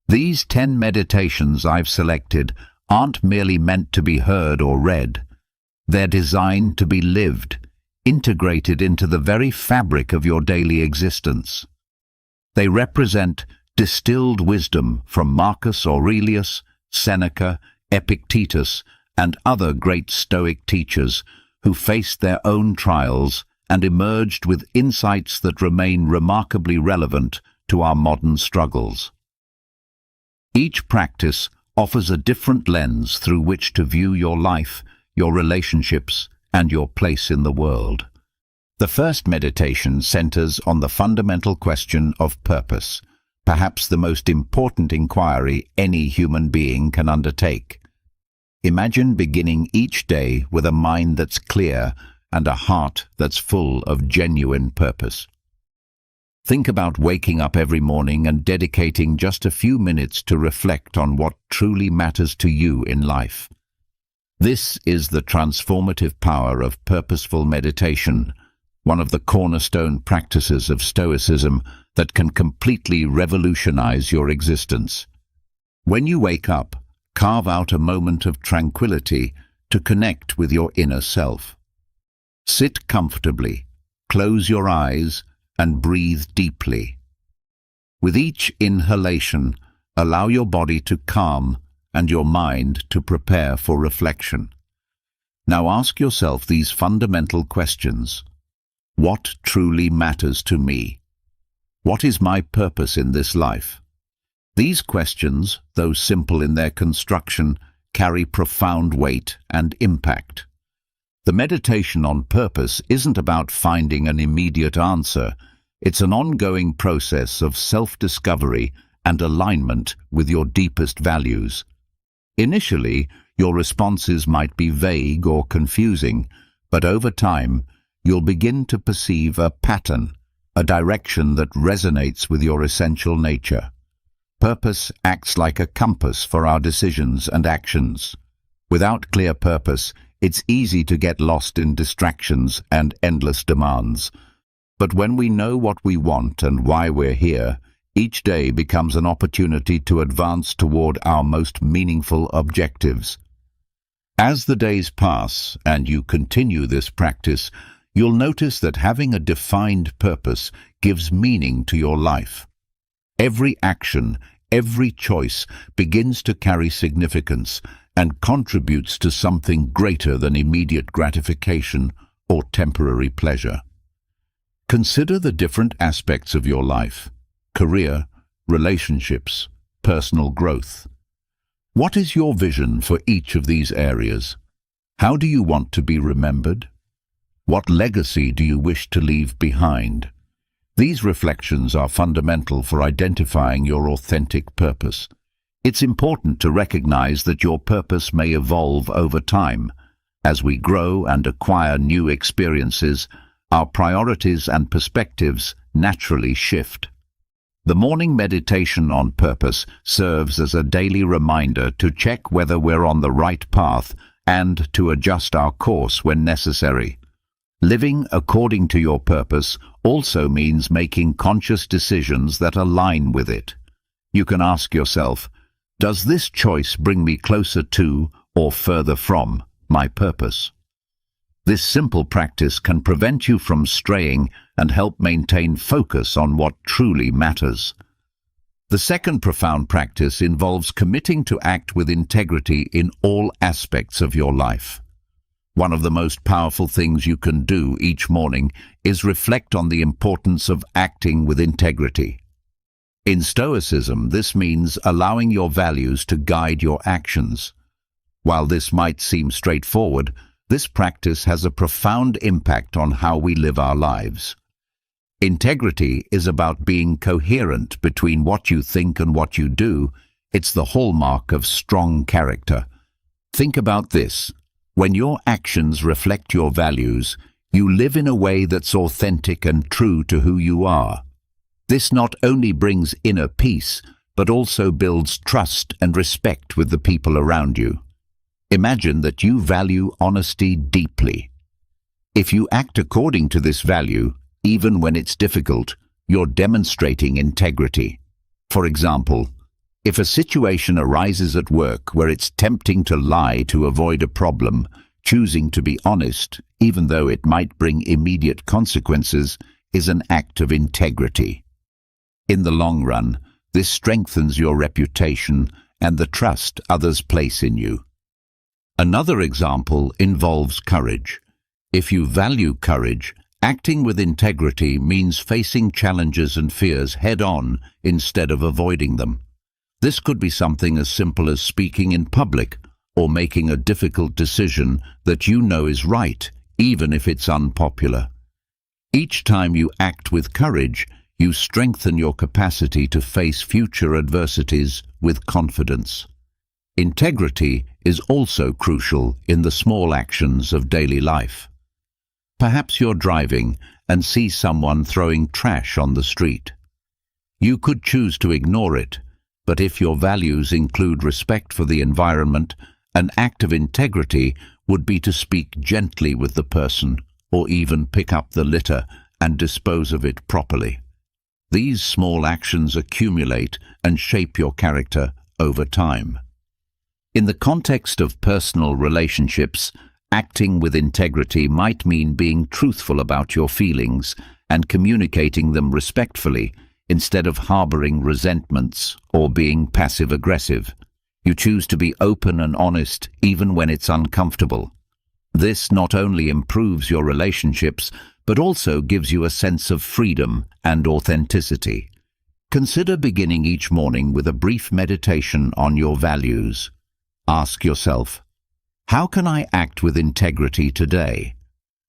These 10 meditations I've selected aren't merely meant to be heard or read. They're designed to be lived, integrated into the very fabric of your daily existence. They represent distilled wisdom from Marcus Aurelius, Seneca, Epictetus, and other great Stoic teachers who faced their own trials and emerged with insights that remain remarkably relevant to our modern struggles. Each practice offers a different lens through which to view your life, your relationships, and your place in the world. The first meditation centers on the fundamental question of purpose, perhaps the most important inquiry any human being can undertake. Imagine beginning each day with a mind that's clear and a heart that's full of genuine purpose. Think about waking up every morning and dedicating just a few minutes to reflect on what truly matters to you in life. This is the transformative power of purposeful meditation, one of the cornerstone practices of Stoicism that can completely revolutionize your existence. When you wake up, carve out a moment of tranquility to connect with your inner self. Sit comfortably, close your eyes, and breathe deeply. With each inhalation, allow your body to calm and your mind to prepare for reflection. Now ask yourself these fundamental questions. What truly matters to me? What is my purpose in this life? These questions, though simple in their construction, carry profound weight and impact. The meditation on purpose isn't about finding an immediate answer. It's an ongoing process of self-discovery and alignment with your deepest values. Initially, your responses might be vague or confusing, but over time, you'll begin to perceive a pattern, a direction that resonates with your essential nature. Purpose acts like a compass for our decisions and actions. Without clear purpose, it's easy to get lost in distractions and endless demands. But when we know what we want and why we're here, each day becomes an opportunity to advance toward our most meaningful objectives. As the days pass and you continue this practice, you'll notice that having a defined purpose gives meaning to your life. Every action, every choice begins to carry significance and contributes to something greater than immediate gratification or temporary pleasure. Consider the different aspects of your life: career, relationships, personal growth. What is your vision for each of these areas? How do you want to be remembered? What legacy do you wish to leave behind? These reflections are fundamental for identifying your authentic purpose. It's important to recognize that your purpose may evolve over time. As we grow and acquire new experiences, our priorities and perspectives naturally shift. The morning meditation on purpose serves as a daily reminder to check whether we're on the right path and to adjust our course when necessary. Living according to your purpose also means making conscious decisions that align with it. You can ask yourself, does this choice bring me closer to or further from my purpose? This simple practice can prevent you from straying and help maintain focus on what truly matters. The second profound practice involves committing to act with integrity in all aspects of your life. One of the most powerful things you can do each morning is reflect on the importance of acting with integrity. In Stoicism, this means allowing your values to guide your actions. While this might seem straightforward, this practice has a profound impact on how we live our lives. Integrity is about being coherent between what you think and what you do. It's the hallmark of strong character. Think about this. When your actions reflect your values, you live in a way that's authentic and true to who you are. This not only brings inner peace, but also builds trust and respect with the people around you. Imagine that you value honesty deeply. If you act according to this value, even when it's difficult, you're demonstrating integrity. For example, if a situation arises at work where it's tempting to lie to avoid a problem, choosing to be honest, even though it might bring immediate consequences, is an act of integrity. In the long run, this strengthens your reputation and the trust others place in you. Another example involves courage. If you value courage, acting with integrity means facing challenges and fears head-on instead of avoiding them. This could be something as simple as speaking in public or making a difficult decision that you know is right, even if it's unpopular. Each time you act with courage, you strengthen your capacity to face future adversities with confidence. Integrity is also crucial in the small actions of daily life. Perhaps you're driving and see someone throwing trash on the street. You could choose to ignore it, but if your values include respect for the environment, an act of integrity would be to speak gently with the person or even pick up the litter and dispose of it properly. These small actions accumulate and shape your character over time. In the context of personal relationships, acting with integrity might mean being truthful about your feelings and communicating them respectfully instead of harboring resentments or being passive-aggressive. You choose to be open and honest even when it's uncomfortable. This not only improves your relationships, but also gives you a sense of freedom and authenticity. Consider beginning each morning with a brief meditation on your values. Ask yourself, how can I act with integrity today?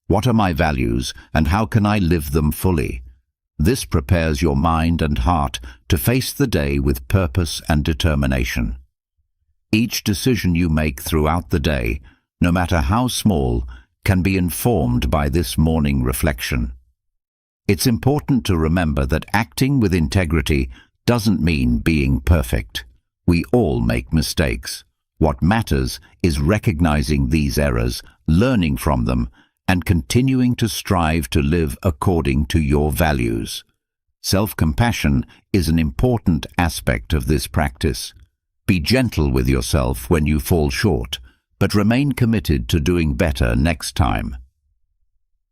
What are my values and how can I live them fully? This prepares your mind and heart to face the day with purpose and determination. Each decision you make throughout the day, no matter how small, can be informed by this morning reflection. It's important to remember that acting with integrity doesn't mean being perfect. We all make mistakes. What matters is recognizing these errors, learning from them, and continuing to strive to live according to your values. Self-compassion is an important aspect of this practice. Be gentle with yourself when you fall short, but remain committed to doing better next time.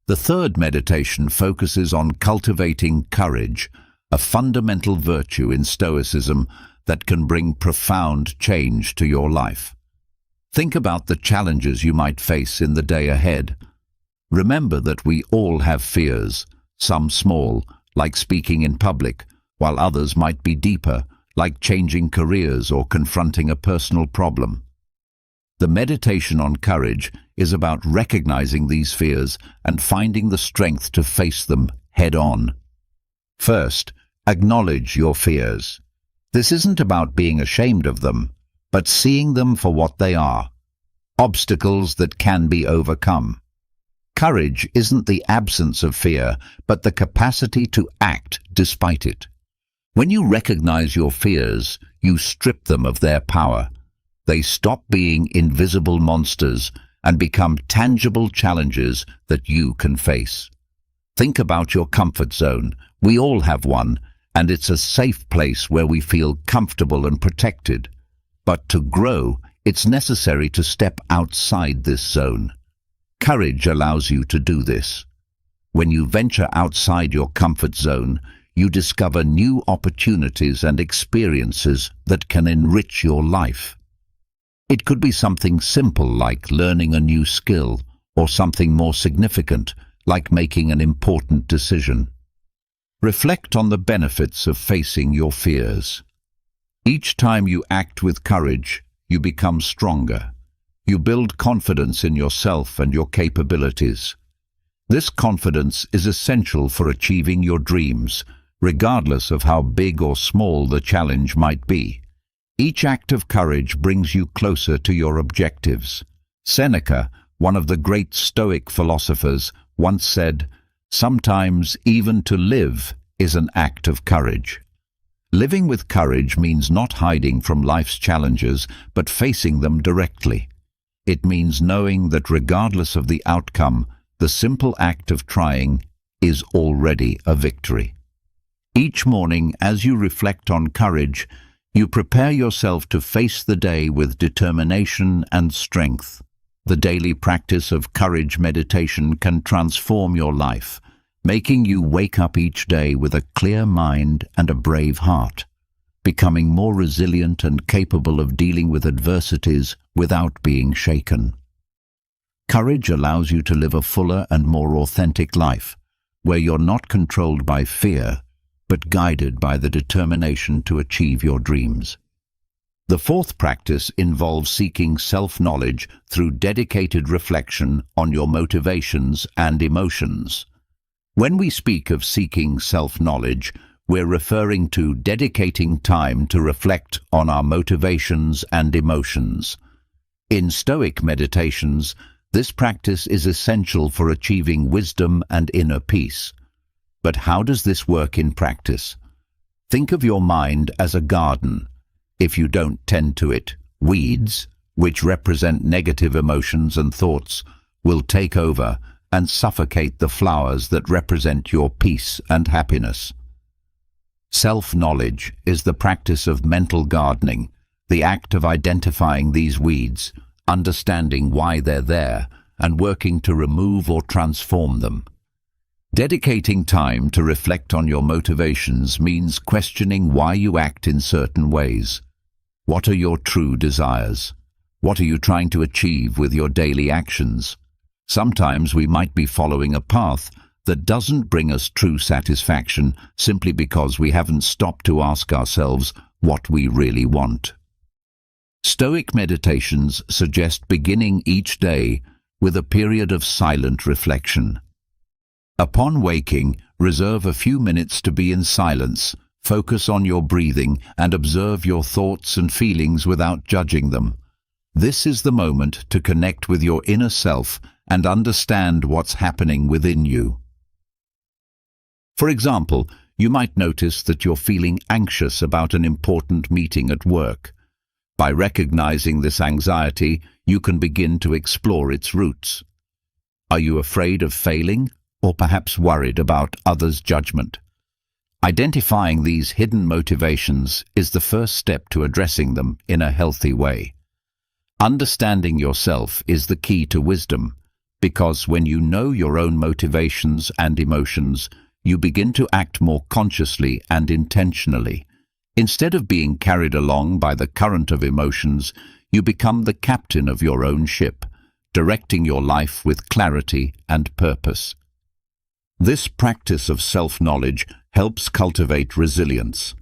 The third meditation focuses on cultivating courage, a fundamental virtue in Stoicism that can bring profound change to your life. Think about the challenges you might face in the day ahead. Remember that we all have fears, some small, like speaking in public, while others might be deeper, like changing careers or confronting a personal problem. The meditation on courage is about recognizing these fears and finding the strength to face them head-on. First, acknowledge your fears. This isn't about being ashamed of them, but seeing them for what they are, obstacles that can be overcome. Courage isn't the absence of fear, but the capacity to act despite it. When you recognize your fears, you strip them of their power. They stop being invisible monsters and become tangible challenges that you can face. Think about your comfort zone. We all have one, and it's a safe place where we feel comfortable and protected. But to grow, it's necessary to step outside this zone. Courage allows you to do this. When you venture outside your comfort zone, you discover new opportunities and experiences that can enrich your life. It could be something simple like learning a new skill, or something more significant like making an important decision. Reflect on the benefits of facing your fears. Each time you act with courage, you become stronger. You build confidence in yourself and your capabilities. This confidence is essential for achieving your dreams, regardless of how big or small the challenge might be. Each act of courage brings you closer to your objectives. Seneca, one of the great Stoic philosophers, once said, "Sometimes even to live is an act of courage." Living with courage means not hiding from life's challenges, but facing them directly. It means knowing that regardless of the outcome, the simple act of trying is already a victory. Each morning, as you reflect on courage, you prepare yourself to face the day with determination and strength. The daily practice of courage meditation can transform your life, making you wake up each day with a clear mind and a brave heart, becoming more resilient and capable of dealing with adversities without being shaken. Courage allows you to live a fuller and more authentic life, where you're not controlled by fear, but guided by the determination to achieve your dreams. The fourth practice involves seeking self-knowledge through dedicated reflection on your motivations and emotions. When we speak of seeking self-knowledge, we're referring to dedicating time to reflect on our motivations and emotions. In Stoic meditations, this practice is essential for achieving wisdom and inner peace. But how does this work in practice? Think of your mind as a garden. If you don't tend to it, weeds, which represent negative emotions and thoughts, will take over and suffocate the flowers that represent your peace and happiness. Self-knowledge is the practice of mental gardening, the act of identifying these weeds, understanding why they're there, and working to remove or transform them. Dedicating time to reflect on your motivations means questioning why you act in certain ways. What are your true desires? What are you trying to achieve with your daily actions? Sometimes we might be following a path that doesn't bring us true satisfaction simply because we haven't stopped to ask ourselves what we really want. Stoic meditations suggest beginning each day with a period of silent reflection. Upon waking, reserve a few minutes to be in silence, focus on your breathing, and observe your thoughts and feelings without judging them. This is the moment to connect with your inner self and understand what's happening within you. For example, you might notice that you're feeling anxious about an important meeting at work. By recognizing this anxiety, you can begin to explore its roots. Are you afraid of failing, or perhaps worried about others' judgment? Identifying these hidden motivations is the first step to addressing them in a healthy way. Understanding yourself is the key to wisdom, because when you know your own motivations and emotions, you begin to act more consciously and intentionally. Instead of being carried along by the current of emotions, you become the captain of your own ship, directing your life with clarity and purpose. This practice of self-knowledge helps cultivate resilience.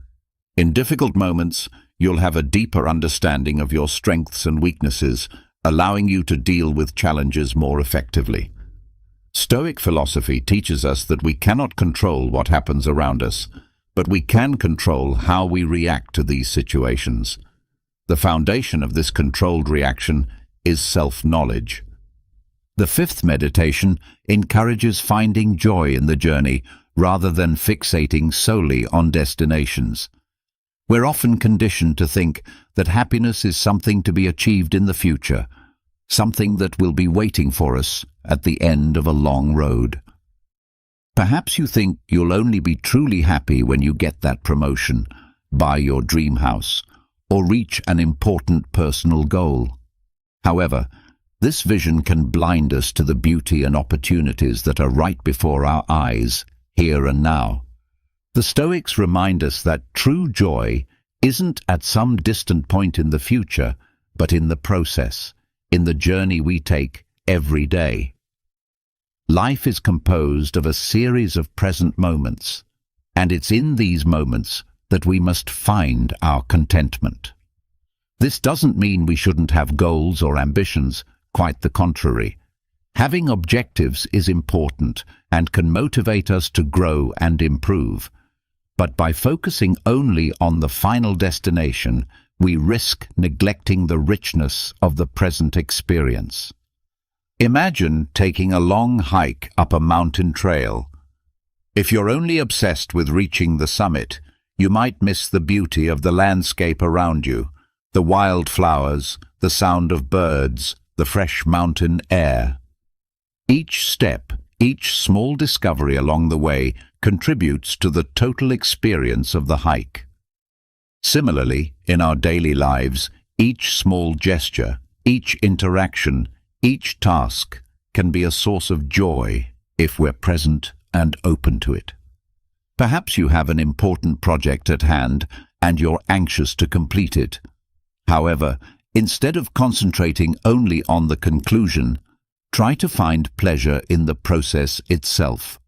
In difficult moments, you'll have a deeper understanding of your strengths and weaknesses, allowing you to deal with challenges more effectively. Stoic philosophy teaches us that we cannot control what happens around us, but we can control how we react to these situations. The foundation of this controlled reaction is self-knowledge. The fifth meditation encourages finding joy in the journey rather than fixating solely on destinations. We're often conditioned to think that happiness is something to be achieved in the future, something that will be waiting for us at the end of a long road. Perhaps you think you'll only be truly happy when you get that promotion, buy your dream house, or reach an important personal goal. However, this vision can blind us to the beauty and opportunities that are right before our eyes, here and now. The Stoics remind us that true joy isn't at some distant point in the future, but in the process, in the journey we take every day. Life is composed of a series of present moments, and it's in these moments that we must find our contentment. This doesn't mean we shouldn't have goals or ambitions, quite the contrary. Having objectives is important and can motivate us to grow and improve. But by focusing only on the final destination, we risk neglecting the richness of the present experience. Imagine taking a long hike up a mountain trail. If you're only obsessed with reaching the summit, you might miss the beauty of the landscape around you, the wildflowers, the sound of birds, the fresh mountain air. Each step, each small discovery along the way contributes to the total experience of the hike. Similarly, in our daily lives, each small gesture, each interaction, each task can be a source of joy if we're present and open to it. Perhaps you have an important project at hand and you're anxious to complete it. However, instead of concentrating only on the conclusion, try to find pleasure in the process itself.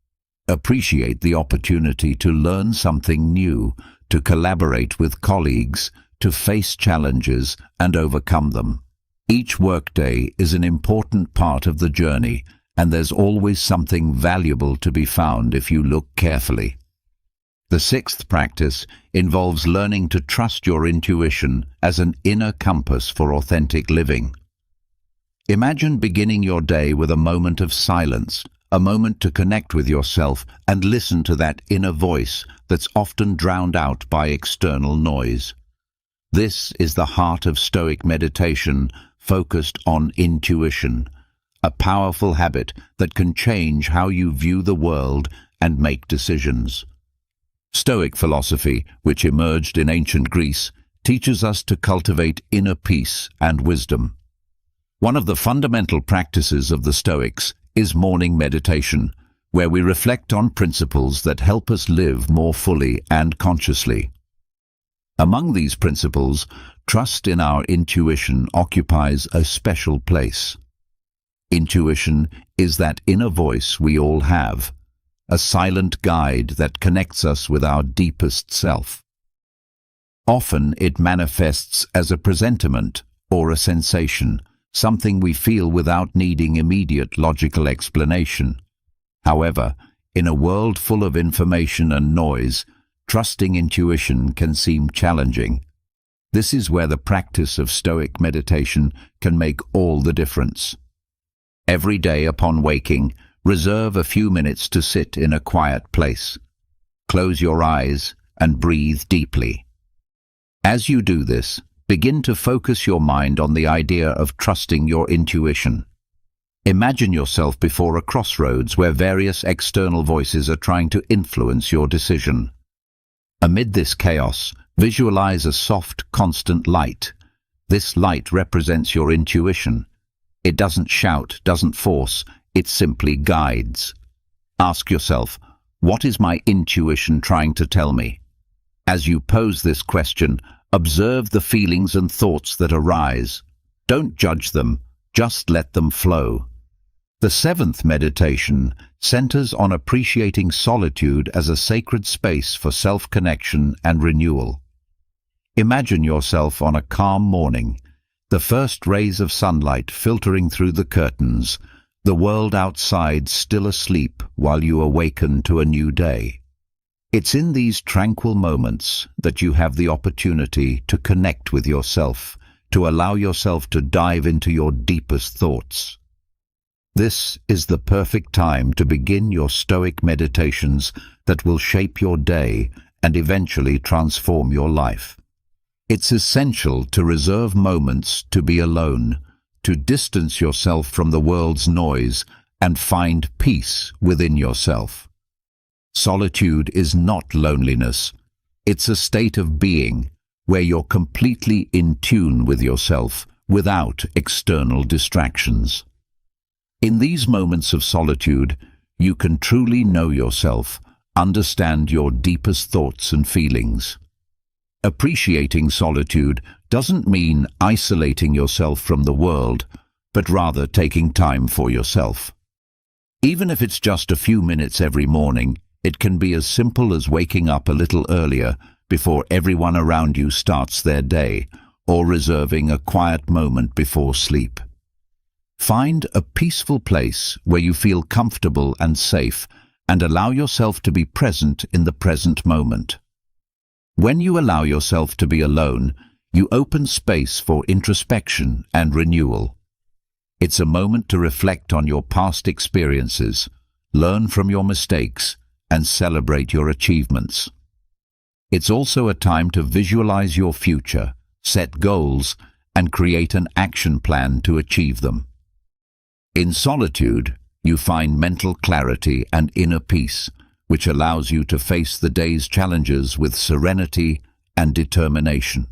Appreciate the opportunity to learn something new, to collaborate with colleagues, to face challenges and overcome them. Each workday is an important part of the journey, and there's always something valuable to be found if you look carefully. The sixth practice involves learning to trust your intuition as an inner compass for authentic living. Imagine beginning your day with a moment of silence, a moment to connect with yourself and listen to that inner voice that's often drowned out by external noise. This is the heart of Stoic meditation, focused on intuition, a powerful habit that can change how you view the world and make decisions. Stoic philosophy, which emerged in ancient Greece, teaches us to cultivate inner peace and wisdom. One of the fundamental practices of the Stoics is morning meditation, where we reflect on principles that help us live more fully and consciously. Among these principles, trust in our intuition occupies a special place. Intuition is that inner voice we all have, a silent guide that connects us with our deepest self. Often it manifests as a presentiment or a sensation, something we feel without needing immediate logical explanation. However, in a world full of information and noise, trusting intuition can seem challenging. This is where the practice of Stoic meditation can make all the difference. Every day upon waking, reserve a few minutes to sit in a quiet place. Close your eyes and breathe deeply. As you do this, begin to focus your mind on the idea of trusting your intuition. Imagine yourself before a crossroads where various external voices are trying to influence your decision. Amid this chaos, visualize a soft, constant light. This light represents your intuition. It doesn't shout, doesn't force, it simply guides. Ask yourself, what is my intuition trying to tell me? As you pose this question, observe the feelings and thoughts that arise. Don't judge them, just let them flow. The seventh meditation centers on appreciating solitude as a sacred space for self-connection and renewal. Imagine yourself on a calm morning, the first rays of sunlight filtering through the curtains, the world outside still asleep while you awaken to a new day. It's in these tranquil moments that you have the opportunity to connect with yourself, to allow yourself to dive into your deepest thoughts. This is the perfect time to begin your Stoic meditations that will shape your day and eventually transform your life. It's essential to reserve moments to be alone, to distance yourself from the world's noise and find peace within yourself. Solitude is not loneliness. It's a state of being where you're completely in tune with yourself without external distractions. In these moments of solitude, you can truly know yourself, Understand your deepest thoughts and feelings. Appreciating solitude doesn't mean isolating yourself from the world, but rather taking time for yourself. Even if it's just a few minutes every morning, it can be as simple as waking up a little earlier before everyone around you starts their day, or reserving a quiet moment before sleep. Find a peaceful place where you feel comfortable and safe, and allow yourself to be present in the present moment. When you allow yourself to be alone, you open space for introspection and renewal. It's a moment to reflect on your past experiences, learn from your mistakes, and celebrate your achievements. It's also a time to visualize your future, set goals, and create an action plan to achieve them. In solitude, you find mental clarity and inner peace, which allows you to face the day's challenges with serenity and determination.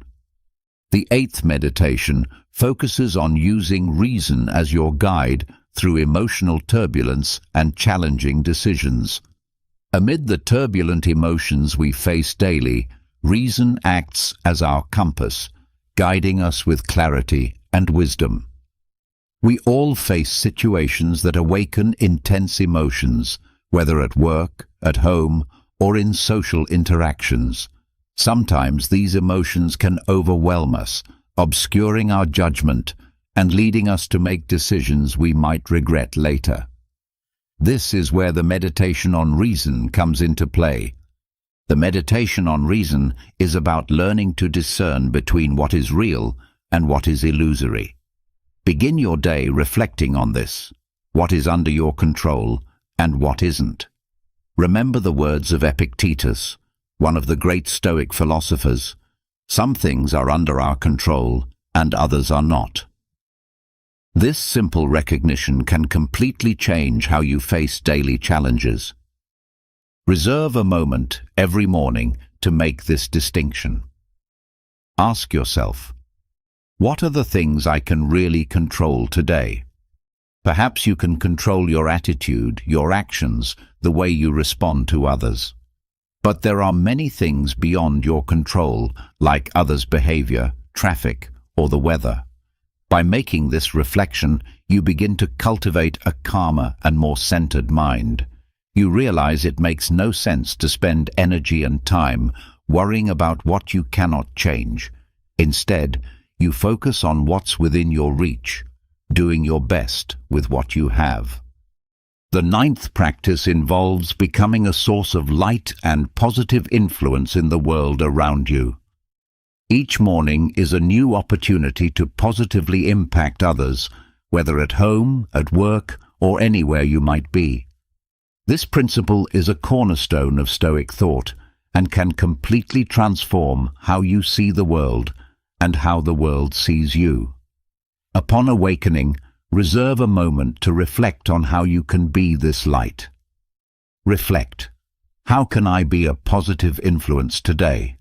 The eighth meditation focuses on using reason as your guide through emotional turbulence and challenging decisions. Amid the turbulent emotions we face daily, reason acts as our compass, guiding us with clarity and wisdom. We all face situations that awaken intense emotions, whether at work, at home, or in social interactions. Sometimes these emotions can overwhelm us, obscuring our judgment and leading us to make decisions we might regret later. This is where the meditation on reason comes into play. The meditation on reason is about learning to discern between what is real and what is illusory. Begin your day reflecting on this, what is under your control and what isn't. Remember the words of Epictetus, one of the great Stoic philosophers: some things are under our control and others are not. This simple recognition can completely change how you face daily challenges. Reserve a moment every morning to make this distinction. Ask yourself, what are the things I can really control today? Perhaps you can control your attitude, your actions, the way you respond to others. But there are many things beyond your control, like others' behavior, traffic, or the weather. By making this reflection, you begin to cultivate a calmer and more centered mind. You realize it makes no sense to spend energy and time worrying about what you cannot change. Instead, you focus on what's within your reach, doing your best with what you have. The ninth practice involves becoming a source of light and positive influence in the world around you. Each morning is a new opportunity to positively impact others, whether at home, at work, or anywhere you might be. This principle is a cornerstone of Stoic thought and can completely transform how you see the world and how the world sees you. Upon awakening, reserve a moment to reflect on how you can be this light. Reflect. How can I be a positive influence today?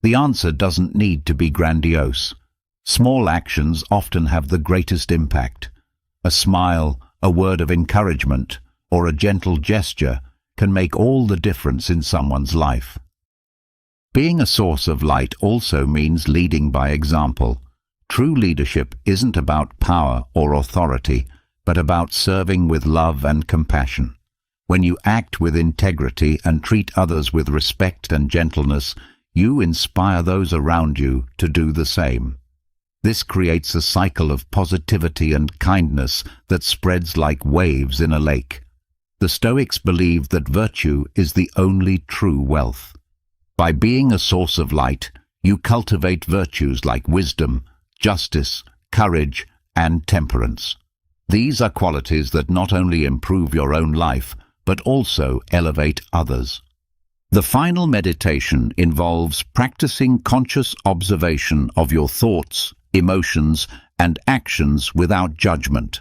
The answer doesn't need to be grandiose. Small actions often have the greatest impact. A smile, a word of encouragement, or a gentle gesture can make all the difference in someone's life. Being a source of light also means leading by example. True leadership isn't about power or authority, but about serving with love and compassion. When you act with integrity and treat others with respect and gentleness, you inspire those around you to do the same. This creates a cycle of positivity and kindness that spreads like waves in a lake. The Stoics believed that virtue is the only true wealth. By being a source of light, you cultivate virtues like wisdom, justice, courage, and temperance. These are qualities that not only improve your own life, but also elevate others. The final meditation involves practicing conscious observation of your thoughts, emotions, and actions without judgment.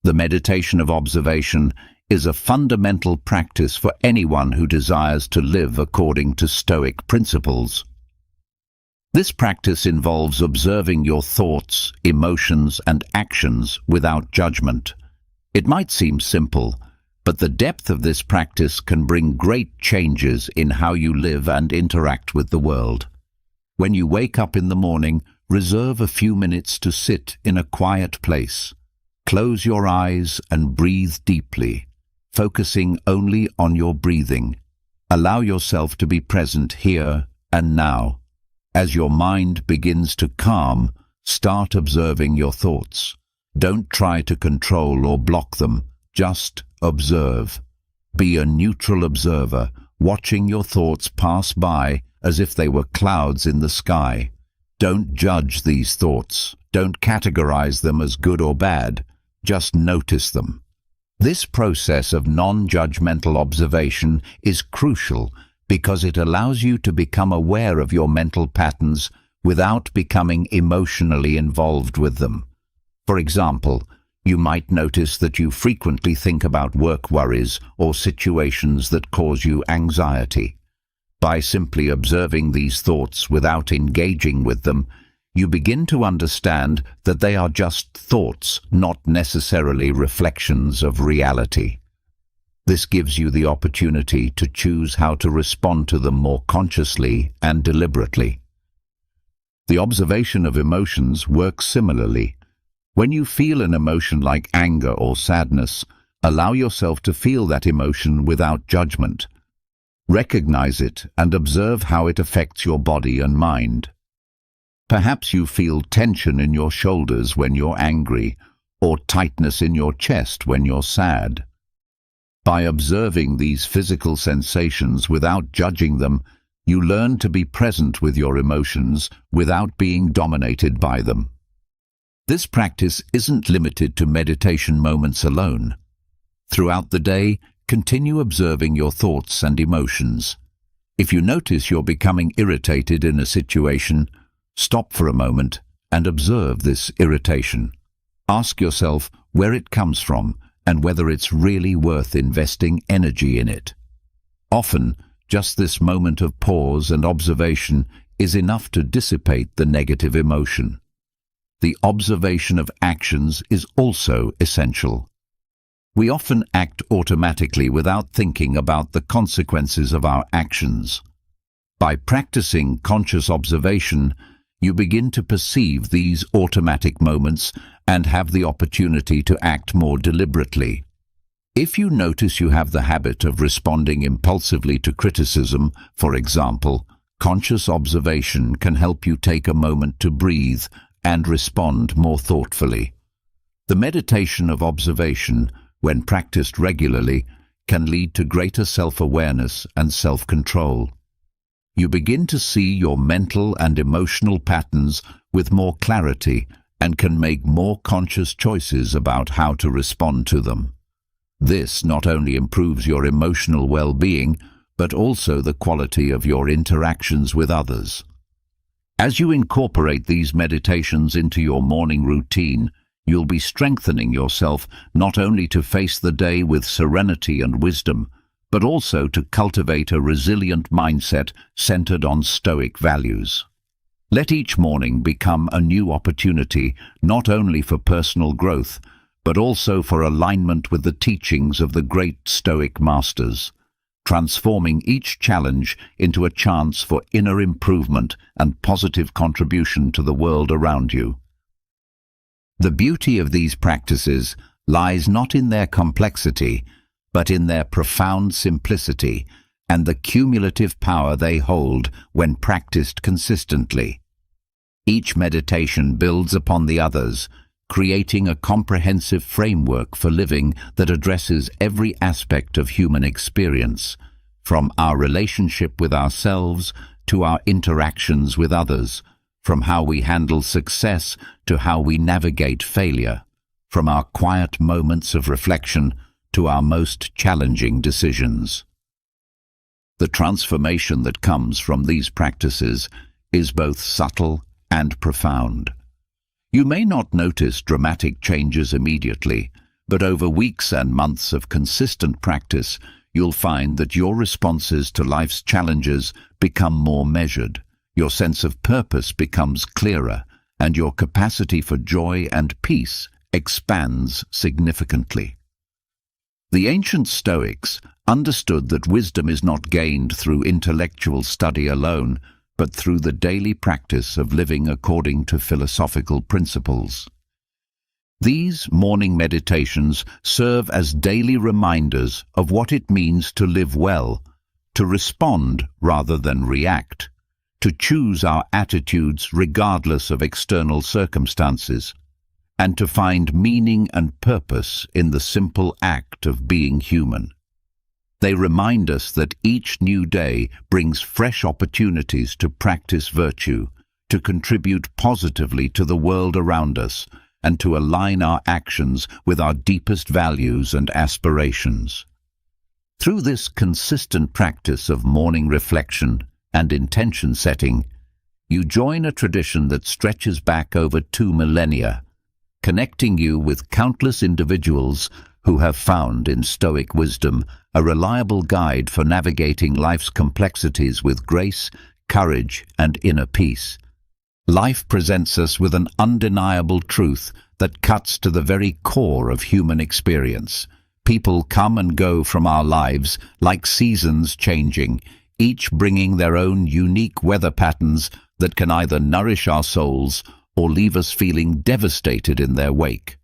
The meditation of observation is a fundamental practice for anyone who desires to live according to Stoic principles. This practice involves observing your thoughts, emotions, and actions without judgment. It might seem simple, But the depth of this practice can bring great changes in how you live and interact with the world. When you wake up in the morning, reserve a few minutes to sit in a quiet place. Close your eyes and breathe deeply, focusing only on your breathing. Allow yourself to be present here and now. As your mind begins to calm, start observing your thoughts. Don't try to control or block them, just observe. Be a neutral observer, watching your thoughts pass by as if they were clouds in the sky. Don't judge these thoughts. Don't categorize them as good or bad. Just notice them. This process of non-judgmental observation is crucial because it allows you to become aware of your mental patterns without becoming emotionally involved with them. For example, you might notice that you frequently think about work worries or situations that cause you anxiety. By simply observing these thoughts without engaging with them, you begin to understand that they are just thoughts, not necessarily reflections of reality. This gives you the opportunity to choose how to respond to them more consciously and deliberately. The observation of emotions works similarly. When you feel an emotion like anger or sadness, allow yourself to feel that emotion without judgment. Recognize it and observe how it affects your body and mind. Perhaps you feel tension in your shoulders when you're angry, or tightness in your chest when you're sad. By observing these physical sensations without judging them, you learn to be present with your emotions without being dominated by them. This practice isn't limited to meditation moments alone. Throughout the day, continue observing your thoughts and emotions. If you notice you're becoming irritated in a situation, stop for a moment and observe this irritation. Ask yourself where it comes from and whether it's really worth investing energy in it. Often, just this moment of pause and observation is enough to dissipate the negative emotion. The observation of actions is also essential. We often act automatically without thinking about the consequences of our actions. By practicing conscious observation, you begin to perceive these automatic moments and have the opportunity to act more deliberately. If you notice you have the habit of responding impulsively to criticism, for example, conscious observation can help you take a moment to breathe and respond more thoughtfully. The meditation of observation, when practiced regularly, can lead to greater self-awareness and self-control. You begin to see your mental and emotional patterns with more clarity and can make more conscious choices about how to respond to them. This not only improves your emotional well-being, but also the quality of your interactions with others. As you incorporate these meditations into your morning routine, you'll be strengthening yourself not only to face the day with serenity and wisdom, but also to cultivate a resilient mindset centered on Stoic values. Let each morning become a new opportunity not only for personal growth, but also for alignment with the teachings of the great Stoic masters, transforming each challenge into a chance for inner improvement and positive contribution to the world around you. The beauty of these practices lies not in their complexity, but in their profound simplicity and the cumulative power they hold when practiced consistently. Each meditation builds upon the others, creating a comprehensive framework for living that addresses every aspect of human experience, from our relationship with ourselves to our interactions with others, from how we handle success to how we navigate failure, from our quiet moments of reflection to our most challenging decisions. The transformation that comes from these practices is both subtle and profound. You may not notice dramatic changes immediately, but over weeks and months of consistent practice, you'll find that your responses to life's challenges become more measured, your sense of purpose becomes clearer, and your capacity for joy and peace expands significantly. The ancient Stoics understood that wisdom is not gained through intellectual study alone, but through the daily practice of living according to philosophical principles. These morning meditations serve as daily reminders of what it means to live well, to respond rather than react, to choose our attitudes regardless of external circumstances, and to find meaning and purpose in the simple act of being human. They remind us that each new day brings fresh opportunities to practice virtue, to contribute positively to the world around us, and to align our actions with our deepest values and aspirations. Through this consistent practice of morning reflection and intention setting, you join a tradition that stretches back over 2 millennia, connecting you with countless individuals who have found in Stoic wisdom a reliable guide for navigating life's complexities with grace, courage, and inner peace. Life presents us with an undeniable truth that cuts to the very core of human experience. People come and go from our lives like seasons changing, each bringing their own unique weather patterns that can either nourish our souls or leave us feeling devastated in their wake.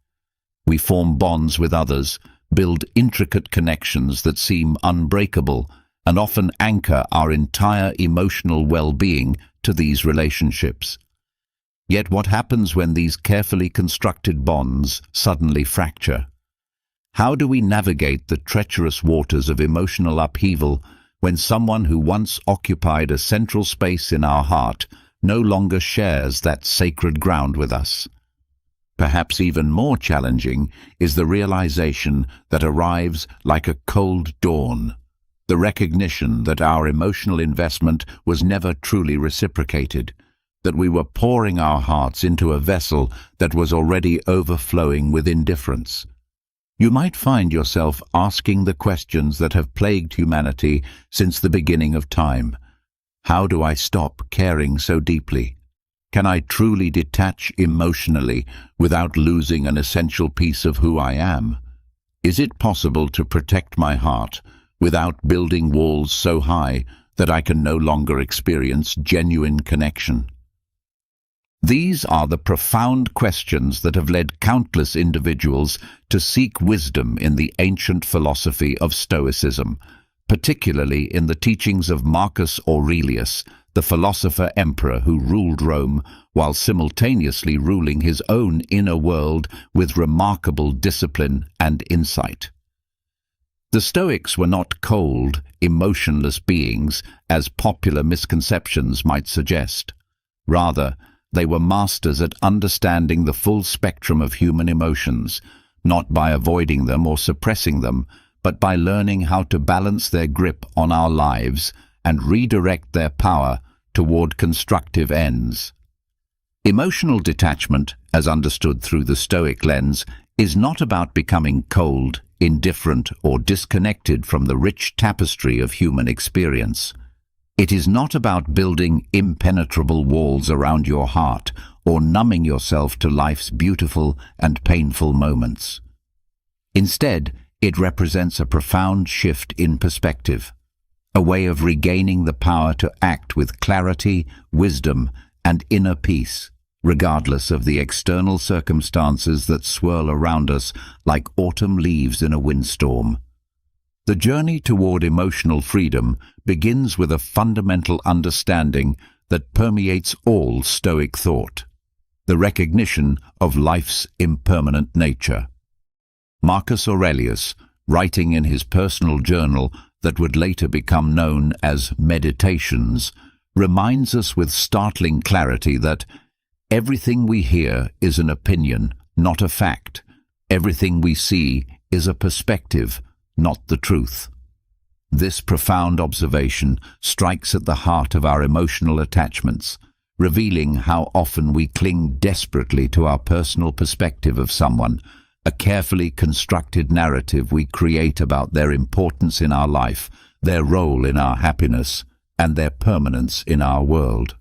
We form bonds with others, build intricate connections that seem unbreakable, and often anchor our entire emotional well-being to these relationships. Yet what happens when these carefully constructed bonds suddenly fracture? How do we navigate the treacherous waters of emotional upheaval when someone who once occupied a central space in our heart no longer shares that sacred ground with us? Perhaps even more challenging is the realization that arrives like a cold dawn, the recognition that our emotional investment was never truly reciprocated, that we were pouring our hearts into a vessel that was already overflowing with indifference. You might find yourself asking the questions that have plagued humanity since the beginning of time. How do I stop caring so deeply? Can I truly detach emotionally without losing an essential piece of who I am? Is it possible to protect my heart without building walls so high that I can no longer experience genuine connection? These are the profound questions that have led countless individuals to seek wisdom in the ancient philosophy of Stoicism, particularly in the teachings of Marcus Aurelius, the philosopher-emperor who ruled Rome while simultaneously ruling his own inner world with remarkable discipline and insight. The Stoics were not cold, emotionless beings, as popular misconceptions might suggest. Rather, they were masters at understanding the full spectrum of human emotions, not by avoiding them or suppressing them, but by learning how to balance their grip on our lives and redirect their power toward constructive ends. Emotional detachment, as understood through the Stoic lens, is not about becoming cold, indifferent, or disconnected from the rich tapestry of human experience. It is not about building impenetrable walls around your heart or numbing yourself to life's beautiful and painful moments. Instead, it represents a profound shift in perspective, a way of regaining the power to act with clarity, wisdom, and inner peace, regardless of the external circumstances that swirl around us like autumn leaves in a windstorm. The journey toward emotional freedom begins with a fundamental understanding that permeates all Stoic thought: the recognition of life's impermanent nature. Marcus Aurelius, writing in his personal journal that would later become known as Meditations, reminds us with startling clarity that everything we hear is an opinion, not a fact. Everything we see is a perspective, not the truth. This profound observation strikes at the heart of our emotional attachments, revealing how often we cling desperately to our personal perspective of someone, a carefully constructed narrative we create about their importance in our life, their role in our happiness, and their permanence in our world.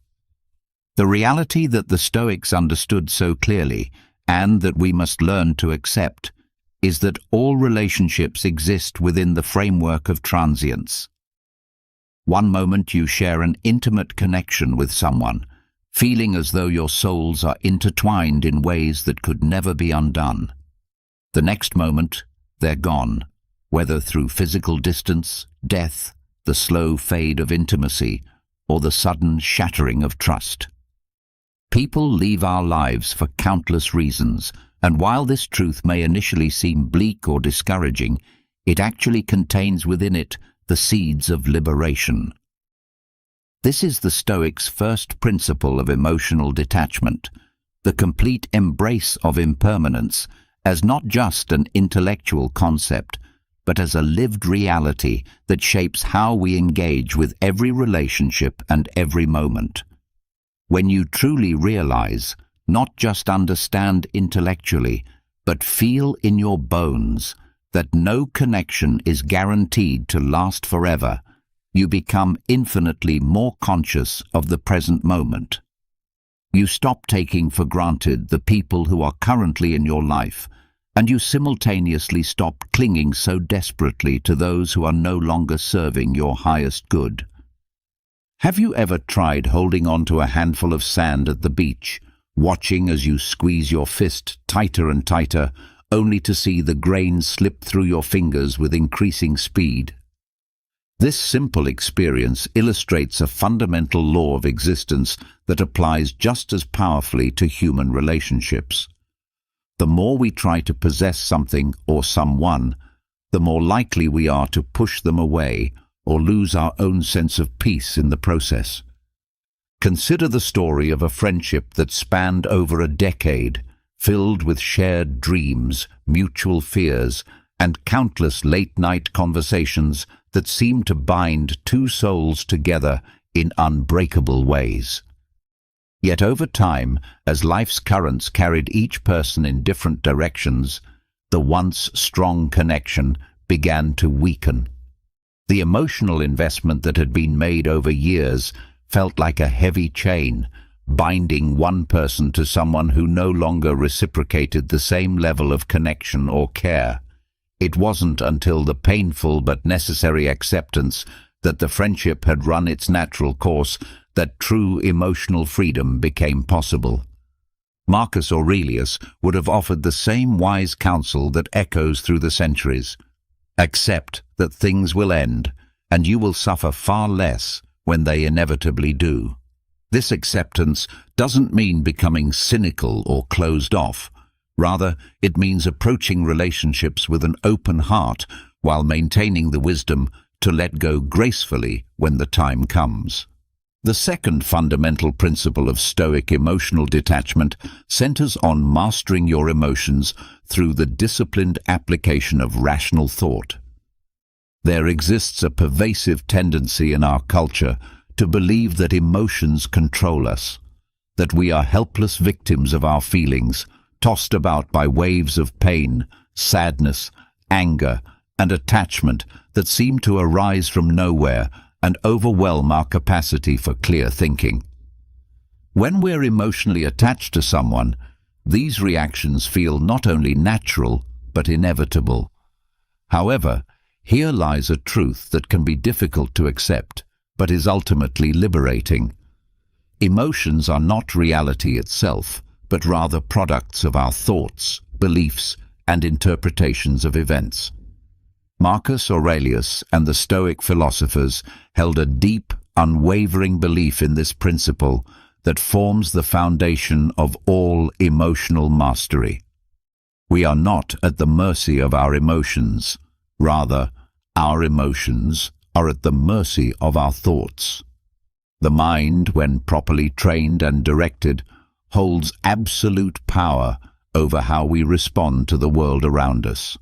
The reality that the Stoics understood so clearly, and that we must learn to accept, is that all relationships exist within the framework of transience. One moment you share an intimate connection with someone, feeling as though your souls are intertwined in ways that could never be undone. The next moment, they're gone, whether through physical distance, death, the slow fade of intimacy, or the sudden shattering of trust. People leave our lives for countless reasons, and while this truth may initially seem bleak or discouraging, it actually contains within it the seeds of liberation. This is the Stoics' first principle of emotional detachment, the complete embrace of impermanence, as not just an intellectual concept, but as a lived reality that shapes how we engage with every relationship and every moment. When you truly realize, not just understand intellectually, but feel in your bones that no connection is guaranteed to last forever, you become infinitely more conscious of the present moment. You stop taking for granted the people who are currently in your life, and you simultaneously stop clinging so desperately to those who are no longer serving your highest good. Have you ever tried holding on to a handful of sand at the beach, watching as you squeeze your fist tighter and tighter, only to see the grains slip through your fingers with increasing speed? This simple experience illustrates a fundamental law of existence that applies just as powerfully to human relationships. The more we try to possess something or someone, the more likely we are to push them away or lose our own sense of peace in the process. Consider the story of a friendship that spanned over a decade, filled with shared dreams, mutual fears, and countless late-night conversations that seemed to bind two souls together in unbreakable ways. Yet over time, as life's currents carried each person in different directions, the once strong connection began to weaken. The emotional investment that had been made over years felt like a heavy chain, binding one person to someone who no longer reciprocated the same level of connection or care. It wasn't until the painful but necessary acceptance that the friendship had run its natural course that true emotional freedom became possible. Marcus Aurelius would have offered the same wise counsel that echoes through the centuries. Accept that things will end, and you will suffer far less when they inevitably do. This acceptance doesn't mean becoming cynical or closed off. Rather, it means approaching relationships with an open heart while maintaining the wisdom to let go gracefully when the time comes. The second fundamental principle of Stoic emotional detachment centers on mastering your emotions through the disciplined application of rational thought. There exists a pervasive tendency in our culture to believe that emotions control us, that we are helpless victims of our feelings, tossed about by waves of pain, sadness, anger, and attachment that seem to arise from nowhere and overwhelm our capacity for clear thinking. When we're emotionally attached to someone, these reactions feel not only natural, but inevitable. However, here lies a truth that can be difficult to accept, but is ultimately liberating. Emotions are not reality itself, but rather products of our thoughts, beliefs, and interpretations of events. Marcus Aurelius and the Stoic philosophers held a deep, unwavering belief in this principle that forms the foundation of all emotional mastery. We are not at the mercy of our emotions. Rather, our emotions are at the mercy of our thoughts. The mind, when properly trained and directed, holds absolute power over how we respond to the world around us.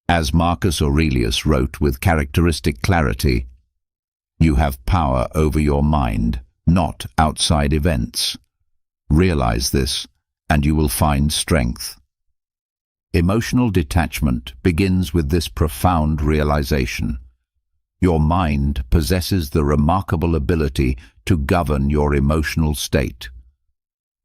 As Marcus Aurelius wrote with characteristic clarity, "You have power over your mind, not outside events. Realize this, and you will find strength." Emotional detachment begins with this profound realization. Your mind possesses the remarkable ability to govern your emotional state.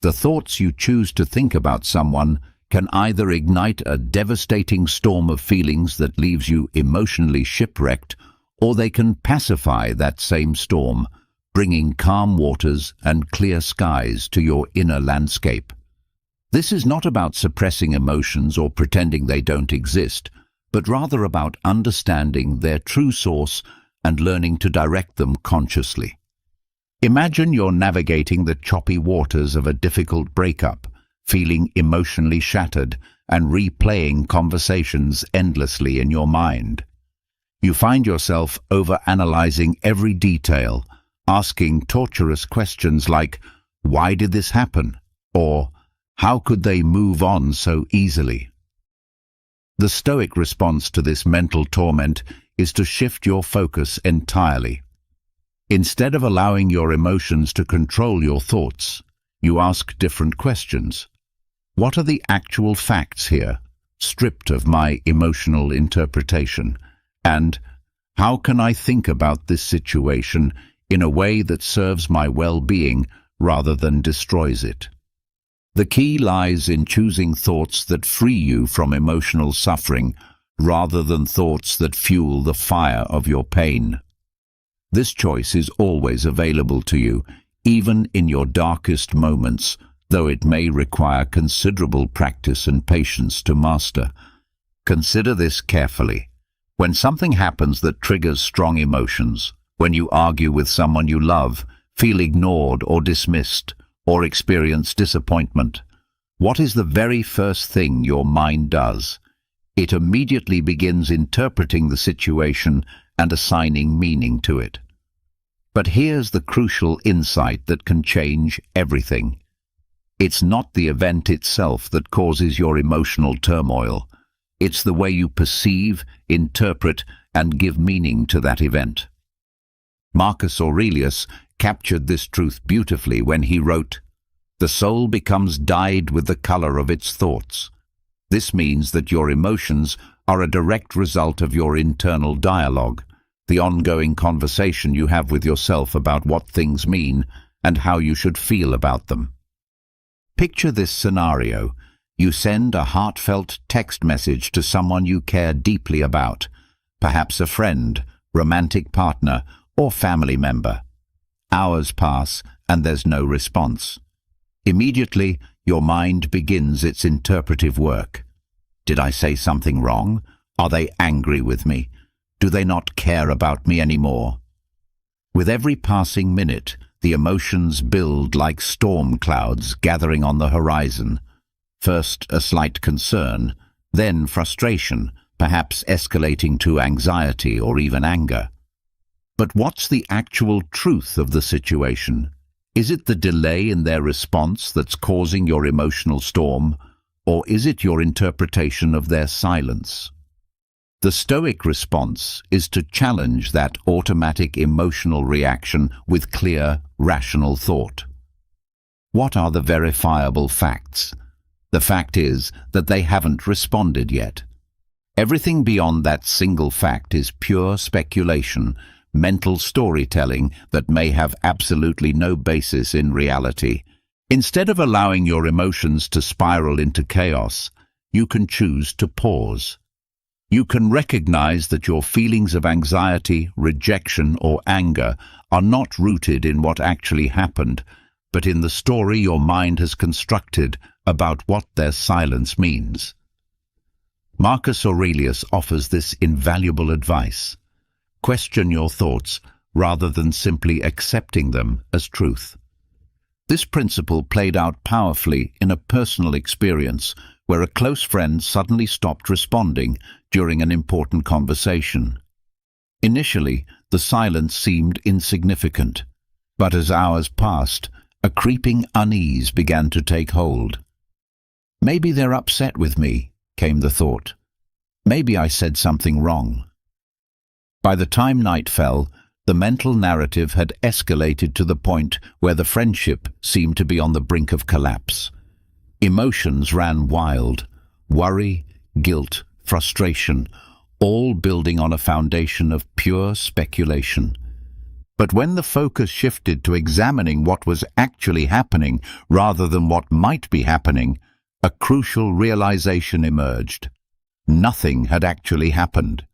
The thoughts you choose to think about someone can either ignite a devastating storm of feelings that leaves you emotionally shipwrecked, or they can pacify that same storm, bringing calm waters and clear skies to your inner landscape. This is not about suppressing emotions or pretending they don't exist, but rather about understanding their true source and learning to direct them consciously. Imagine you're navigating the choppy waters of a difficult breakup, feeling emotionally shattered and replaying conversations endlessly in your mind. You find yourself overanalyzing every detail, asking torturous questions like, "Why did this happen?" or "How could they move on so easily?" The Stoic response to this mental torment is to shift your focus entirely. Instead of allowing your emotions to control your thoughts, you ask different questions. What are the actual facts here, stripped of my emotional interpretation? And how can I think about this situation in a way that serves my well-being rather than destroys it? The key lies in choosing thoughts that free you from emotional suffering rather than thoughts that fuel the fire of your pain. This choice is always available to you, even in your darkest moments, though it may require considerable practice and patience to master. Consider this carefully. When something happens that triggers strong emotions, when you argue with someone you love, feel ignored or dismissed, or experience disappointment, what is the very first thing your mind does? It immediately begins interpreting the situation and assigning meaning to it. But here's the crucial insight that can change everything. It's not the event itself that causes your emotional turmoil. It's the way you perceive, interpret, and give meaning to that event. Marcus Aurelius captured this truth beautifully when he wrote, "The soul becomes dyed with the color of its thoughts." This means that your emotions are a direct result of your internal dialogue, the ongoing conversation you have with yourself about what things mean and how you should feel about them. Picture this scenario. You send a heartfelt text message to someone you care deeply about, perhaps a friend, romantic partner, or family member. Hours pass and there's no response. Immediately, your mind begins its interpretive work. Did I say something wrong? Are they angry with me? Do they not care about me anymore? With every passing minute, the emotions build like storm clouds gathering on the horizon. First a slight concern, then frustration, perhaps escalating to anxiety or even anger. But what's the actual truth of the situation? Is it the delay in their response that's causing your emotional storm, or is it your interpretation of their silence? The Stoic response is to challenge that automatic emotional reaction with clear, rational thought. What are the verifiable facts? The fact is that they haven't responded yet. Everything beyond that single fact is pure speculation, mental storytelling that may have absolutely no basis in reality. Instead of allowing your emotions to spiral into chaos, you can choose to pause. You can recognize that your feelings of anxiety, rejection, or anger are not rooted in what actually happened, but in the story your mind has constructed about what their silence means. Marcus Aurelius offers this invaluable advice. Question your thoughts rather than simply accepting them as truth. This principle played out powerfully in a personal experience where a close friend suddenly stopped responding during an important conversation. Initially, the silence seemed insignificant, but as hours passed, a creeping unease began to take hold. Maybe they're upset with me, came the thought. Maybe I said something wrong. By the time night fell, the mental narrative had escalated to the point where the friendship seemed to be on the brink of collapse. Emotions ran wild, worry, guilt, frustration, all building on a foundation of pure speculation. But when the focus shifted to examining what was actually happening rather than what might be happening, a crucial realization emerged. Nothing had actually happened.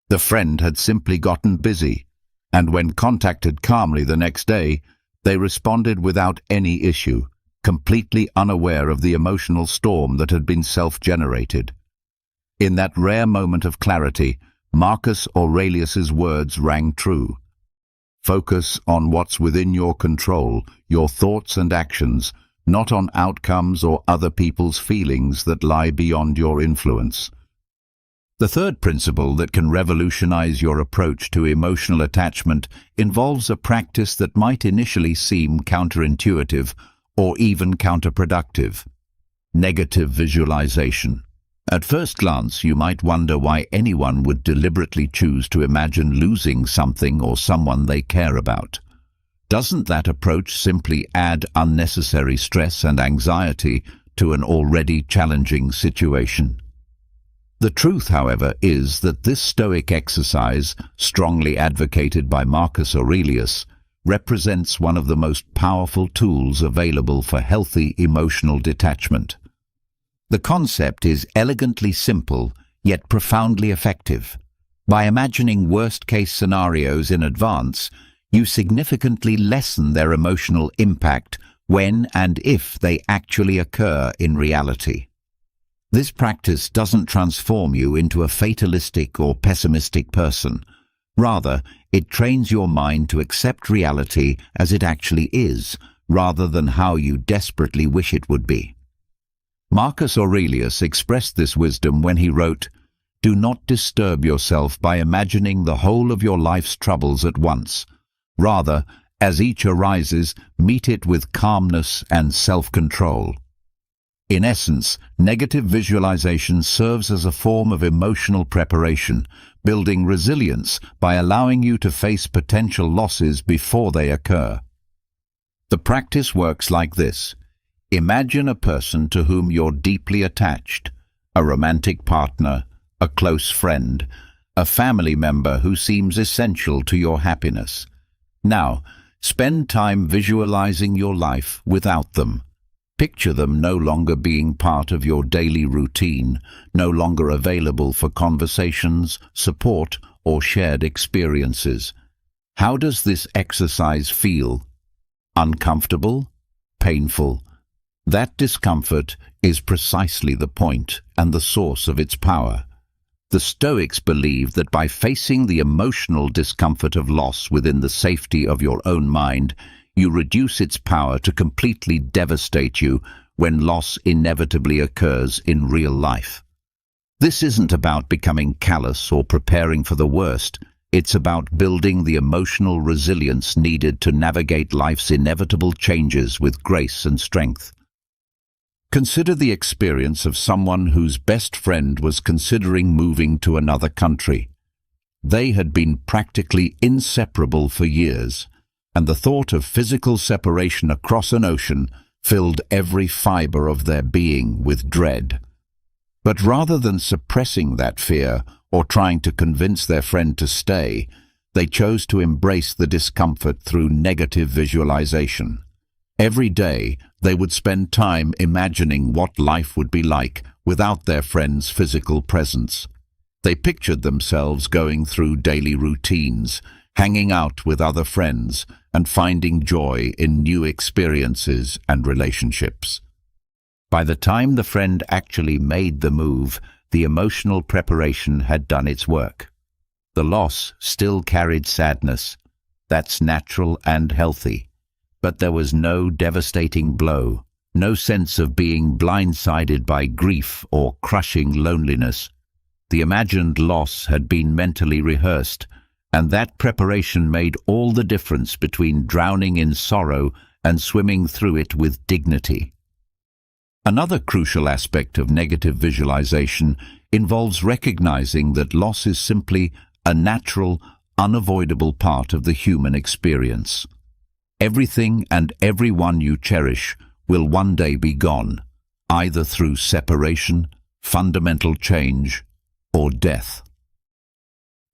The friend had simply gotten busy, and when contacted calmly the next day, they responded without any issue, completely unaware of the emotional storm that had been self-generated. In that rare moment of clarity, Marcus Aurelius's words rang true. Focus on what's within your control, your thoughts and actions, not on outcomes or other people's feelings that lie beyond your influence. The third principle that can revolutionize your approach to emotional attachment involves a practice that might initially seem counterintuitive or even counterproductive: negative visualization. At first glance, you might wonder why anyone would deliberately choose to imagine losing something or someone they care about. Doesn't that approach simply add unnecessary stress and anxiety to an already challenging situation? The truth, however, is that this Stoic exercise, strongly advocated by Marcus Aurelius, represents one of the most powerful tools available for healthy emotional detachment. The concept is elegantly simple, yet profoundly effective. By imagining worst-case scenarios in advance, you significantly lessen their emotional impact when and if they actually occur in reality. This practice doesn't transform you into a fatalistic or pessimistic person. Rather, it trains your mind to accept reality as it actually is, rather than how you desperately wish it would be. Marcus Aurelius expressed this wisdom when he wrote, "Do not disturb yourself by imagining the whole of your life's troubles at once. Rather, as each arises, meet it with calmness and self-control." In essence, negative visualization serves as a form of emotional preparation, building resilience by allowing you to face potential losses before they occur. The practice works like this. Imagine a person to whom you're deeply attached, a romantic partner, a close friend, a family member who seems essential to your happiness. Now, spend time visualizing your life without them. Picture them no longer being part of your daily routine, no longer available for conversations, support, or shared experiences. How does this exercise feel? Uncomfortable? Painful? That discomfort is precisely the point and the source of its power. The Stoics believe that by facing the emotional discomfort of loss within the safety of your own mind, you reduce its power to completely devastate you when loss inevitably occurs in real life. This isn't about becoming callous or preparing for the worst. It's about building the emotional resilience needed to navigate life's inevitable changes with grace and strength. Consider the experience of someone whose best friend was considering moving to another country. They had been practically inseparable for years, and the thought of physical separation across an ocean filled every fiber of their being with dread. But rather than suppressing that fear or trying to convince their friend to stay, they chose to embrace the discomfort through negative visualization. Every day, they would spend time imagining what life would be like without their friend's physical presence. They pictured themselves going through daily routines, hanging out with other friends, and finding joy in new experiences and relationships. By the time the friend actually made the move, the emotional preparation had done its work. The loss still carried sadness. That's natural and healthy. But there was no devastating blow, no sense of being blindsided by grief or crushing loneliness. The imagined loss had been mentally rehearsed, and that preparation made all the difference between drowning in sorrow and swimming through it with dignity. Another crucial aspect of negative visualization involves recognizing that loss is simply a natural, unavoidable part of the human experience. Everything and everyone you cherish will one day be gone, either through separation, fundamental change, or death.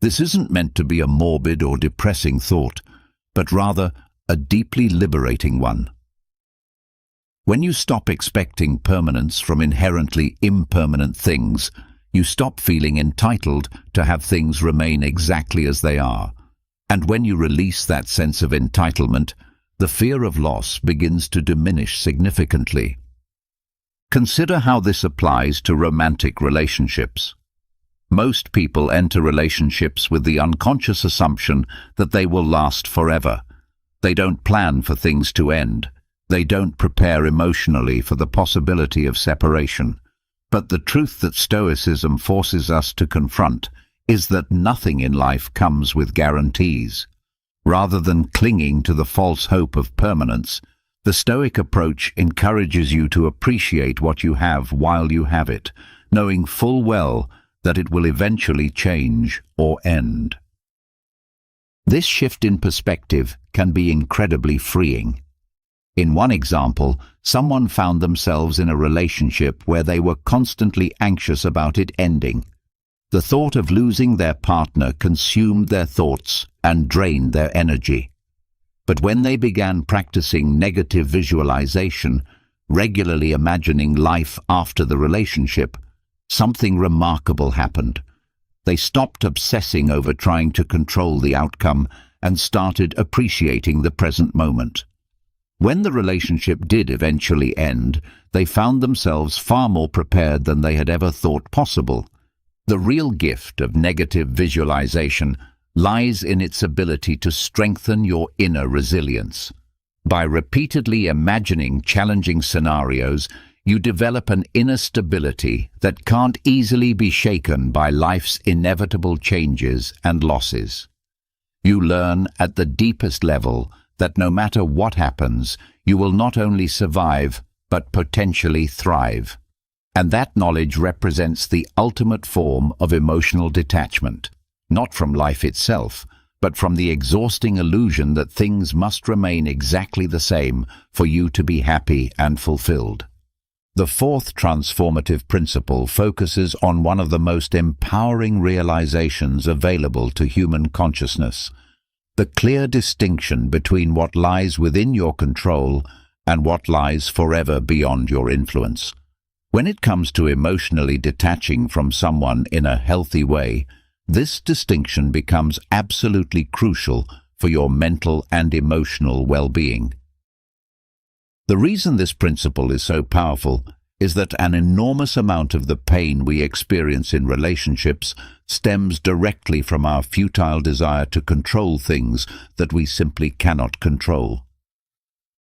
This isn't meant to be a morbid or depressing thought, but rather a deeply liberating one. When you stop expecting permanence from inherently impermanent things, you stop feeling entitled to have things remain exactly as they are. And when you release that sense of entitlement, the fear of loss begins to diminish significantly. Consider how this applies to romantic relationships. Most people enter relationships with the unconscious assumption that they will last forever. They don't plan for things to end. They don't prepare emotionally for the possibility of separation. But the truth that Stoicism forces us to confront is that nothing in life comes with guarantees. Rather than clinging to the false hope of permanence, the Stoic approach encourages you to appreciate what you have while you have it, knowing full well that it will eventually change or end. This shift in perspective can be incredibly freeing. In one example, someone found themselves in a relationship where they were constantly anxious about it ending. The thought of losing their partner consumed their thoughts and drained their energy. But when they began practicing negative visualization, regularly imagining life after the relationship, something remarkable happened. They stopped obsessing over trying to control the outcome and started appreciating the present moment. When the relationship did eventually end, they found themselves far more prepared than they had ever thought possible. The real gift of negative visualization lies in its ability to strengthen your inner resilience. By repeatedly imagining challenging scenarios, you develop an inner stability that can't easily be shaken by life's inevitable changes and losses. You learn at the deepest level that no matter what happens, you will not only survive, but potentially thrive. And that knowledge represents the ultimate form of emotional detachment, not from life itself, but from the exhausting illusion that things must remain exactly the same for you to be happy and fulfilled. The fourth transformative principle focuses on one of the most empowering realizations available to human consciousness: the clear distinction between what lies within your control and what lies forever beyond your influence. When it comes to emotionally detaching from someone in a healthy way, this distinction becomes absolutely crucial for your mental and emotional well-being. The reason this principle is so powerful is that an enormous amount of the pain we experience in relationships stems directly from our futile desire to control things that we simply cannot control.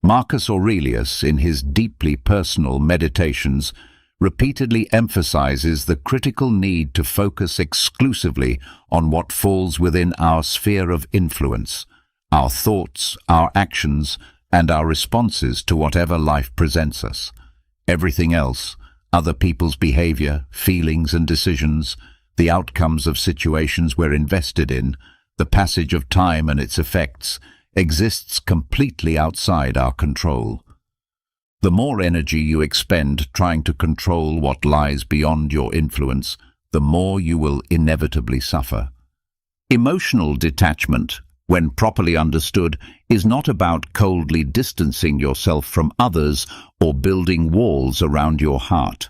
Marcus Aurelius, in his deeply personal Meditations, repeatedly emphasizes the critical need to focus exclusively on what falls within our sphere of influence, our thoughts, our actions, and our responses to whatever life presents us. Everything else, other people's behavior, feelings and decisions, the outcomes of situations we're invested in, the passage of time and its effects, exists completely outside our control. The more energy you expend trying to control what lies beyond your influence, the more you will inevitably suffer. Emotional detachment, when properly understood, is not about coldly distancing yourself from others or building walls around your heart.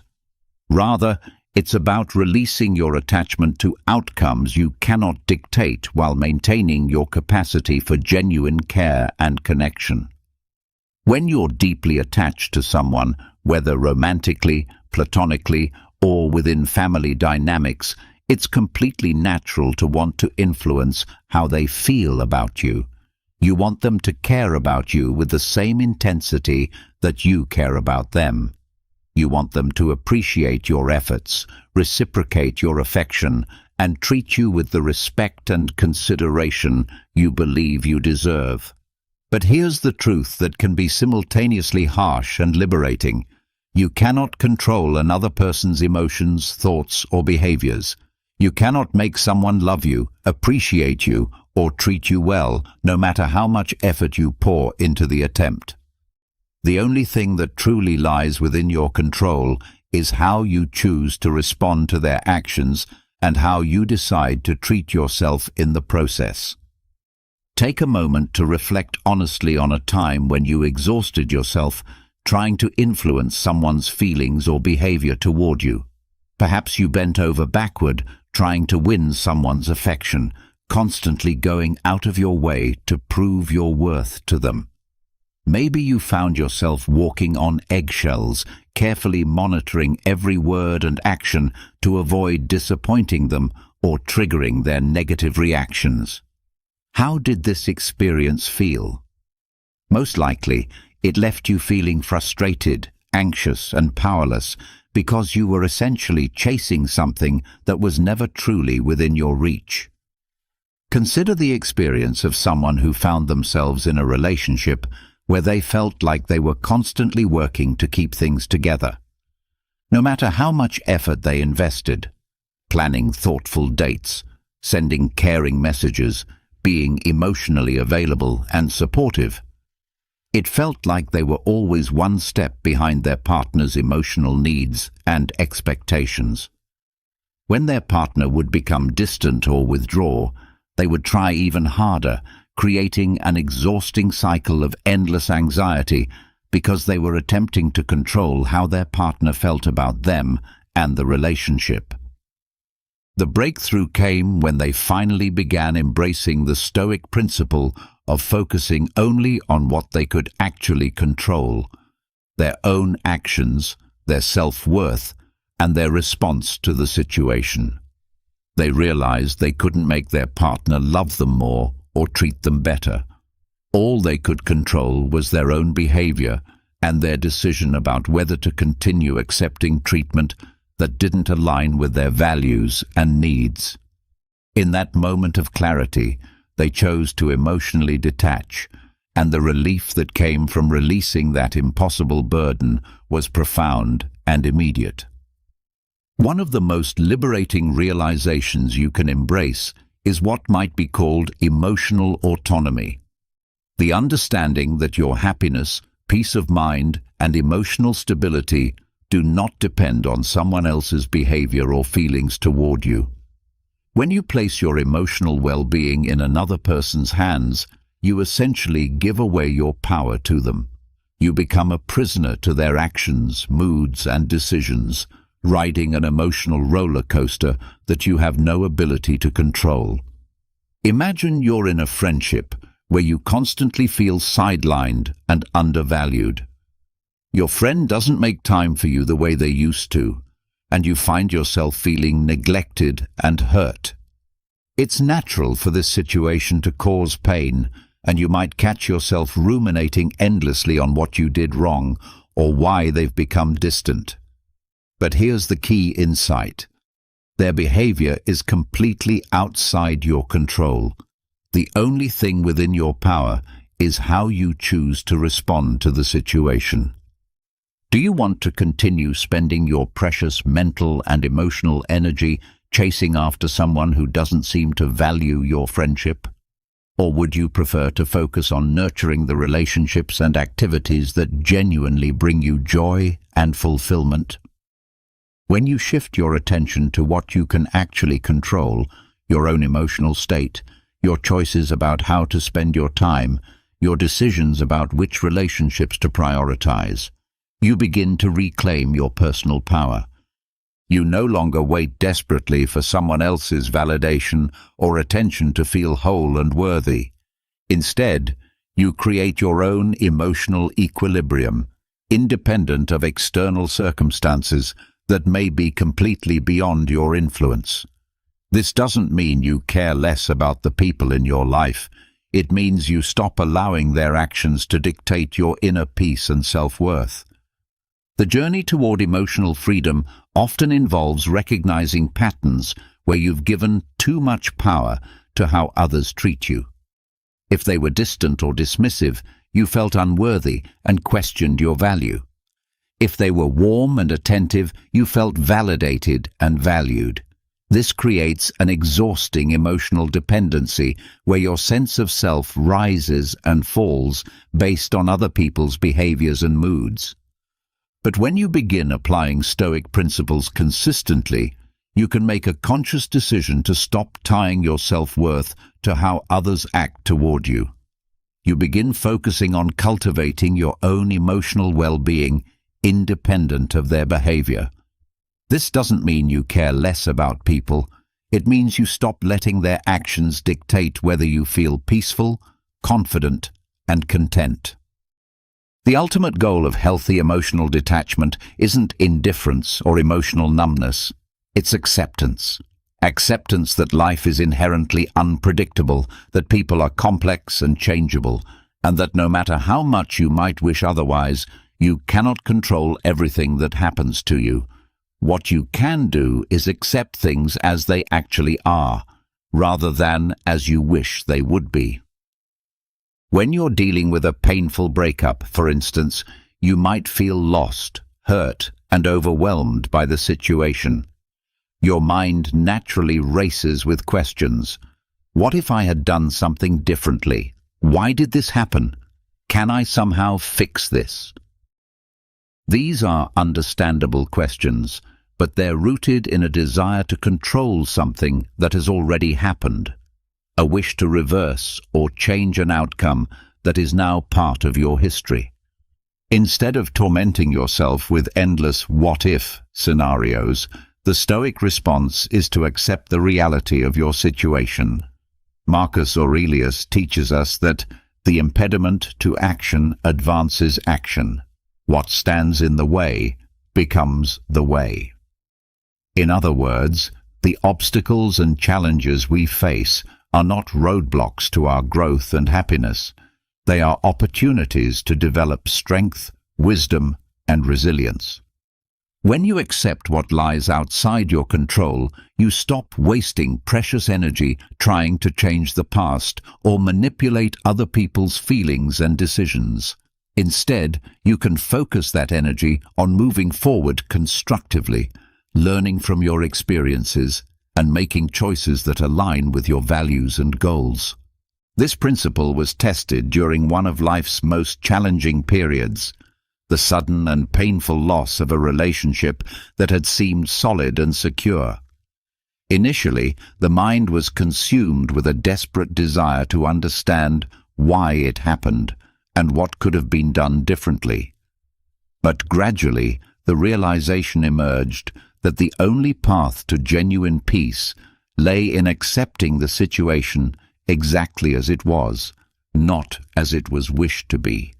Rather, it's about releasing your attachment to outcomes you cannot dictate while maintaining your capacity for genuine care and connection. When you're deeply attached to someone, whether romantically, platonically, or within family dynamics, it's completely natural to want to influence how they feel about you. You want them to care about you with the same intensity that you care about them. You want them to appreciate your efforts, reciprocate your affection, and treat you with the respect and consideration you believe you deserve. But here's the truth that can be simultaneously harsh and liberating. You cannot control another person's emotions, thoughts, or behaviors. You cannot make someone love you, appreciate you, or treat you well, no matter how much effort you pour into the attempt. The only thing that truly lies within your control is how you choose to respond to their actions and how you decide to treat yourself in the process. Take a moment to reflect honestly on a time when you exhausted yourself trying to influence someone's feelings or behavior toward you. Perhaps you bent over backward, trying to win someone's affection, constantly going out of your way to prove your worth to them. Maybe you found yourself walking on eggshells, carefully monitoring every word and action to avoid disappointing them or triggering their negative reactions. How did this experience feel? Most likely, it left you feeling frustrated, anxious, and powerless because you were essentially chasing something that was never truly within your reach. Consider the experience of someone who found themselves in a relationship where they felt like they were constantly working to keep things together. No matter how much effort they invested, planning thoughtful dates, sending caring messages, being emotionally available and supportive, it felt like they were always one step behind their partner's emotional needs and expectations. When their partner would become distant or withdraw, they would try even harder, creating an exhausting cycle of endless anxiety because they were attempting to control how their partner felt about them and the relationship. The breakthrough came when they finally began embracing the Stoic principle of focusing only on what they could actually control: their own actions, their self-worth, and their response to the situation. They realized they couldn't make their partner love them more or treat them better. All they could control was their own behavior and their decision about whether to continue accepting treatment that didn't align with their values and needs. In that moment of clarity, they chose to emotionally detach, and the relief that came from releasing that impossible burden was profound and immediate. One of the most liberating realizations you can embrace is what might be called emotional autonomy. The understanding that your happiness, peace of mind, and emotional stability do not depend on someone else's behavior or feelings toward you. When you place your emotional well-being in another person's hands, you essentially give away your power to them. You become a prisoner to their actions, moods, and decisions, riding an emotional roller coaster that you have no ability to control. Imagine you're in a friendship where you constantly feel sidelined and undervalued. Your friend doesn't make time for you the way they used to, and you find yourself feeling neglected and hurt. It's natural for this situation to cause pain, and you might catch yourself ruminating endlessly on what you did wrong or why they've become distant. But here's the key insight. Their behavior is completely outside your control. The only thing within your power is how you choose to respond to the situation. Do you want to continue spending your precious mental and emotional energy chasing after someone who doesn't seem to value your friendship? Or would you prefer to focus on nurturing the relationships and activities that genuinely bring you joy and fulfillment? When you shift your attention to what you can actually control, your own emotional state, your choices about how to spend your time, your decisions about which relationships to prioritize, you begin to reclaim your personal power. You no longer wait desperately for someone else's validation or attention to feel whole and worthy. Instead, you create your own emotional equilibrium, independent of external circumstances that may be completely beyond your influence. This doesn't mean you care less about the people in your life. It means you stop allowing their actions to dictate your inner peace and self-worth. The journey toward emotional freedom often involves recognizing patterns where you've given too much power to how others treat you. If they were distant or dismissive, you felt unworthy and questioned your value. If they were warm and attentive, you felt validated and valued. This creates an exhausting emotional dependency where your sense of self rises and falls based on other people's behaviors and moods. But when you begin applying Stoic principles consistently, you can make a conscious decision to stop tying your self-worth to how others act toward you. you begin focusing on cultivating your own emotional well-being independent of their behavior. This doesn't mean you care less about people. It means you stop letting their actions dictate whether you feel peaceful, confident, and content. The ultimate goal of healthy emotional detachment isn't indifference or emotional numbness. It's acceptance. Acceptance that life is inherently unpredictable, that people are complex and changeable, and that no matter how much you might wish otherwise, you cannot control everything that happens to you. What you can do is accept things as they actually are, rather than as you wish they would be. When you're dealing with a painful breakup, for instance, you might feel lost, hurt, and overwhelmed by the situation. Your mind naturally races with questions. What if I had done something differently? Why did this happen? Can I somehow fix this? These are understandable questions, but they're rooted in a desire to control something that has already happened, a wish to reverse or change an outcome that is now part of your history. Instead of tormenting yourself with endless what-if scenarios, the Stoic response is to accept the reality of your situation. Marcus Aurelius teaches us that the impediment to action advances action. What stands in the way becomes the way. In other words, the obstacles and challenges we face are not roadblocks to our growth and happiness. They are opportunities to develop strength, wisdom, and resilience. When you accept what lies outside your control, you stop wasting precious energy trying to change the past or manipulate other people's feelings and decisions. Instead, you can focus that energy on moving forward constructively, learning from your experiences, and making choices that align with your values and goals. This principle was tested during one of life's most challenging periods, the sudden and painful loss of a relationship that had seemed solid and secure. Initially, the mind was consumed with a desperate desire to understand why it happened and what could have been done differently. But gradually, the realization emerged that the only path to genuine peace lay in accepting the situation exactly as it was, not as it was wished to be.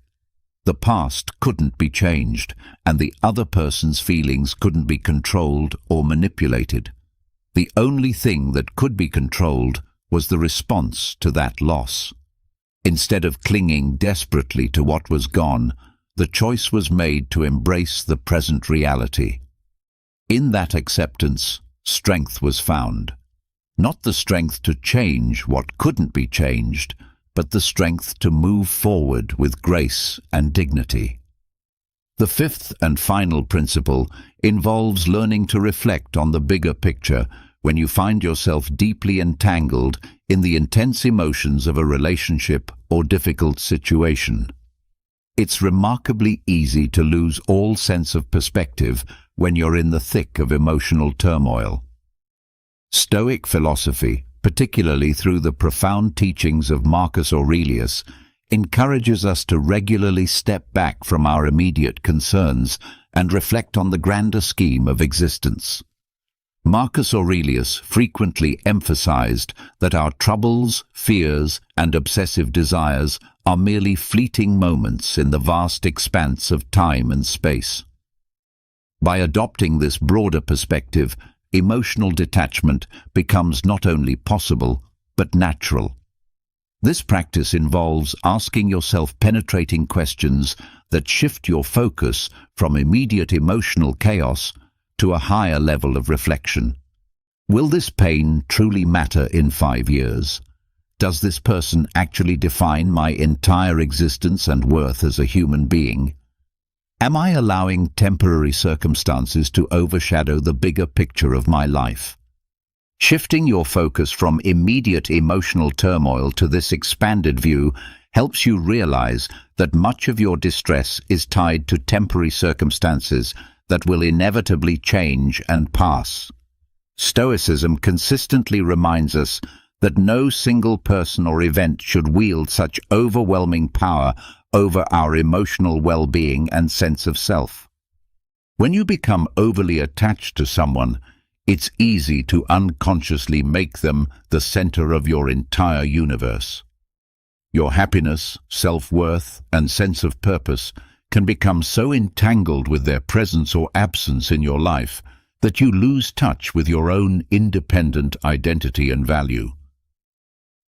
The past couldn't be changed, and the other person's feelings couldn't be controlled or manipulated. The only thing that could be controlled was the response to that loss. Instead of clinging desperately to what was gone, the choice was made to embrace the present reality. In that acceptance, strength was found. Not the strength to change what couldn't be changed, but the strength to move forward with grace and dignity. The fifth and final principle involves learning to reflect on the bigger picture when you find yourself deeply entangled in the intense emotions of a relationship or difficult situation. It's remarkably easy to lose all sense of perspective when you're in the thick of emotional turmoil. Stoic philosophy, particularly through the profound teachings of Marcus Aurelius, encourages us to regularly step back from our immediate concerns and reflect on the grander scheme of existence. Marcus Aurelius frequently emphasized that our troubles, fears, and obsessive desires are merely fleeting moments in the vast expanse of time and space. By adopting this broader perspective, emotional detachment becomes not only possible, but natural. This practice involves asking yourself penetrating questions that shift your focus from immediate emotional chaos to a higher level of reflection. Will this pain truly matter in 5 years? Does this person actually define my entire existence and worth as a human being? Am I allowing temporary circumstances to overshadow the bigger picture of my life? Shifting your focus from immediate emotional turmoil to this expanded view helps you realize that much of your distress is tied to temporary circumstances that will inevitably change and pass. Stoicism consistently reminds us that no single person or event should wield such overwhelming power over our emotional well-being and sense of self. When you become overly attached to someone, it's easy to unconsciously make them the center of your entire universe. Your happiness, self-worth, and sense of purpose can become so entangled with their presence or absence in your life that you lose touch with your own independent identity and value.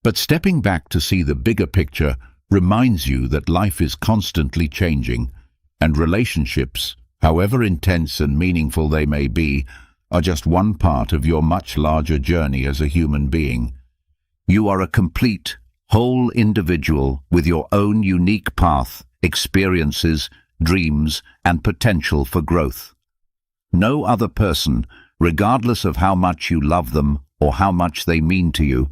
But stepping back to see the bigger picture reminds you that life is constantly changing, and relationships, however intense and meaningful they may be, are just one part of your much larger journey as a human being. You are a complete, whole individual with your own unique path, experiences, dreams, and potential for growth. No other person, regardless of how much you love them or how much they mean to you,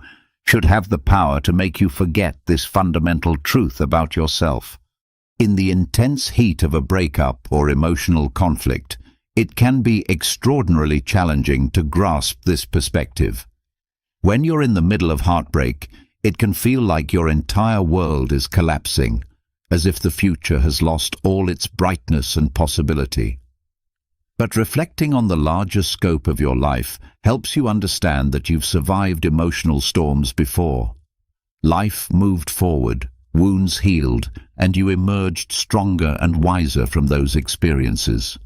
should have the power to make you forget this fundamental truth about yourself. In the intense heat of a breakup or emotional conflict, it can be extraordinarily challenging to grasp this perspective. When you're in the middle of heartbreak, it can feel like your entire world is collapsing, as if the future has lost all its brightness and possibility. But reflecting on the larger scope of your life helps you understand that you've survived emotional storms before. Life moved forward, wounds healed, and you emerged stronger and wiser from those experiences.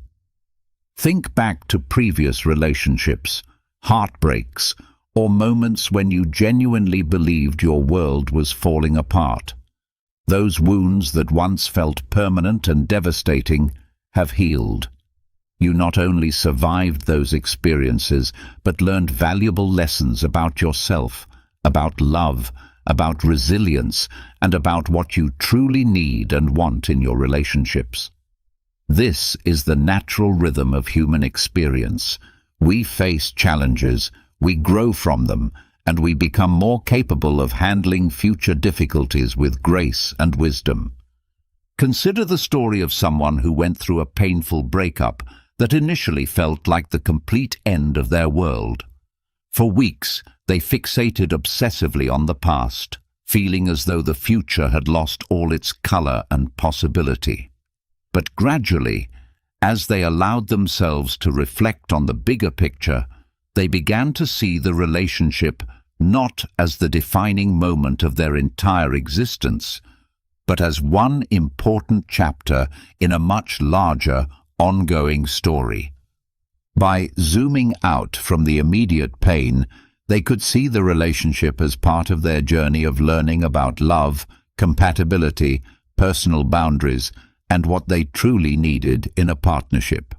Think back to previous relationships, heartbreaks, or moments when you genuinely believed your world was falling apart. Those wounds that once felt permanent and devastating have healed. You not only survived those experiences, but learned valuable lessons about yourself, about love, about resilience, and about what you truly need and want in your relationships. This is the natural rhythm of human experience. We face challenges, we grow from them, and we become more capable of handling future difficulties with grace and wisdom. Consider the story of someone who went through a painful breakup that initially felt like the complete end of their world. For weeks, they fixated obsessively on the past, feeling as though the future had lost all its color and possibility. But gradually, as they allowed themselves to reflect on the bigger picture, they began to see the relationship not as the defining moment of their entire existence, but as one important chapter in a much larger, ongoing story. By zooming out from the immediate pain, they could see the relationship as part of their journey of learning about love, compatibility, personal boundaries, and what they truly needed in a partnership.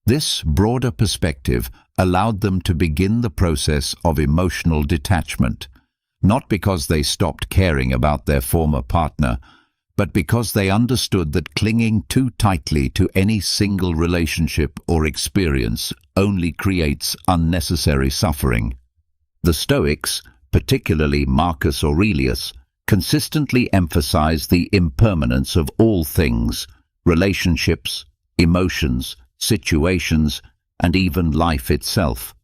This broader perspective allowed them to begin the process of emotional detachment, not because they stopped caring about their former partner, but because they understood that clinging too tightly to any single relationship or experience only creates unnecessary suffering. The Stoics, particularly Marcus Aurelius, consistently emphasized the impermanence of all things, relationships, emotions, situations, and even life itself.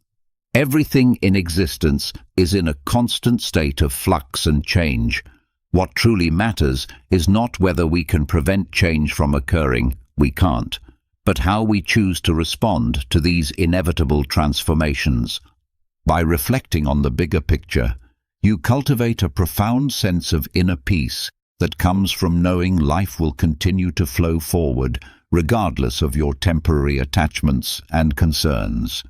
Everything in existence is in a constant state of flux and change. What truly matters is not whether we can prevent change from occurring, we can't, but how we choose to respond to these inevitable transformations. By reflecting on the bigger picture, you cultivate a profound sense of inner peace that comes from knowing life will continue to flow forward, regardless of your temporary attachments and concerns.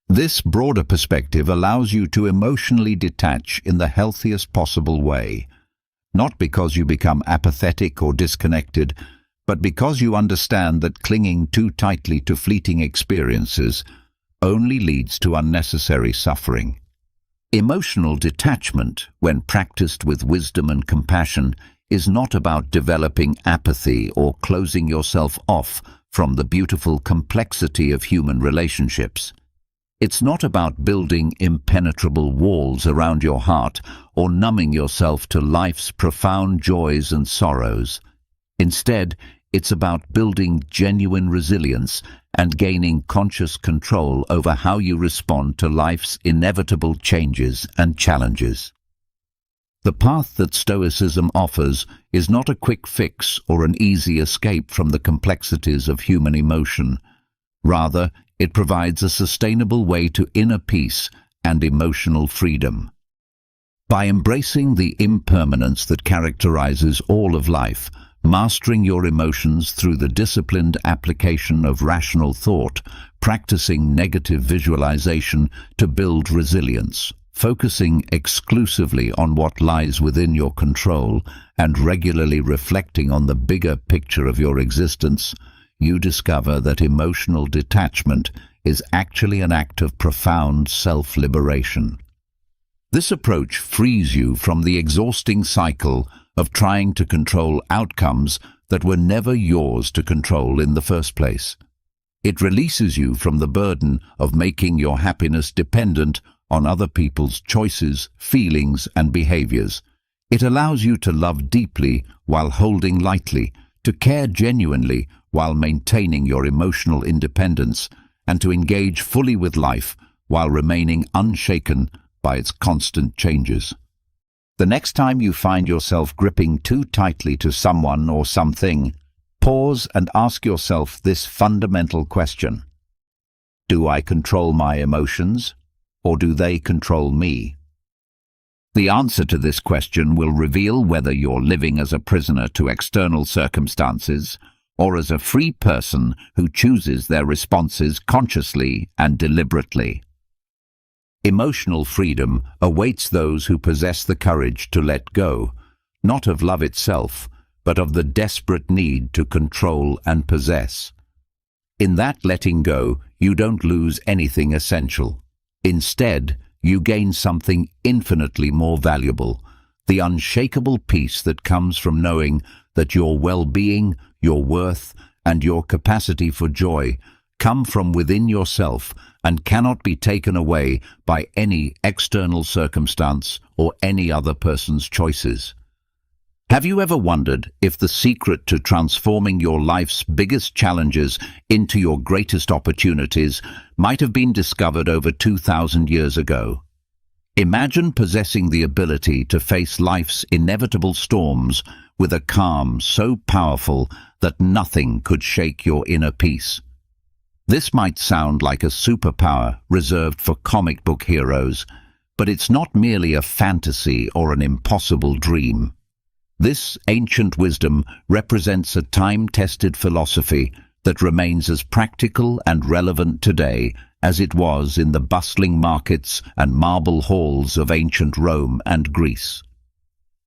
This broader perspective allows you to emotionally detach in the healthiest possible way, not because you become apathetic or disconnected, but because you understand that clinging too tightly to fleeting experiences only leads to unnecessary suffering. Emotional detachment, when practiced with wisdom and compassion, is not about developing apathy or closing yourself off from the beautiful complexity of human relationships. It's not about building impenetrable walls around your heart or numbing yourself to life's profound joys and sorrows. Instead, it's about building genuine resilience and gaining conscious control over how you respond to life's inevitable changes and challenges. The path that Stoicism offers is not a quick fix or an easy escape from the complexities of human emotion. Rather, it provides a sustainable way to inner peace and emotional freedom. By embracing the impermanence that characterizes all of life, mastering your emotions through the disciplined application of rational thought, practicing negative visualization to build resilience, focusing exclusively on what lies within your control, and regularly reflecting on the bigger picture of your existence, you discover that emotional detachment is actually an act of profound self-liberation. This approach frees you from the exhausting cycle of trying to control outcomes that were never yours to control in the first place. It releases you from the burden of making your happiness dependent on other people's choices, feelings, and behaviors. It allows you to love deeply while holding lightly, to care genuinely while maintaining your emotional independence, and to engage fully with life while remaining unshaken by its constant changes. The next time you find yourself gripping too tightly to someone or something, pause and ask yourself this fundamental question: do I control my emotions, or do they control me? The answer to this question will reveal whether you're living as a prisoner to external circumstances or as a free person who chooses their responses consciously and deliberately. Emotional freedom awaits those who possess the courage to let go, not of love itself, but of the desperate need to control and possess. In that letting go, you don't lose anything essential. Instead, you gain something infinitely more valuable, the unshakable peace that comes from knowing that your well-being, your worth, and your capacity for joy come from within yourself and cannot be taken away by any external circumstance or any other person's choices. Have you ever wondered if the secret to transforming your life's biggest challenges into your greatest opportunities might have been discovered over 2,000 years ago? Imagine possessing the ability to face life's inevitable storms with a calm so powerful that nothing could shake your inner peace. This might sound like a superpower reserved for comic book heroes, but it's not merely a fantasy or an impossible dream. This ancient wisdom represents a time-tested philosophy that remains as practical and relevant today as it was in the bustling markets and marble halls of ancient Rome and Greece.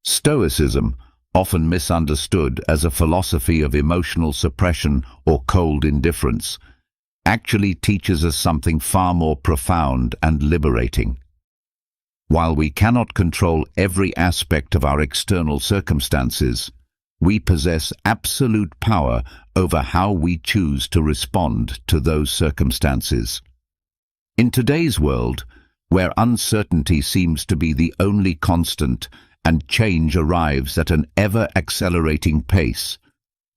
Stoicism, often misunderstood as a philosophy of emotional suppression or cold indifference, actually teaches us something far more profound and liberating. While we cannot control every aspect of our external circumstances, we possess absolute power over how we choose to respond to those circumstances. In today's world, where uncertainty seems to be the only constant and change arrives at an ever-accelerating pace,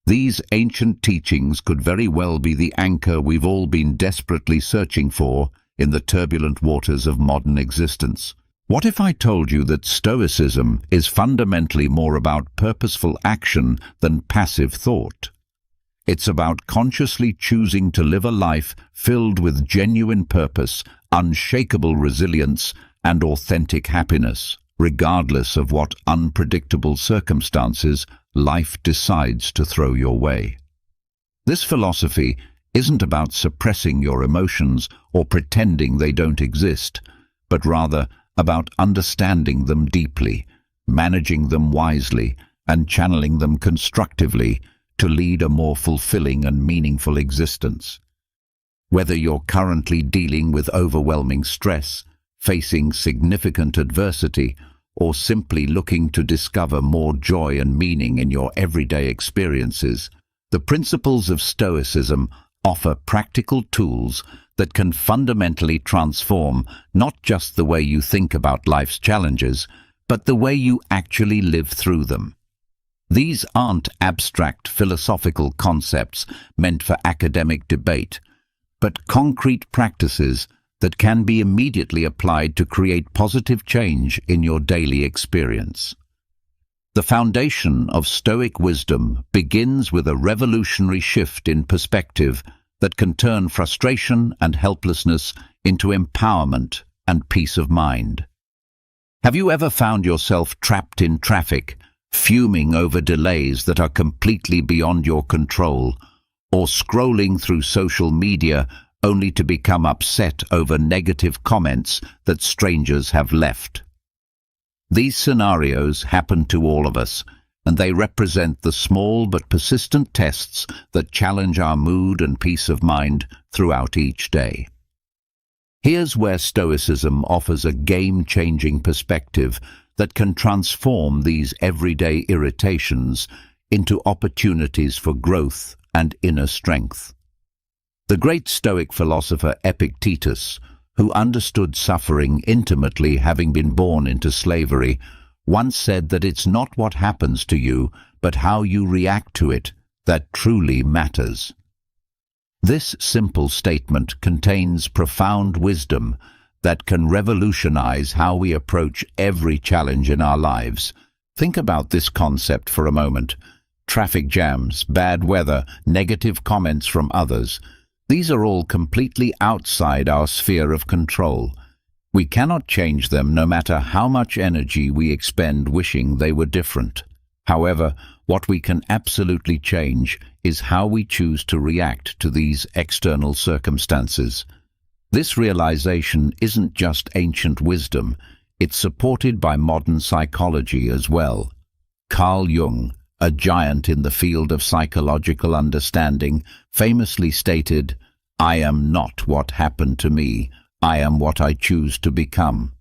these ancient teachings could very well be the anchor we've all been desperately searching for in the turbulent waters of modern existence. What if I told you that Stoicism is fundamentally more about purposeful action than passive thought? It's about consciously choosing to live a life filled with genuine purpose, unshakable resilience, and authentic happiness, regardless of what unpredictable circumstances life decides to throw your way. This philosophy isn't about suppressing your emotions or pretending they don't exist, but rather about understanding them deeply, managing them wisely, and channeling them constructively to lead a more fulfilling and meaningful existence. Whether you're currently dealing with overwhelming stress, facing significant adversity, or simply looking to discover more joy and meaning in your everyday experiences, the principles of Stoicism offer practical tools that can fundamentally transform not just the way you think about life's challenges, but the way you actually live through them. These aren't abstract philosophical concepts meant for academic debate, but concrete practices that can be immediately applied to create positive change in your daily experience. The foundation of Stoic wisdom begins with a revolutionary shift in perspective that can turn frustration and helplessness into empowerment and peace of mind. Have you ever found yourself trapped in traffic, fuming over delays that are completely beyond your control, or scrolling through social media only to become upset over negative comments that strangers have left? These scenarios happen to all of us, and they represent the small but persistent tests that challenge our mood and peace of mind throughout each day. Here's where Stoicism offers a game-changing perspective that can transform these everyday irritations into opportunities for growth and inner strength. The great Stoic philosopher Epictetus, who understood suffering intimately, having been born into slavery, once said that it's not what happens to you, but how you react to it, that truly matters. This simple statement contains profound wisdom that can revolutionize how we approach every challenge in our lives. Think about this concept for a moment. Traffic jams, bad weather, negative comments from others. These are all completely outside our sphere of control. We cannot change them no matter how much energy we expend wishing they were different. However, what we can absolutely change is how we choose to react to these external circumstances. This realization isn't just ancient wisdom, it's supported by modern psychology as well. Carl Jung, a giant in the field of psychological understanding, famously stated, "I am not what happened to me, I am what I choose to become."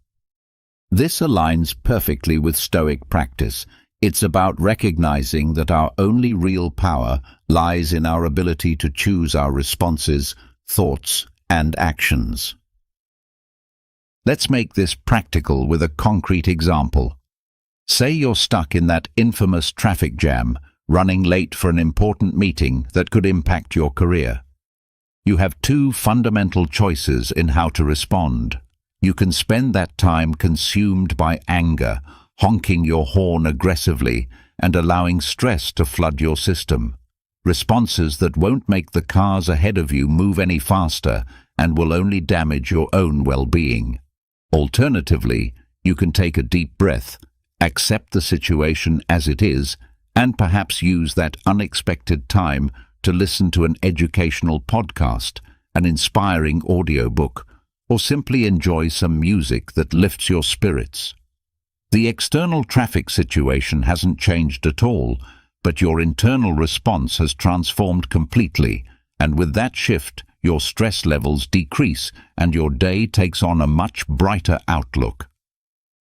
This aligns perfectly with Stoic practice. It's about recognizing that our only real power lies in our ability to choose our responses, thoughts, and actions. Let's make this practical with a concrete example. Say you're stuck in that infamous traffic jam, running late for an important meeting that could impact your career. You have two fundamental choices in how to respond. You can spend that time consumed by anger, honking your horn aggressively and allowing stress to flood your system. Responses that won't make the cars ahead of you move any faster and will only damage your own well-being. Alternatively, you can take a deep breath, accept the situation as it is, and perhaps use that unexpected time to listen to an educational podcast, an inspiring audiobook, or simply enjoy some music that lifts your spirits. The external traffic situation hasn't changed at all, but your internal response has transformed completely, and with that shift, your stress levels decrease and your day takes on a much brighter outlook.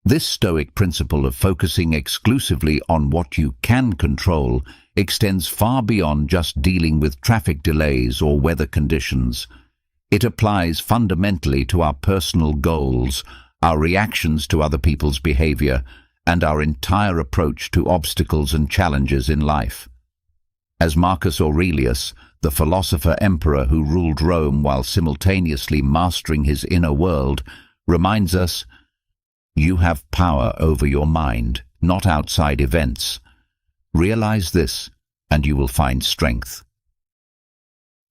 This Stoic principle of focusing exclusively on what you can control extends far beyond just dealing with traffic delays or weather conditions. It applies fundamentally to our personal goals, our reactions to other people's behavior, and our entire approach to obstacles and challenges in life. As Marcus Aurelius, the philosopher-emperor who ruled Rome while simultaneously mastering his inner world, reminds us, "You have power over your mind, not outside events. Realize this, and you will find strength."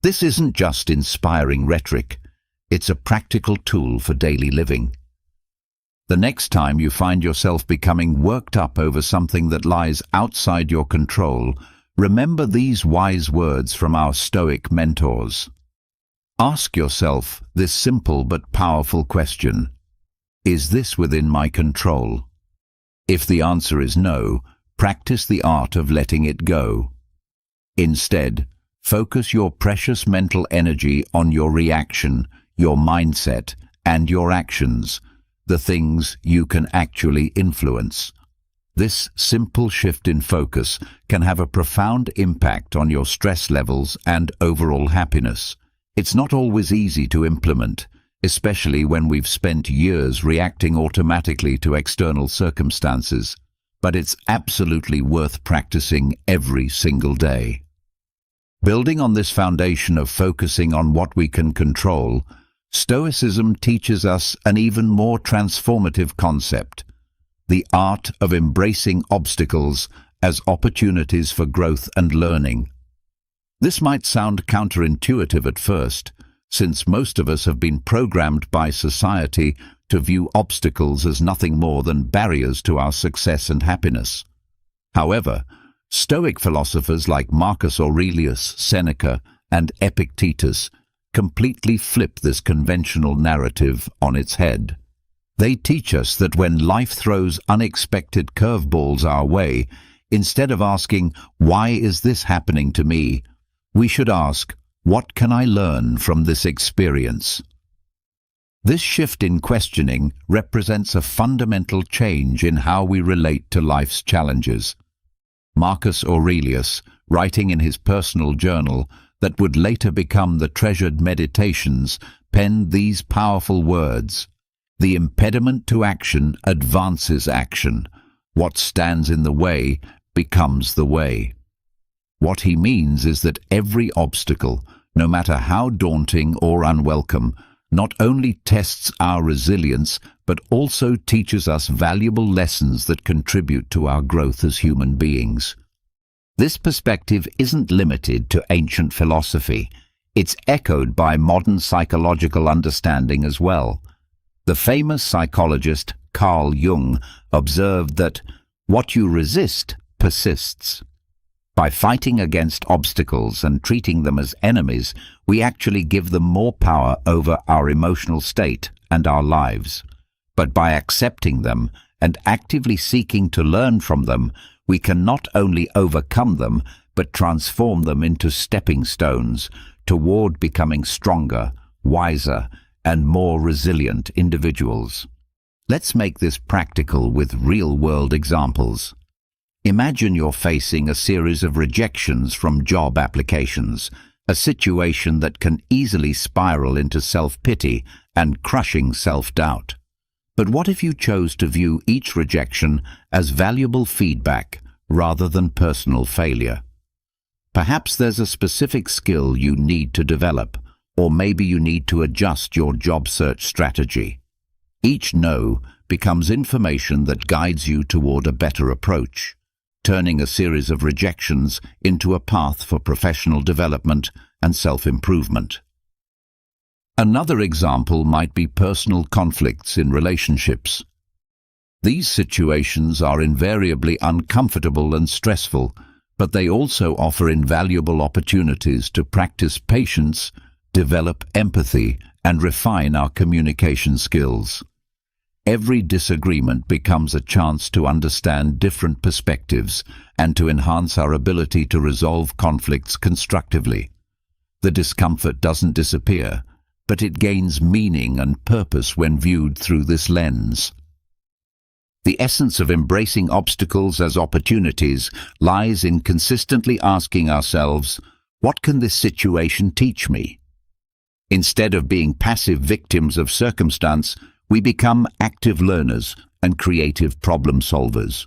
This isn't just inspiring rhetoric, it's a practical tool for daily living. The next time you find yourself becoming worked up over something that lies outside your control, remember these wise words from our Stoic mentors. Ask yourself this simple but powerful question: is this within my control? If the answer is no, practice the art of letting it go. Instead, focus your precious mental energy on your reaction, your mindset, and your actions, the things you can actually influence. This simple shift in focus can have a profound impact on your stress levels and overall happiness. It's not always easy to implement, especially when we've spent years reacting automatically to external circumstances. but it's absolutely worth practicing every single day. Building on this foundation of focusing on what we can control, Stoicism teaches us an even more transformative concept: the art of embracing obstacles as opportunities for growth and learning. This might sound counterintuitive at first, since most of us have been programmed by society to view obstacles as nothing more than barriers to our success and happiness. However, Stoic philosophers like Marcus Aurelius, Seneca, and Epictetus completely flip this conventional narrative on its head. They teach us that when life throws unexpected curveballs our way, instead of asking, "Why is this happening to me?" we should ask, "What can I learn from this experience?" This shift in questioning represents a fundamental change in how we relate to life's challenges. Marcus Aurelius, writing in his personal journal that would later become the treasured Meditations, penned these powerful words: "The impediment to action advances action. What stands in the way becomes the way." What he means is that every obstacle, no matter how daunting or unwelcome, not only tests our resilience, but also teaches us valuable lessons that contribute to our growth as human beings. This perspective isn't limited to ancient philosophy. It's echoed by modern psychological understanding as well. The famous psychologist Carl Jung observed that what you resist persists. By fighting against obstacles and treating them as enemies, we actually give them more power over our emotional state and our lives. But by accepting them and actively seeking to learn from them, we can not only overcome them, but transform them into stepping stones toward becoming stronger, wiser, and more resilient individuals. Let's make this practical with real-world examples. Imagine you're facing a series of rejections from job applications, a situation that can easily spiral into self-pity and crushing self-doubt. But what if you chose to view each rejection as valuable feedback rather than personal failure? Perhaps there's a specific skill you need to develop, or maybe you need to adjust your job search strategy. Each no becomes information that guides you toward a better approach, turning a series of rejections into a path for professional development and self-improvement. Another example might be personal conflicts in relationships. These situations are invariably uncomfortable and stressful, but they also offer invaluable opportunities to practice patience, develop empathy, and refine our communication skills. Every disagreement becomes a chance to understand different perspectives and to enhance our ability to resolve conflicts constructively. The discomfort doesn't disappear, but it gains meaning and purpose when viewed through this lens. The essence of embracing obstacles as opportunities lies in consistently asking ourselves, what can this situation teach me? Instead of being passive victims of circumstance, we become active learners and creative problem solvers.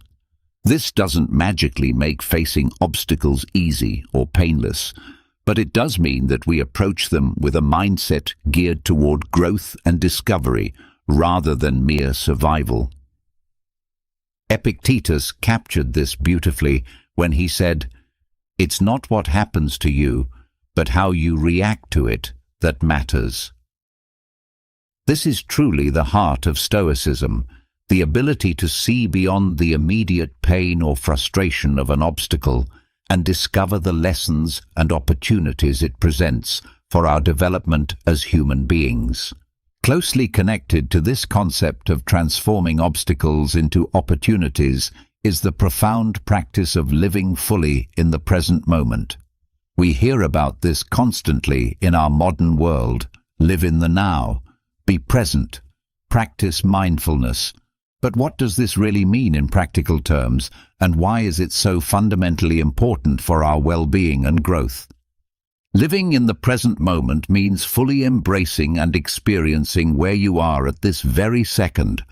This doesn't magically make facing obstacles easy or painless, but it does mean that we approach them with a mindset geared toward growth and discovery rather than mere survival. Epictetus captured this beautifully when he said, "It's not what happens to you, but how you react to it that matters." This is truly the heart of Stoicism, the ability to see beyond the immediate pain or frustration of an obstacle and discover the lessons and opportunities it presents for our development as human beings. Closely connected to this concept of transforming obstacles into opportunities is the profound practice of living fully in the present moment. We hear about this constantly in our modern world. Live in the now. Be present. Practice mindfulness. But what does this really mean in practical terms, and why is it so fundamentally important for our well-being and growth? Living in the present moment means fully embracing and experiencing where you are at this very second,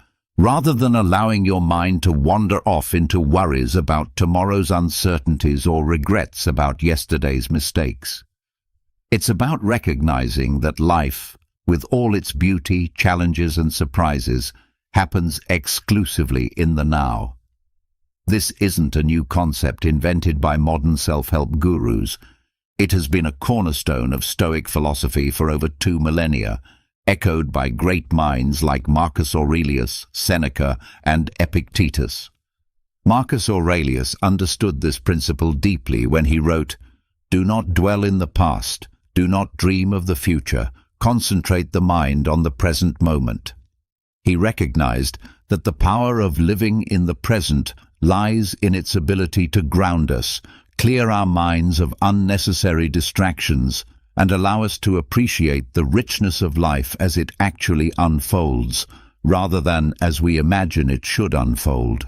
rather than allowing your mind to wander off into worries about tomorrow's uncertainties or regrets about yesterday's mistakes. It's about recognizing that life, with all its beauty, challenges and surprises, happens exclusively in the now. This isn't a new concept invented by modern self-help gurus. It has been a cornerstone of Stoic philosophy for over 2 millennia, echoed by great minds like Marcus Aurelius, Seneca, and Epictetus. Marcus Aurelius understood this principle deeply when he wrote, "Do not dwell in the past, do not dream of the future, concentrate the mind on the present moment." He recognized that the power of living in the present lies in its ability to ground us, clear our minds of unnecessary distractions, and allow us to appreciate the richness of life as it actually unfolds, rather than as we imagine it should unfold.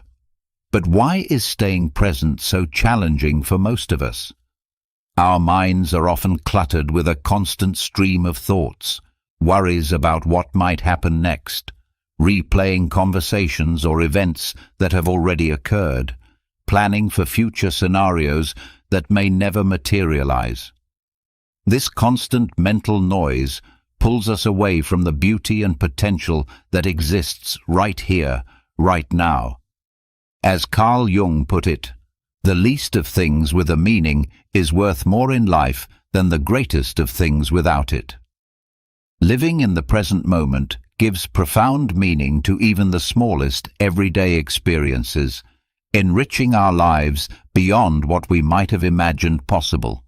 But why is staying present so challenging for most of us? Our minds are often cluttered with a constant stream of thoughts, worries about what might happen next, replaying conversations or events that have already occurred, planning for future scenarios that may never materialize. This constant mental noise pulls us away from the beauty and potential that exists right here, right now. As Carl Jung put it, the least of things with a meaning is worth more in life than the greatest of things without it. Living in the present moment gives profound meaning to even the smallest everyday experiences, enriching our lives beyond what we might have imagined possible.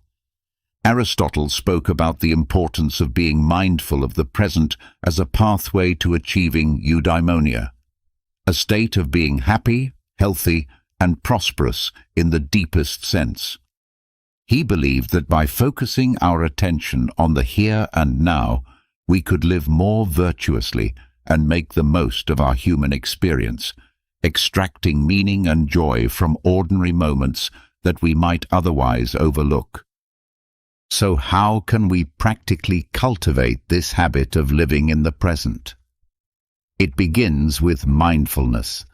Aristotle spoke about the importance of being mindful of the present as a pathway to achieving eudaimonia, a state of being happy, healthy, and prosperous in the deepest sense. He believed that by focusing our attention on the here and now, we could live more virtuously and make the most of our human experience, extracting meaning and joy from ordinary moments that we might otherwise overlook. So how can we practically cultivate this habit of living in the present? It begins with mindfulness,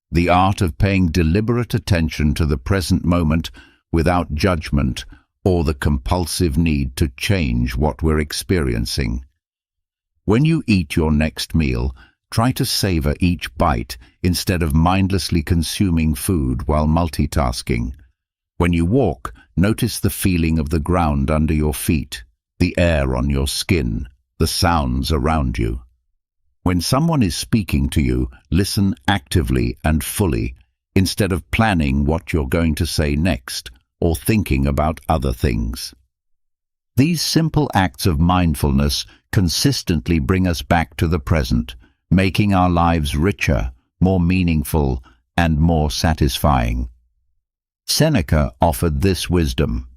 the art of paying deliberate attention to the present moment without judgment or the compulsive need to change what we're experiencing. When you eat your next meal, try to savor each bite instead of mindlessly consuming food while multitasking. When you walk, notice the feeling of the ground under your feet, the air on your skin, the sounds around you. When someone is speaking to you, listen actively and fully, instead of planning what you're going to say next or thinking about other things. These simple acts of mindfulness consistently bring us back to the present, making our lives richer, more meaningful, and more satisfying. Seneca offered this wisdom: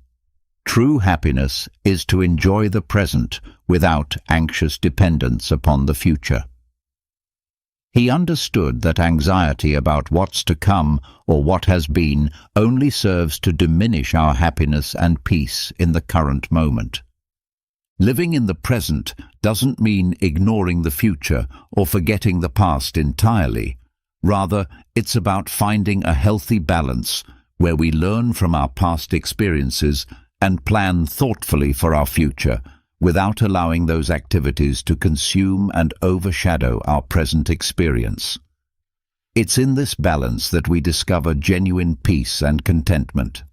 true happiness is to enjoy the present without anxious dependence upon the future. He understood that anxiety about what's to come or what has been only serves to diminish our happiness and peace in the current moment. Living in the present doesn't mean ignoring the future or forgetting the past entirely. Rather, it's about finding a healthy balance where we learn from our past experiences and plan thoughtfully for our future, without allowing those activities to consume and overshadow our present experience. It's in this balance that we discover genuine peace and contentment.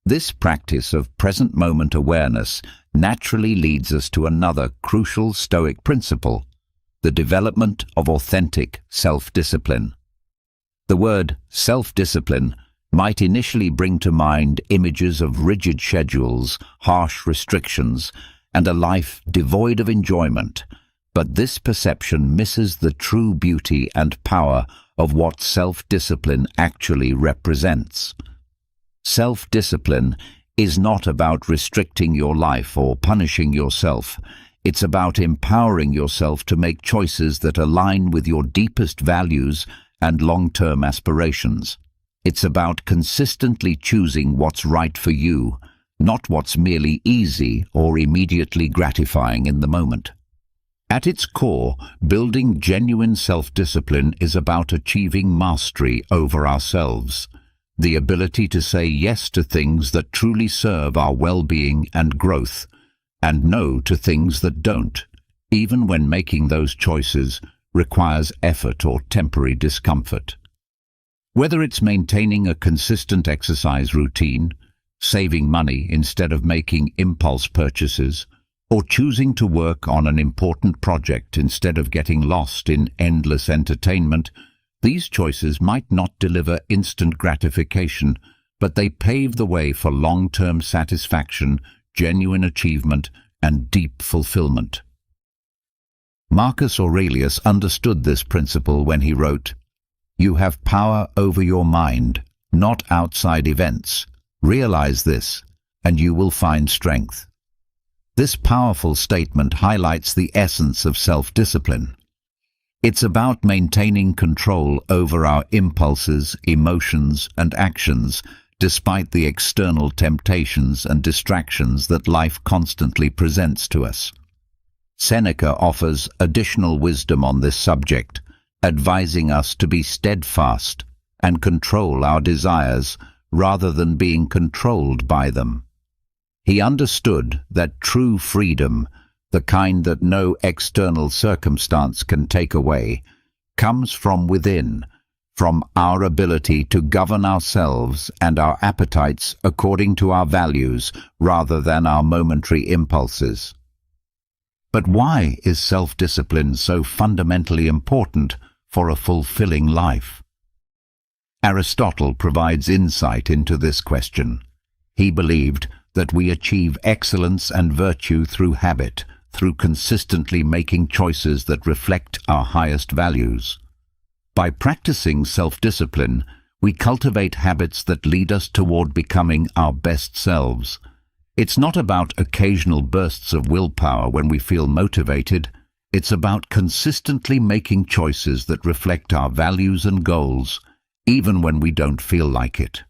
This practice of present moment awareness naturally leads us to another crucial Stoic principle: the development of authentic self-discipline. The word self-discipline might initially bring to mind images of rigid schedules, harsh restrictions, and a life devoid of enjoyment, but this perception misses the true beauty and power of what self-discipline actually represents. Self-discipline is not about restricting your life or punishing yourself. It's about empowering yourself to make choices that align with your deepest values and long-term aspirations. It's about consistently choosing what's right for you, not what's merely easy or immediately gratifying in the moment. At its core, building genuine self-discipline is about achieving mastery over ourselves, the ability to say yes to things that truly serve our well-being and growth, and no to things that don't, even when making those choices requires effort or temporary discomfort. Whether it's maintaining a consistent exercise routine, saving money instead of making impulse purchases, or choosing to work on an important project instead of getting lost in endless entertainment, these choices might not deliver instant gratification, but they pave the way for long-term satisfaction, genuine achievement, and deep fulfillment. Marcus Aurelius understood this principle when he wrote, "You have power over your mind, not outside events. Realize this, and you will find strength." This powerful statement highlights the essence of self-discipline. It's about maintaining control over our impulses, emotions, and actions, despite the external temptations and distractions that life constantly presents to us. Seneca offers additional wisdom on this subject, advising us to be steadfast and control our desires rather than being controlled by them. He understood that true freedom, the kind that no external circumstance can take away, comes from within, from our ability to govern ourselves and our appetites according to our values rather than our momentary impulses. But why is self-discipline so fundamentally important for a fulfilling life? Aristotle provides insight into this question. He believed that we achieve excellence and virtue through habit, through consistently making choices that reflect our highest values. By practicing self-discipline, we cultivate habits that lead us toward becoming our best selves. It's not about occasional bursts of willpower when we feel motivated. It's about consistently making choices that reflect our values and goals, even when we don't feel like it.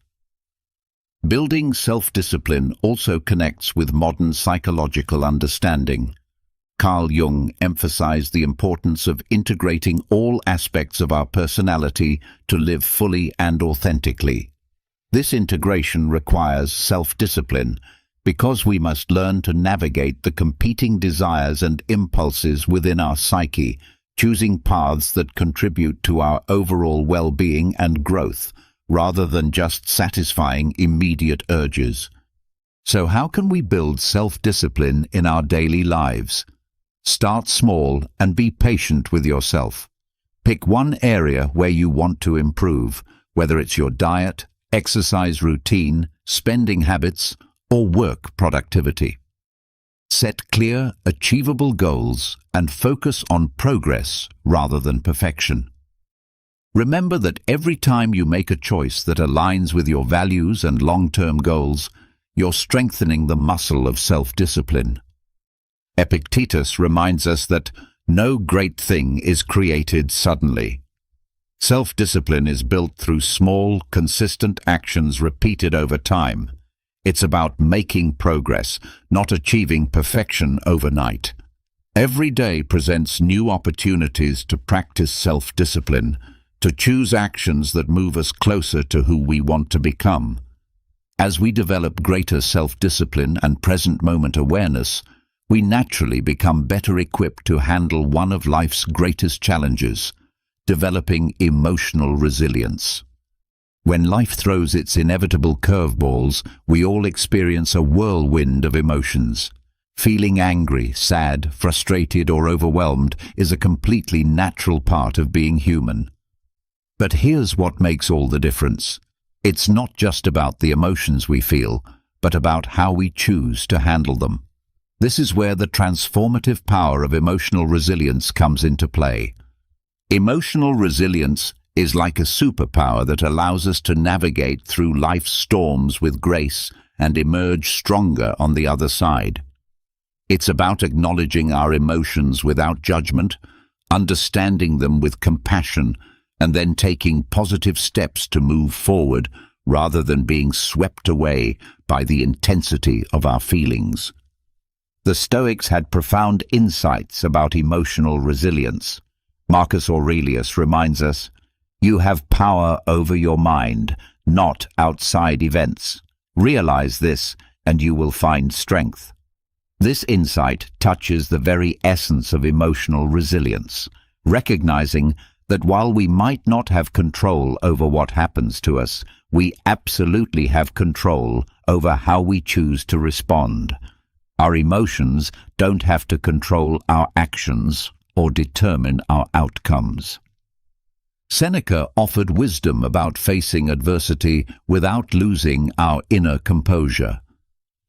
Building self-discipline also connects with modern psychological understanding. Carl Jung emphasized the importance of integrating all aspects of our personality to live fully and authentically. This integration requires self-discipline because we must learn to navigate the competing desires and impulses within our psyche, choosing paths that contribute to our overall well-being and growth, rather than just satisfying immediate urges. So how can we build self-discipline in our daily lives? Start small and be patient with yourself. Pick one area where you want to improve, whether it's your diet, exercise routine, spending habits, or work productivity. Set clear, achievable goals and focus on progress rather than perfection. Remember that every time you make a choice that aligns with your values and long-term goals, you're strengthening the muscle of self-discipline. Epictetus reminds us that no great thing is created suddenly. Self-discipline is built through small, consistent actions repeated over time. It's about making progress, not achieving perfection overnight. Every day presents new opportunities to practice self-discipline, to choose actions that move us closer to who we want to become. As we develop greater self-discipline and present-moment awareness, we naturally become better equipped to handle one of life's greatest challenges, developing emotional resilience. When life throws its inevitable curveballs, we all experience a whirlwind of emotions. Feeling angry, sad, frustrated, or overwhelmed is a completely natural part of being human. But here's what makes all the difference. It's not just about the emotions we feel, but about how we choose to handle them. This is where the transformative power of emotional resilience comes into play. Emotional resilience is like a superpower that allows us to navigate through life's storms with grace and emerge stronger on the other side. It's about acknowledging our emotions without judgment, understanding them with compassion, and then taking positive steps to move forward rather than being swept away by the intensity of our feelings. The Stoics had profound insights about emotional resilience. Marcus Aurelius reminds us, "You have power over your mind, not outside events. Realize this, and you will find strength." This insight touches the very essence of emotional resilience, recognizing that while we might not have control over what happens to us, we absolutely have control over how we choose to respond. Our emotions don't have to control our actions or determine our outcomes. Seneca offered wisdom about facing adversity without losing our inner composure.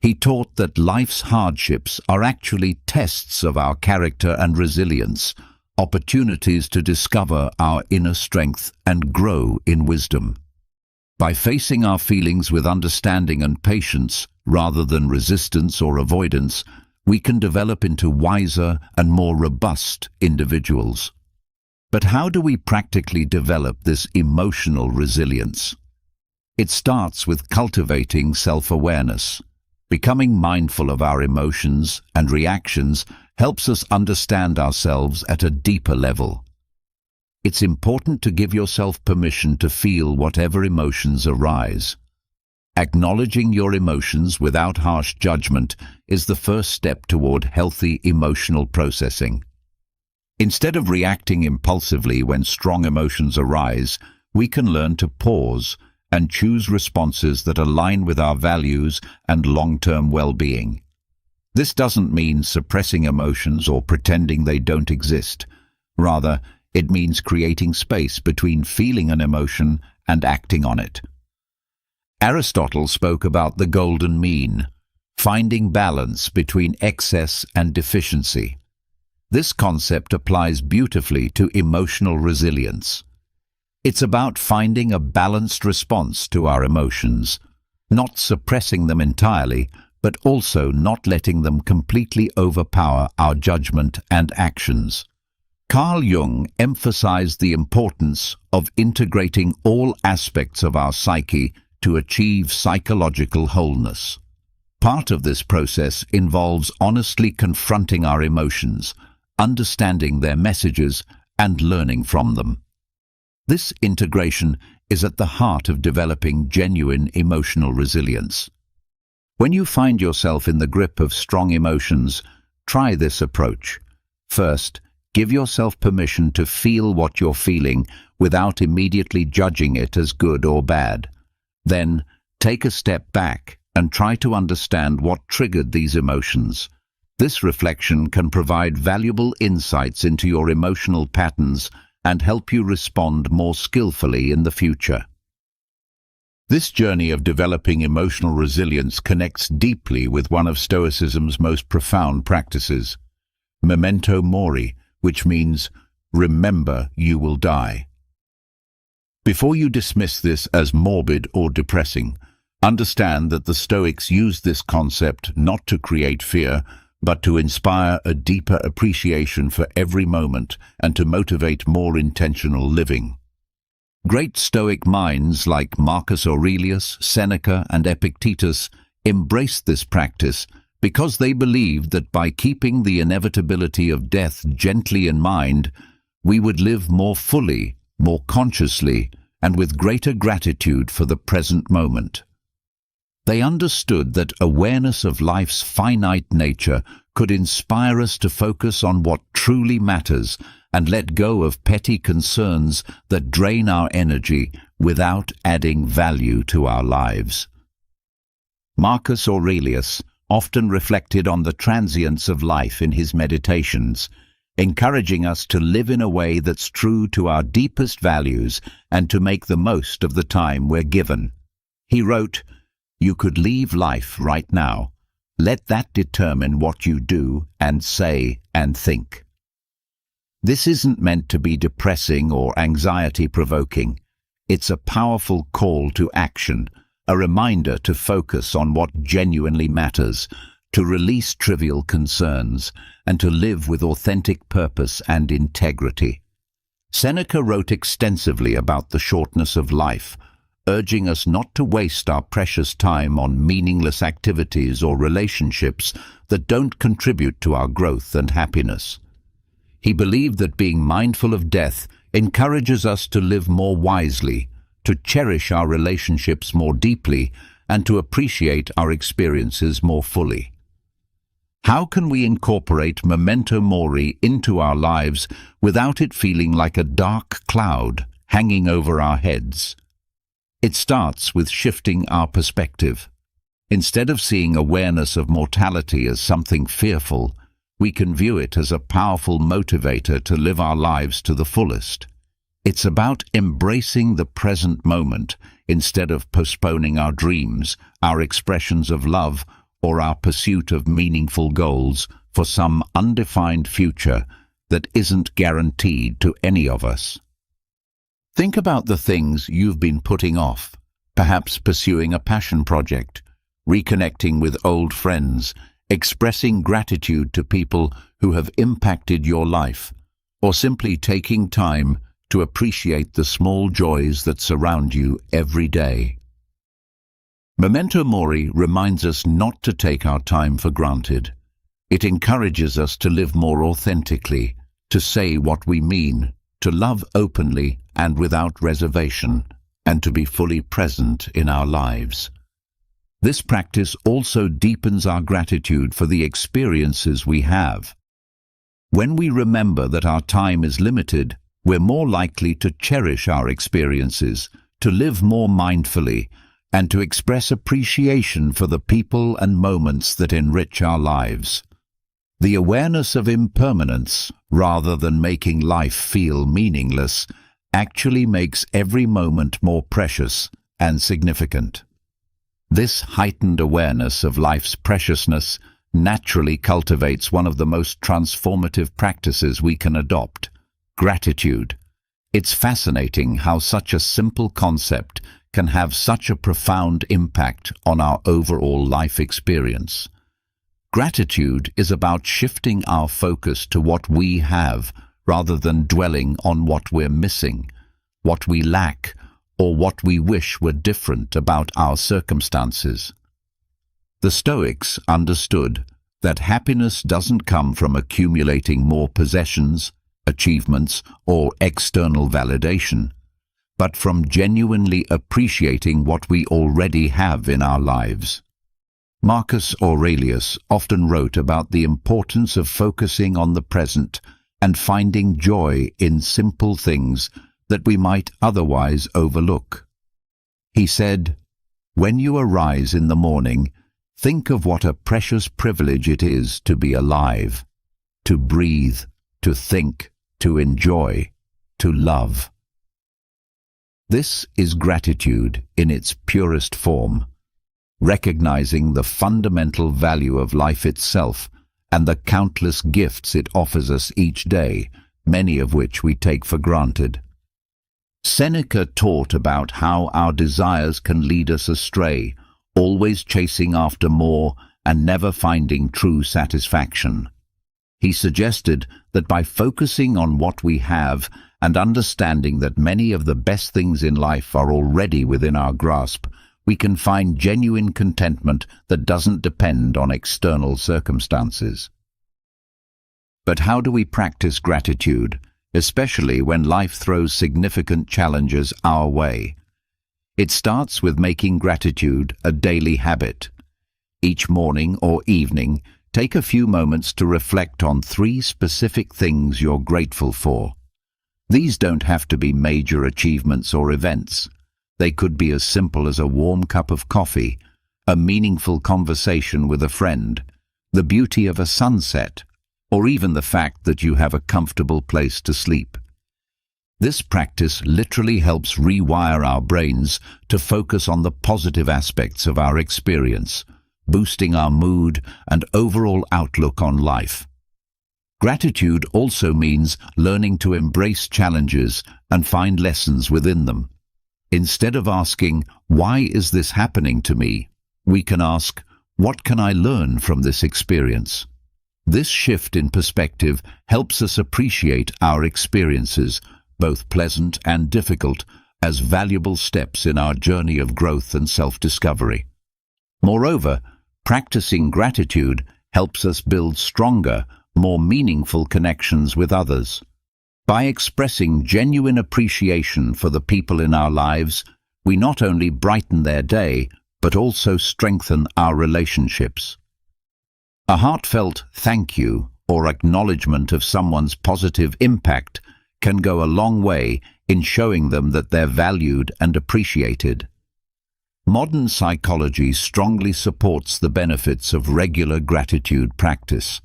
He taught that life's hardships are actually tests of our character and resilience, opportunities to discover our inner strength and grow in wisdom. By facing our feelings with understanding and patience, rather than resistance or avoidance, we can develop into wiser and more robust individuals. But how do we practically develop this emotional resilience? It starts with cultivating self-awareness. Becoming mindful of our emotions and reactions helps us understand ourselves at a deeper level. It's important to give yourself permission to feel whatever emotions arise. Acknowledging your emotions without harsh judgment is the first step toward healthy emotional processing. Instead of reacting impulsively when strong emotions arise, we can learn to pause and choose responses that align with our values and long-term well-being. This doesn't mean suppressing emotions or pretending they don't exist. Rather, it means creating space between feeling an emotion and acting on it. Aristotle spoke about the golden mean, finding balance between excess and deficiency. This concept applies beautifully to emotional resilience. It's about finding a balanced response to our emotions, not suppressing them entirely, but also not letting them completely overpower our judgment and actions. Carl Jung emphasized the importance of integrating all aspects of our psyche to achieve psychological wholeness. Part of this process involves honestly confronting our emotions, understanding their messages, and learning from them. This integration is at the heart of developing genuine emotional resilience. When you find yourself in the grip of strong emotions, try this approach. First, give yourself permission to feel what you're feeling without immediately judging it as good or bad. Then, take a step back and try to understand what triggered these emotions. This reflection can provide valuable insights into your emotional patterns and help you respond more skillfully in the future. This journey of developing emotional resilience connects deeply with one of Stoicism's most profound practices, memento mori, which means, remember you will die. Before you dismiss this as morbid or depressing, understand that the Stoics used this concept not to create fear, but to inspire a deeper appreciation for every moment and to motivate more intentional living. Great Stoic minds like Marcus Aurelius, Seneca, and Epictetus embraced this practice because they believed that by keeping the inevitability of death gently in mind, we would live more fully, more consciously, and with greater gratitude for the present moment. They understood that awareness of life's finite nature could inspire us to focus on what truly matters and let go of petty concerns that drain our energy without adding value to our lives. Marcus Aurelius often reflected on the transience of life in his meditations, encouraging us to live in a way that's true to our deepest values and to make the most of the time we're given. He wrote, "You could leave life right now. Let that determine what you do and say and think." This isn't meant to be depressing or anxiety-provoking. It's a powerful call to action, a reminder to focus on what genuinely matters, to release trivial concerns, and to live with authentic purpose and integrity. Seneca wrote extensively about the shortness of life, urging us not to waste our precious time on meaningless activities or relationships that don't contribute to our growth and happiness. He believed that being mindful of death encourages us to live more wisely, to cherish our relationships more deeply, and to appreciate our experiences more fully. How can we incorporate memento mori into our lives without it feeling like a dark cloud hanging over our heads? It starts with shifting our perspective. Instead of seeing awareness of mortality as something fearful, we can view it as a powerful motivator to live our lives to the fullest. It's about embracing the present moment instead of postponing our dreams, our expressions of love, or our pursuit of meaningful goals for some undefined future that isn't guaranteed to any of us. Think about the things you've been putting off, perhaps pursuing a passion project, reconnecting with old friends, expressing gratitude to people who have impacted your life, or simply taking time to appreciate the small joys that surround you every day. Memento mori reminds us not to take our time for granted. It encourages us to live more authentically, to say what we mean, to love openly and without reservation, and to be fully present in our lives. This practice also deepens our gratitude for the experiences we have. When we remember that our time is limited, we're more likely to cherish our experiences, to live more mindfully, and to express appreciation for the people and moments that enrich our lives. The awareness of impermanence, rather than making life feel meaningless, actually makes every moment more precious and significant. This heightened awareness of life's preciousness naturally cultivates one of the most transformative practices we can adopt: gratitude. It's fascinating how such a simple concept can have such a profound impact on our overall life experience. Gratitude is about shifting our focus to what we have rather than dwelling on what we're missing, what we lack, or what we wish were different about our circumstances. The Stoics understood that happiness doesn't come from accumulating more possessions, achievements, or external validation, but from genuinely appreciating what we already have in our lives. Marcus Aurelius often wrote about the importance of focusing on the present and finding joy in simple things that we might otherwise overlook. He said, "When you arise in the morning, think of what a precious privilege it is to be alive, to breathe, to think, to enjoy, to love." This is gratitude in its purest form, recognizing the fundamental value of life itself and the countless gifts it offers us each day, many of which we take for granted. Seneca taught about how our desires can lead us astray, always chasing after more and never finding true satisfaction. He suggested that by focusing on what we have and understanding that many of the best things in life are already within our grasp, we can find genuine contentment that doesn't depend on external circumstances. But how do we practice gratitude, especially when life throws significant challenges our way? It starts with making gratitude a daily habit. Each morning or evening, take a few moments to reflect on 3 specific things you're grateful for. These don't have to be major achievements or events. They could be as simple as a warm cup of coffee, a meaningful conversation with a friend, the beauty of a sunset, or even the fact that you have a comfortable place to sleep. This practice literally helps rewire our brains to focus on the positive aspects of our experience, boosting our mood and overall outlook on life. Gratitude also means learning to embrace challenges and find lessons within them. Instead of asking, "Why is this happening to me?" we can ask, "What can I learn from this experience?" This shift in perspective helps us appreciate our experiences, both pleasant and difficult, as valuable steps in our journey of growth and self-discovery. Moreover, practicing gratitude helps us build stronger, more meaningful connections with others. By expressing genuine appreciation for the people in our lives, we not only brighten their day, but also strengthen our relationships. A heartfelt thank you or acknowledgement of someone's positive impact can go a long way in showing them that they're valued and appreciated. Modern psychology strongly supports the benefits of regular gratitude practice.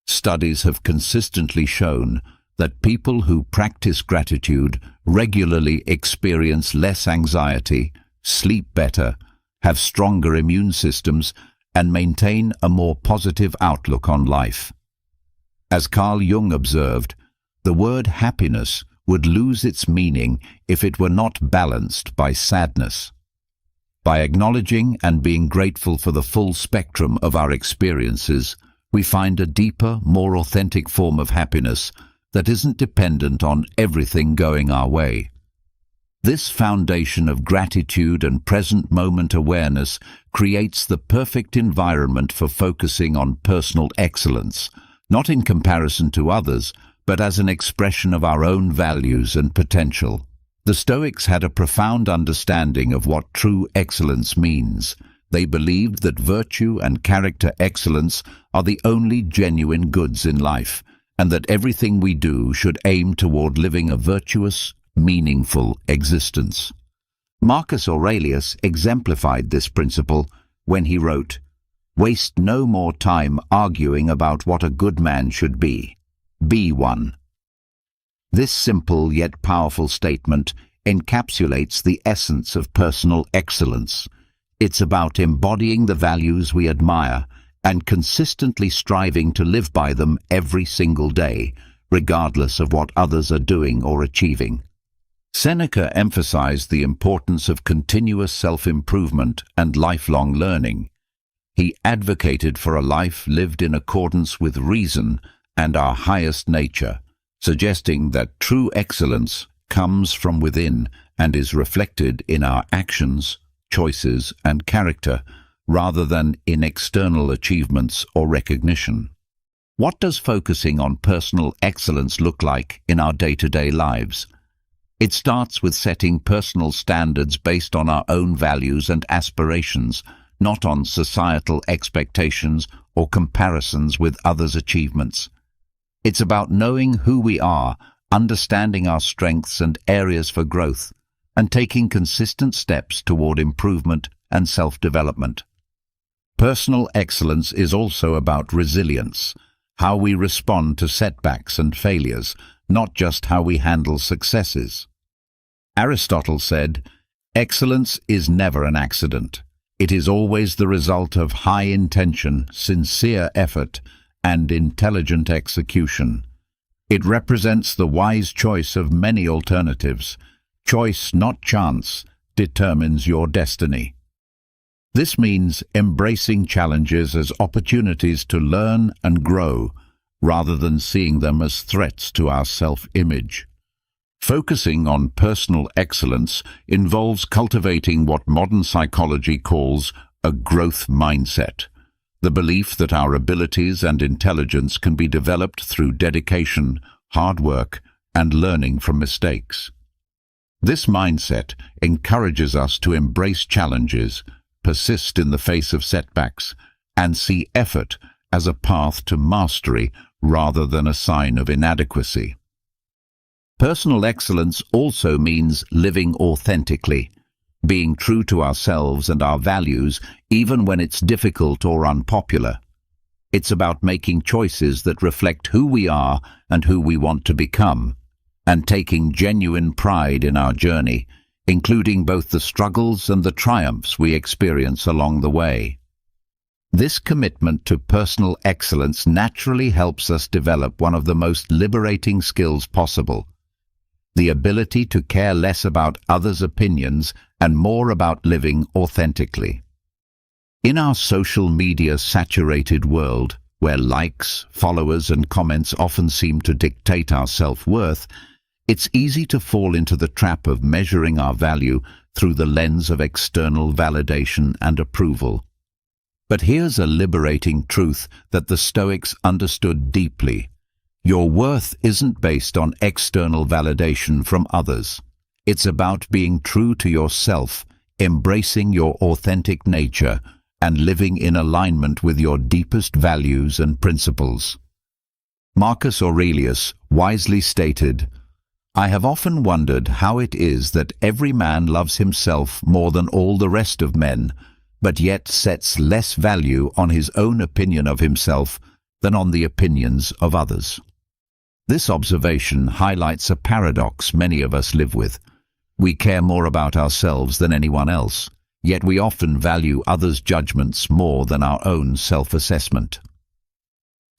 Studies have consistently shown that people who practice gratitude regularly experience less anxiety, sleep better, have stronger immune systems, and maintain a more positive outlook on life. As Carl Jung observed, the word happiness would lose its meaning if it were not balanced by sadness. By acknowledging and being grateful for the full spectrum of our experiences, we find a deeper, more authentic form of happiness that isn't dependent on everything going our way. This foundation of gratitude and present moment awareness creates the perfect environment for focusing on personal excellence, not in comparison to others, but as an expression of our own values and potential. The Stoics had a profound understanding of what true excellence means. They believed that virtue and character excellence are the only genuine goods in life, and that everything we do should aim toward living a virtuous, meaningful existence. Marcus Aurelius exemplified this principle when he wrote, "Waste no more time arguing about what a good man should be. Be one." This simple yet powerful statement encapsulates the essence of personal excellence. It's about embodying the values we admire and consistently striving to live by them every single day, regardless of what others are doing or achieving. Seneca emphasized the importance of continuous self-improvement and lifelong learning. He advocated for a life lived in accordance with reason and our highest nature, suggesting that true excellence comes from within and is reflected in our actions, choices, and character, rather than in external achievements or recognition. What does focusing on personal excellence look like in our day-to-day lives? It starts with setting personal standards based on our own values and aspirations, not on societal expectations or comparisons with others' achievements. It's about knowing who we are, understanding our strengths and areas for growth, and taking consistent steps toward improvement and self-development. Personal excellence is also about resilience, how we respond to setbacks and failures, not just how we handle successes. Aristotle said, "Excellence is never an accident. It is always the result of high intention, sincere effort, and intelligent execution. It represents the wise choice of many alternatives. Choice, not chance, determines your destiny." This means embracing challenges as opportunities to learn and grow, rather than seeing them as threats to our self-image. Focusing on personal excellence involves cultivating what modern psychology calls a growth mindset, the belief that our abilities and intelligence can be developed through dedication, hard work, and learning from mistakes. This mindset encourages us to embrace challenges, persist in the face of setbacks, and see effort as a path to mastery rather than a sign of inadequacy. Personal excellence also means living authentically, being true to ourselves and our values even when it's difficult or unpopular. It's about making choices that reflect who we are and who we want to become, and taking genuine pride in our journey, including both the struggles and the triumphs we experience along the way. This commitment to personal excellence naturally helps us develop one of the most liberating skills possible: the ability to care less about others' opinions and more about living authentically. In our social media-saturated world, where likes, followers, and comments often seem to dictate our self-worth, It's easy to fall into the trap of measuring our value through the lens of external validation and approval. But here's a liberating truth that the Stoics understood deeply. Your worth isn't based on external validation from others. It's about being true to yourself, embracing your authentic nature, and living in alignment with your deepest values and principles. Marcus Aurelius wisely stated, "I have often wondered how it is that every man loves himself more than all the rest of men, but yet sets less value on his own opinion of himself than on the opinions of others." This observation highlights a paradox many of us live with. We care more about ourselves than anyone else, yet we often value others' judgments more than our own self-assessment.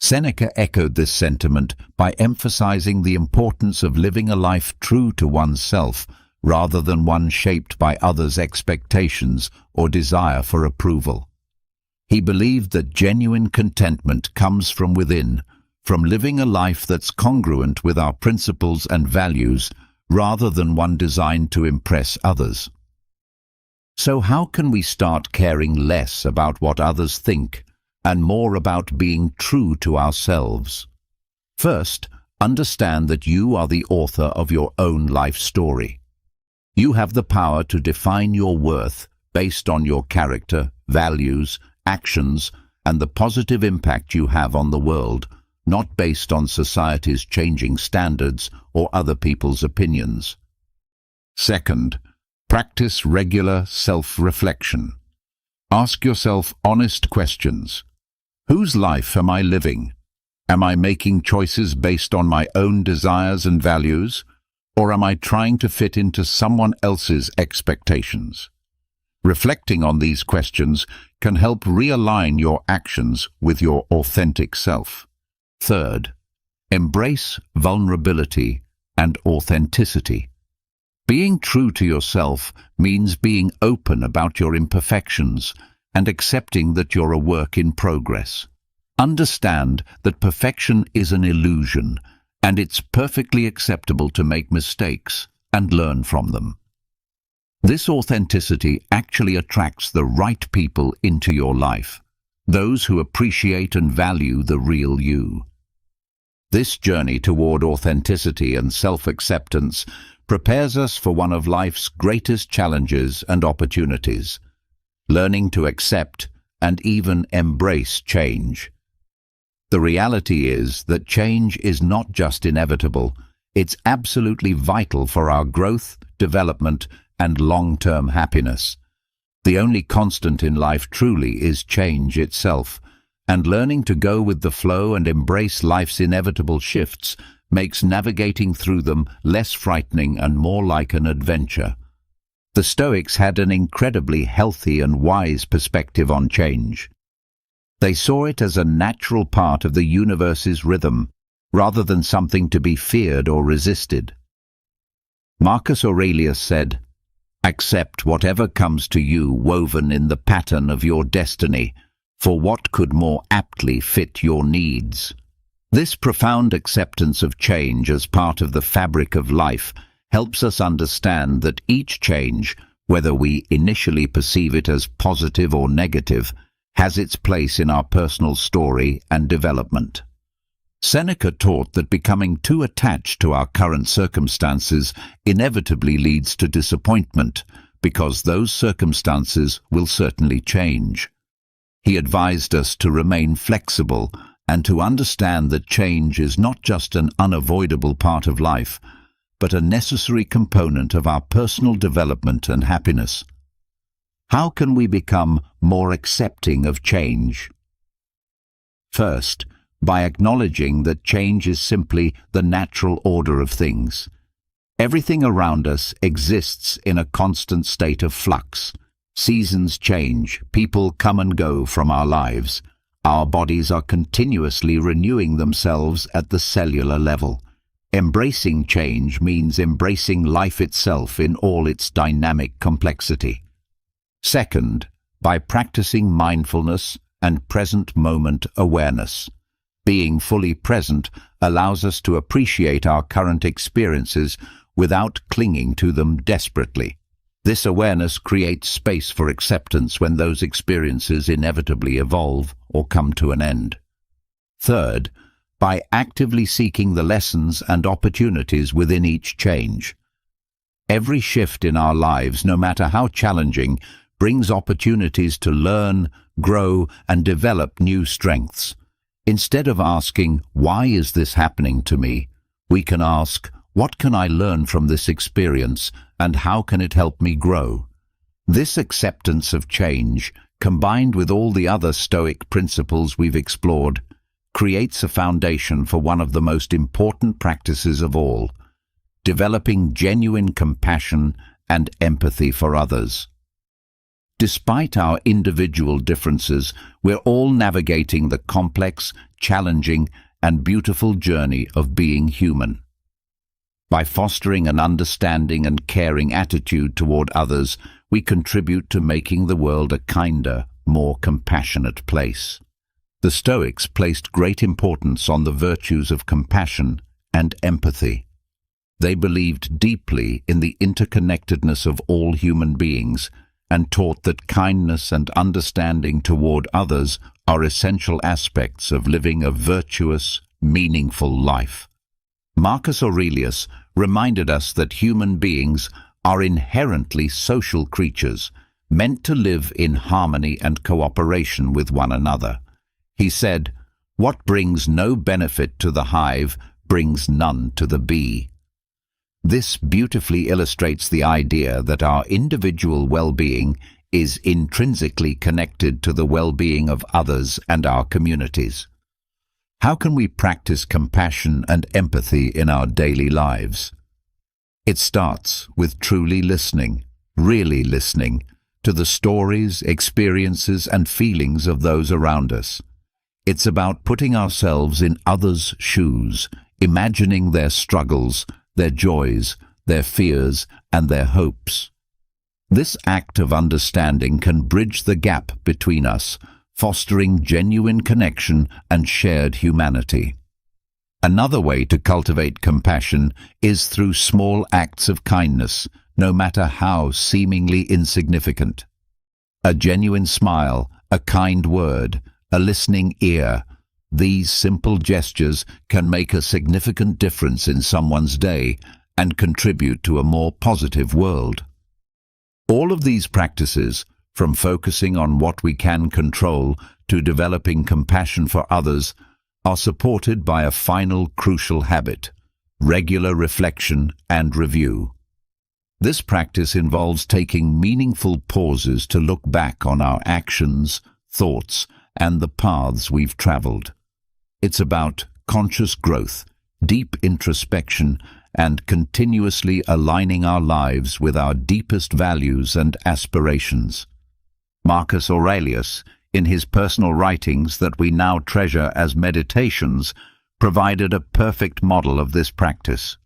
Seneca echoed this sentiment by emphasizing the importance of living a life true to oneself rather than one shaped by others' expectations or desire for approval. He believed that genuine contentment comes from within, from living a life that's congruent with our principles and values rather than one designed to impress others. So how can we start caring less about what others think and more about being true to ourselves? First, understand that you are the author of your own life story. You have the power to define your worth based on your character, values, actions, and the positive impact you have on the world, not based on society's changing standards or other people's opinions. Second, practice regular self-reflection. Ask yourself honest questions. Whose life am I living? Am I making choices based on my own desires and values, or am I trying to fit into someone else's expectations? Reflecting on these questions can help realign your actions with your authentic self. Third, embrace vulnerability and authenticity. Being true to yourself means being open about your imperfections and accepting that you're a work in progress. Understand that perfection is an illusion, and it's perfectly acceptable to make mistakes and learn from them. This authenticity actually attracts the right people into your life, those who appreciate and value the real you. This journey toward authenticity and self-acceptance prepares us for one of life's greatest challenges and opportunities, learning to accept and even embrace change. The reality is that change is not just inevitable, it's absolutely vital for our growth, development, and long-term happiness. The only constant in life truly is change itself, and learning to go with the flow and embrace life's inevitable shifts makes navigating through them less frightening and more like an adventure. The Stoics had an incredibly healthy and wise perspective on change. They saw it as a natural part of the universe's rhythm, rather than something to be feared or resisted. Marcus Aurelius said, "Accept whatever comes to you woven in the pattern of your destiny, for what could more aptly fit your needs?" This profound acceptance of change as part of the fabric of life helps us understand that each change, whether we initially perceive it as positive or negative, has its place in our personal story and development. Seneca taught that becoming too attached to our current circumstances inevitably leads to disappointment, because those circumstances will certainly change. He advised us to remain flexible and to understand that change is not just an unavoidable part of life, but a necessary component of our personal development and happiness. How can we become more accepting of change? First, by acknowledging that change is simply the natural order of things. Everything around us exists in a constant state of flux. Seasons change, people come and go from our lives. Our bodies are continuously renewing themselves at the cellular level. Embracing change means embracing life itself in all its dynamic complexity. Second, by practicing mindfulness and present moment awareness. Being fully present allows us to appreciate our current experiences without clinging to them desperately. This awareness creates space for acceptance when those experiences inevitably evolve or come to an end. Third, by actively seeking the lessons and opportunities within each change. Every shift in our lives, no matter how challenging, brings opportunities to learn, grow, and develop new strengths. Instead of asking, "Why is this happening to me?" we can ask, "What can I learn from this experience, and how can it help me grow?" This acceptance of change, combined with all the other Stoic principles we've explored, creates a foundation for one of the most important practices of all: developing genuine compassion and empathy for others. Despite our individual differences, we're all navigating the complex, challenging, and beautiful journey of being human. By fostering an understanding and caring attitude toward others, we contribute to making the world a kinder, more compassionate place. The Stoics placed great importance on the virtues of compassion and empathy. They believed deeply in the interconnectedness of all human beings and taught that kindness and understanding toward others are essential aspects of living a virtuous, meaningful life. Marcus Aurelius reminded us that human beings are inherently social creatures, meant to live in harmony and cooperation with one another. He said, "What brings no benefit to the hive brings none to the bee." This beautifully illustrates the idea that our individual well-being is intrinsically connected to the well-being of others and our communities. How can we practice compassion and empathy in our daily lives? It starts with truly listening, really listening, to the stories, experiences, and feelings of those around us. It's about putting ourselves in others' shoes, imagining their struggles, their joys, their fears, and their hopes. This act of understanding can bridge the gap between us, fostering genuine connection and shared humanity. Another way to cultivate compassion is through small acts of kindness, no matter how seemingly insignificant. A genuine smile, a kind word, a listening ear. These simple gestures can make a significant difference in someone's day and contribute to a more positive world. All of these practices, from focusing on what we can control to developing compassion for others, are supported by a final crucial habit: regular reflection and review. This practice involves taking meaningful pauses to look back on our actions, thoughts, and the paths we've traveled. It's about conscious growth, deep introspection, and continuously aligning our lives with our deepest values and aspirations. Marcus Aurelius, in his personal writings that we now treasure as meditations, provided a perfect model of this practice.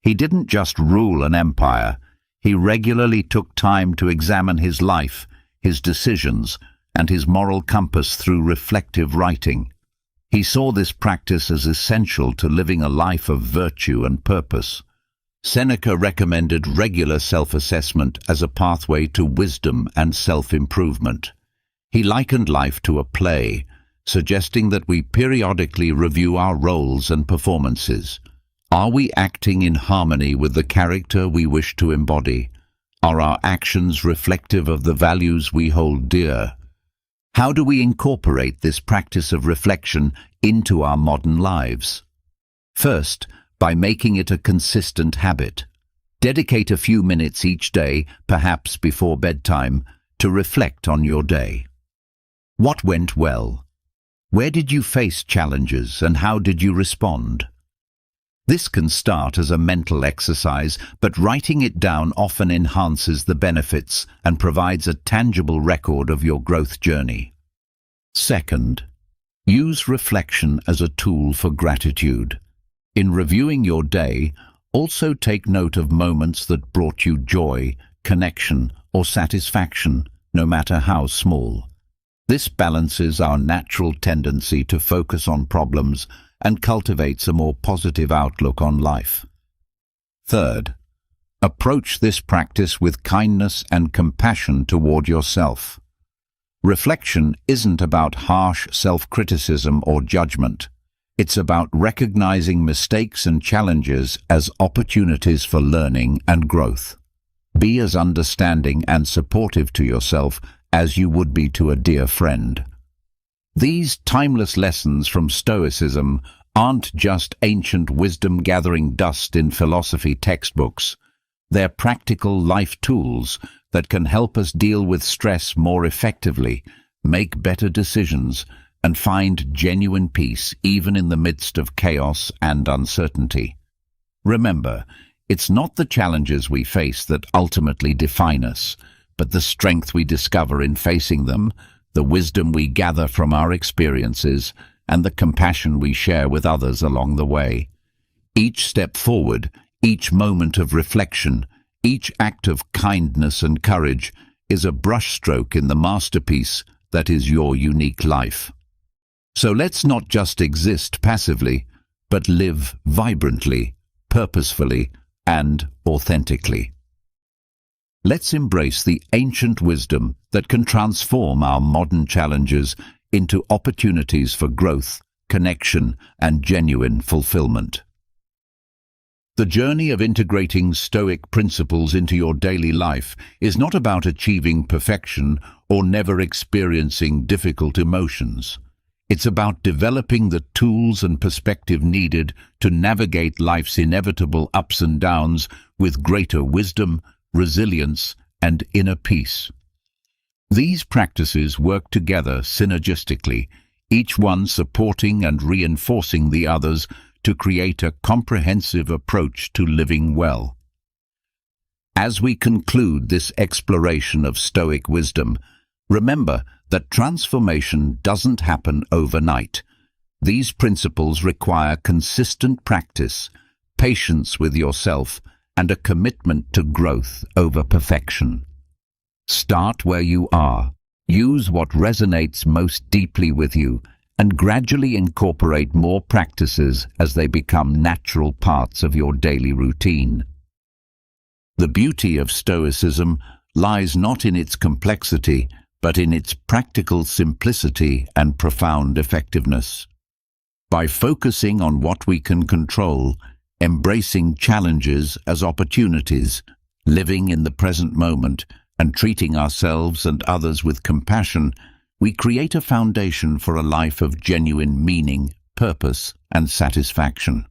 He didn't just rule an empire. He regularly took time to examine his life, his decisions, and his moral compass through reflective writing. He saw this practice as essential to living a life of virtue and purpose. Seneca recommended regular self-assessment as a pathway to wisdom and self-improvement. He likened life to a play, suggesting that we periodically review our roles and performances. Are we acting in harmony with the character we wish to embody? Are our actions reflective of the values we hold dear? How do we incorporate this practice of reflection into our modern lives? First, by making it a consistent habit. Dedicate a few minutes each day, perhaps before bedtime, to reflect on your day. What went well? Where did you face challenges and how did you respond? This can start as a mental exercise, but writing it down often enhances the benefits and provides a tangible record of your growth journey. Second, use reflection as a tool for gratitude. In reviewing your day, also take note of moments that brought you joy, connection, or satisfaction, no matter how small. This balances our natural tendency to focus on problems and cultivates a more positive outlook on life. Third, approach this practice with kindness and compassion toward yourself. Reflection isn't about harsh self-criticism or judgment. It's about recognizing mistakes and challenges as opportunities for learning and growth. Be as understanding and supportive to yourself as you would be to a dear friend. These timeless lessons from Stoicism aren't just ancient wisdom gathering dust in philosophy textbooks. They're practical life tools that can help us deal with stress more effectively, make better decisions, and find genuine peace even in the midst of chaos and uncertainty. Remember, it's not the challenges we face that ultimately define us, but the strength we discover in facing them, the wisdom we gather from our experiences, and the compassion we share with others along the way. Each step forward, each moment of reflection, each act of kindness and courage is a brushstroke in the masterpiece that is your unique life. So let's not just exist passively, but live vibrantly, purposefully, and authentically. Let's embrace the ancient wisdom that can transform our modern challenges into opportunities for growth, connection, and genuine fulfillment. The journey of integrating Stoic principles into your daily life is not about achieving perfection or never experiencing difficult emotions. It's about developing the tools and perspective needed to navigate life's inevitable ups and downs with greater wisdom, resilience, and inner peace. These practices work together synergistically, each one supporting and reinforcing the others to create a comprehensive approach to living well. As we conclude this exploration of Stoic wisdom, remember that transformation doesn't happen overnight. These principles require consistent practice, patience with yourself, and a commitment to growth over perfection. Start where you are, use what resonates most deeply with you, and gradually incorporate more practices as they become natural parts of your daily routine. The beauty of Stoicism lies not in its complexity, but in its practical simplicity and profound effectiveness. By focusing on what we can control, embracing challenges as opportunities, living in the present moment, and treating ourselves and others with compassion, we create a foundation for a life of genuine meaning, purpose, and satisfaction.